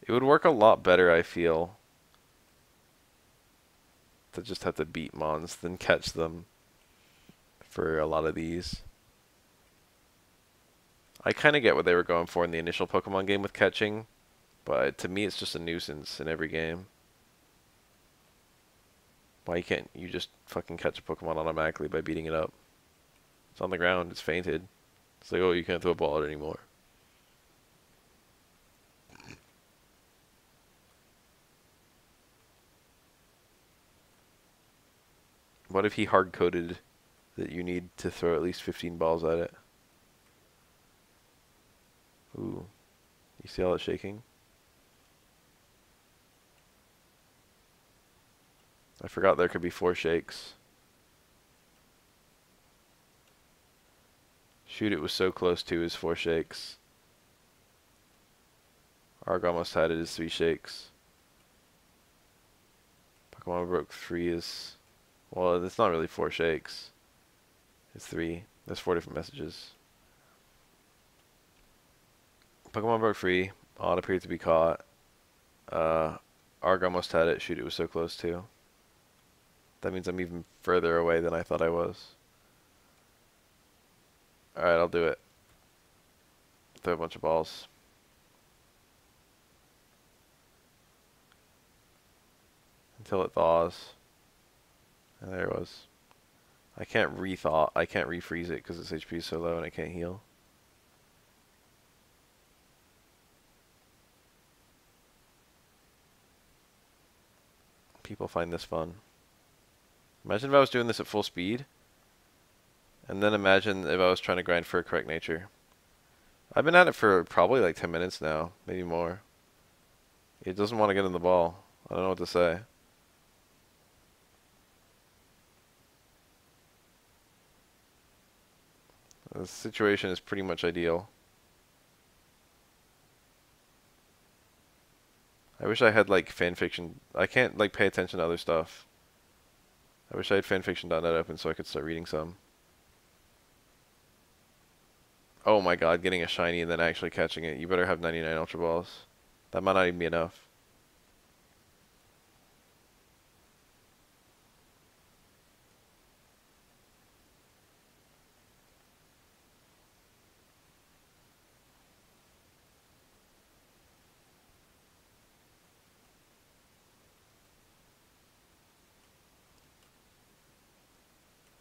A: It would work a lot better, I feel, to just have to beat mons than catch them for a lot of these. I kind of get what they were going for in the initial Pokemon game with catching, but to me it's just a nuisance in every game. Why can't you just fucking catch a Pokemon automatically by beating it up? It's on the ground, it's fainted. It's like, oh, you can't throw a ball at it anymore. What if he hard-coded that you need to throw at least 15 balls at it? Ooh. You see all that shaking? I forgot there could be 4 shakes. Shoot, it was so close to his 4 shakes. Arg almost had it as 3 shakes. Pokemon broke 3 is... Well, it's not really 4 shakes. It's 3. There's 4 different messages. Pokemon broke free. Odd appeared to be caught. Arg almost had it. Shoot, it was so close too. That means I'm even further away than I thought I was. Alright, I'll do it. Throw a bunch of balls. Until it thaws. And there it was. I can't re-thaw. I can't refreeze it because its HP is so low and I can't heal. People find this fun. Imagine if I was doing this at full speed. And then imagine if I was trying to grind for a correct nature. I've been at it for probably like 10 minutes now. Maybe more. It doesn't want to get in the ball. I don't know what to say. The situation is pretty much ideal. I wish I had like fanfiction. I can't like pay attention to other stuff. I wish I had fanfiction.net open so I could start reading some. Oh my god, getting a shiny and then actually catching it. You better have 99 Ultra Balls. That might not even be enough.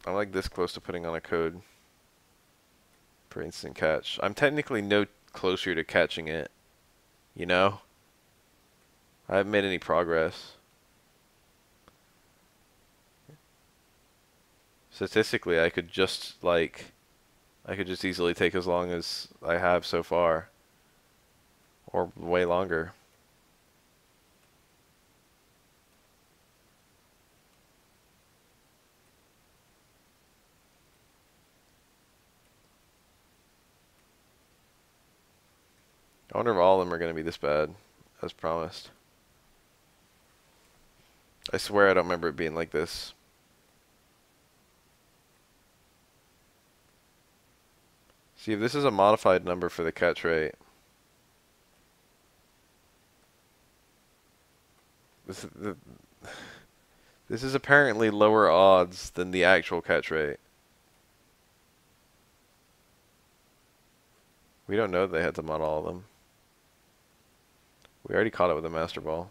A: I'm like this close to putting on a code for instant catch. I'm technically no closer to catching it, you know? I haven't made any progress. Statistically, I could just easily take as long as I have so far. Or way longer. I wonder if all of them are going to be this bad, as promised. I swear I don't remember it being like this. See, if this is a modified number for the catch rate, this this is apparently lower odds than the actual catch rate. We don't know they had to mod all of them. We already caught it with a Master Ball.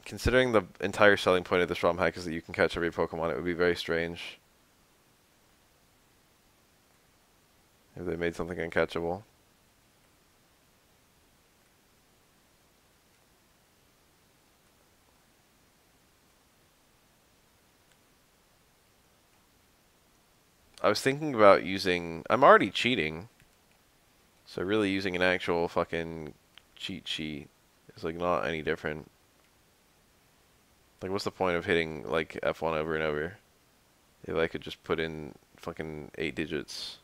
A: Considering the entire selling point of this ROM hack is that you can catch every Pokemon, it would be very strange if they made something uncatchable. I was thinking about using... I'm already cheating. So really using an actual fucking cheat sheet is like not any different. Like what's the point of hitting like F1 over and over if I could just put in fucking 8 digits?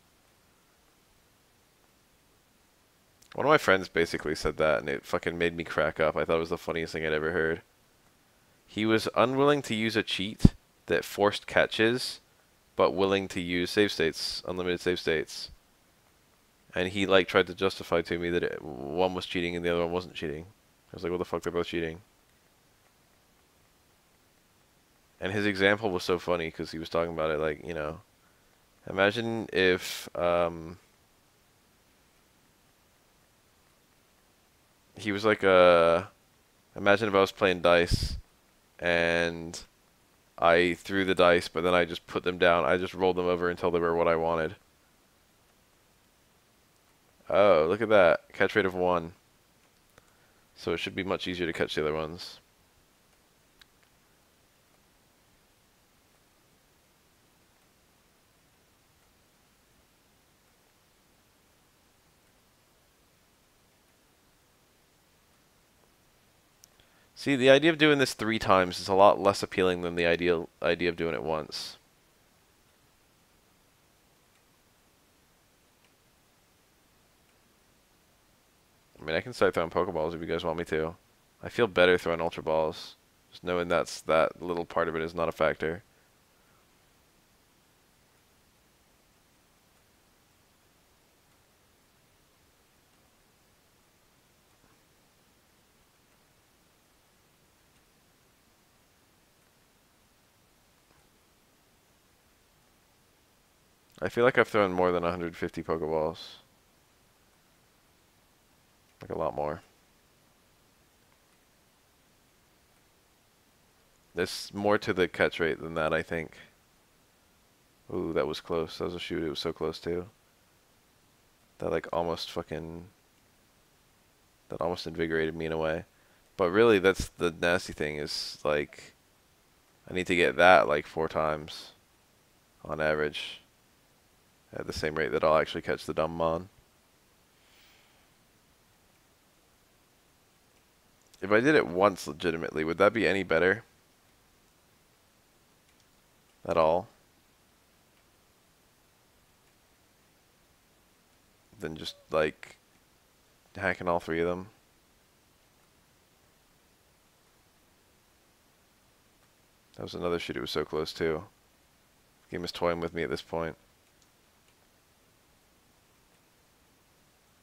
A: One of my friends basically said that and it fucking made me crack up. I thought it was the funniest thing I'd ever heard. He was unwilling to use a cheat that forced catches, but willing to use save states, unlimited save states. And he like tried to justify to me that one was cheating and the other one wasn't cheating. I was like, what the fuck, they're both cheating. And his example was so funny because he was talking about it like, you know, imagine if he was like imagine if I was playing dice and I threw the dice, but then I just put them down. I just rolled them over until they were what I wanted. Oh, look at that. Catch rate of 1. So it should be much easier to catch the other ones. See, the idea of doing this 3 times is a lot less appealing than the idea of doing it once. I mean, I can start throwing Pokeballs if you guys want me to. I feel better throwing Ultra Balls. Just knowing that little part of it is not a factor. I feel like I've thrown more than 150 Pokeballs. Like a lot more. There's more to the catch rate than that, I think. Ooh, that was close. That was a shoot. It was so close, too. That, like, almost fucking... That almost invigorated me in a way. But really, that's the nasty thing is, like... I need to get that, like, 4 times. On average. At the same rate that I'll actually catch the dumb mon. If I did it once legitimately, would that be any better? At all? Than just, like, hacking all 3 of them? That was another shoot. It was so close, too. The game is toying with me at this point.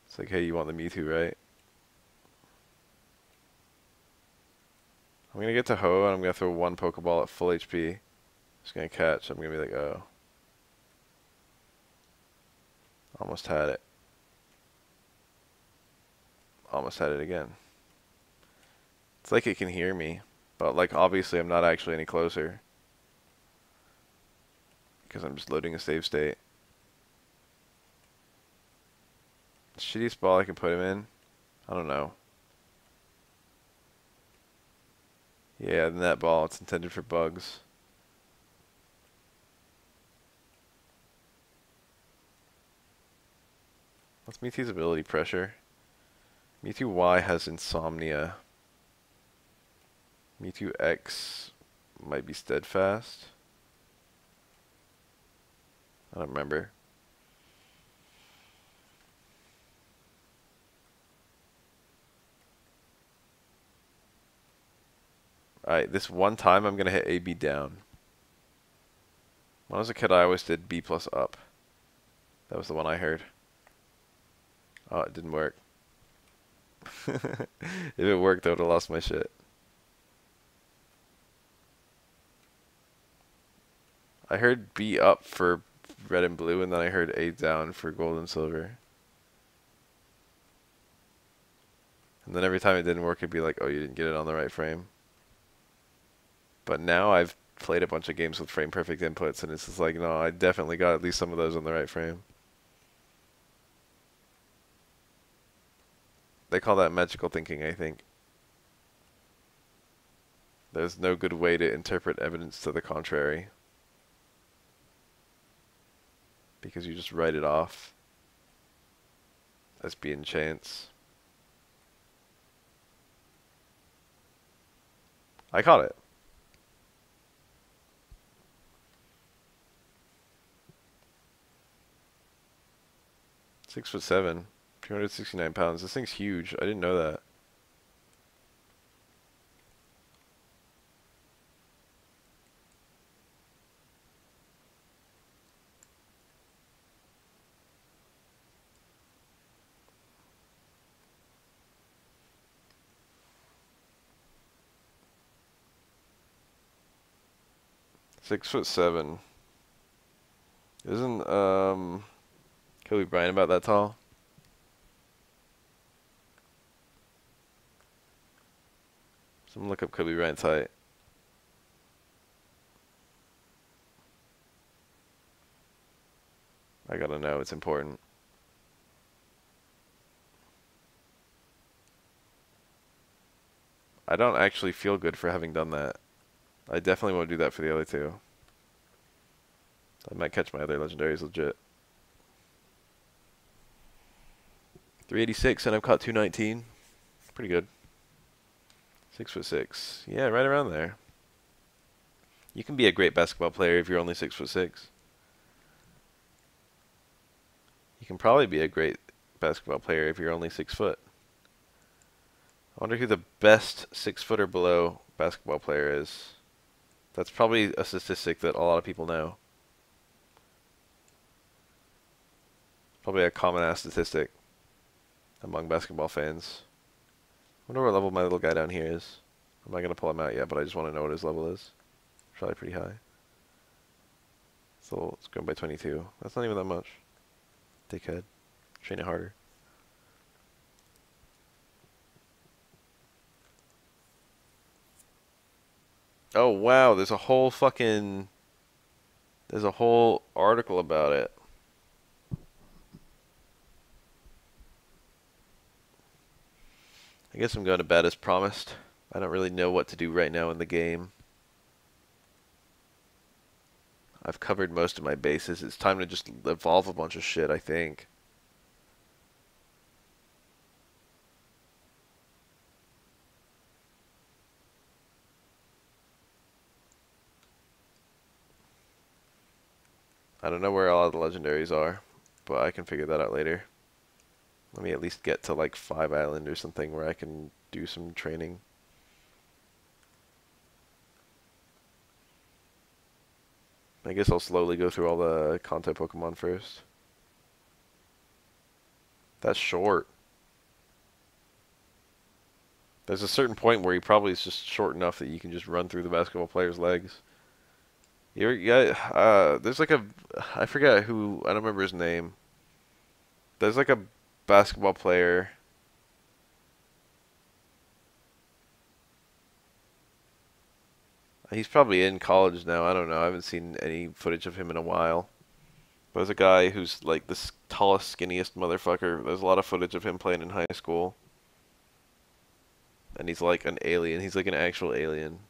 A: It's like, hey, you want the Mewtwo, right? I'm gonna get to Ho, and I'm gonna throw 1 Pokeball at full HP. Just gonna catch. I'm gonna be like, oh. Almost had it. Almost had it again. It's like it can hear me. But, like, obviously I'm not actually any closer. Because I'm just loading a save state. Shittiest ball I can put him in? I don't know. Yeah, the net ball. It's intended for bugs. What's Mewtwo's ability? Pressure. Mewtwo Y has Insomnia. Mewtwo X might be Steadfast. I don't remember. Alright, this one time I'm gonna hit AB down. When I was a kid, I always did B plus up. That was the one I heard. Oh, it didn't work. If it worked, I would have lost my shit. I heard B up for red and blue, and then I heard A down for gold and silver. And then every time it didn't work, it'd be like, oh, you didn't get it on the right frame. But now I've played a bunch of games with frame perfect inputs, and it's just like, no, I definitely got at least some of those on the right frame. They call that magical thinking, I think. There's no good way to interpret evidence to the contrary, because you just write it off as being chance. I caught it. Six foot seven, 269 pounds. This thing's huge. I didn't know that. Six foot seven. Isn't Kobe Bryant about that tall? Someone look up Kobe Bryant's height. I gotta know, it's important. I don't actually feel good for having done that. I definitely won't do that for the other two. I might catch my other legendaries legit. 386 and I've caught 219. Pretty good. 6'6". Yeah, right around there. You can be a great basketball player if you're only 6'6". You can probably be a great basketball player if you're only 6 foot. I wonder who the best 6 foot or below basketball player is. That's probably a statistic that a lot of people know. Probably a common ass statistic among basketball fans. I wonder what level my little guy down here is. I'm not going to pull him out yet, but I just want to know what his level is. Probably pretty high. So it's going by 22. That's not even that much. Dickhead. Train it harder. Oh wow, there's a whole article about it. I guess I'm going to bed as promised. I don't really know what to do right now in the game. I've covered most of my bases. It's time to just evolve a bunch of shit, I think. I don't know where all the legendaries are, but I can figure that out later. Let me at least get to like 5 Island or something where I can do some training. I guess I'll slowly go through all the content Pokemon first. That's short. There's a certain point where he probably is just short enough that you can just run through the basketball player's legs. There's like I forget who, I don't remember his name. There's like a basketball player. He's probably in college now. I don't know. I haven't seen any footage of him in a while. There's a guy who's like the tallest, skinniest motherfucker. There's a lot of footage of him playing in high school. And he's like an alien. He's like an actual alien.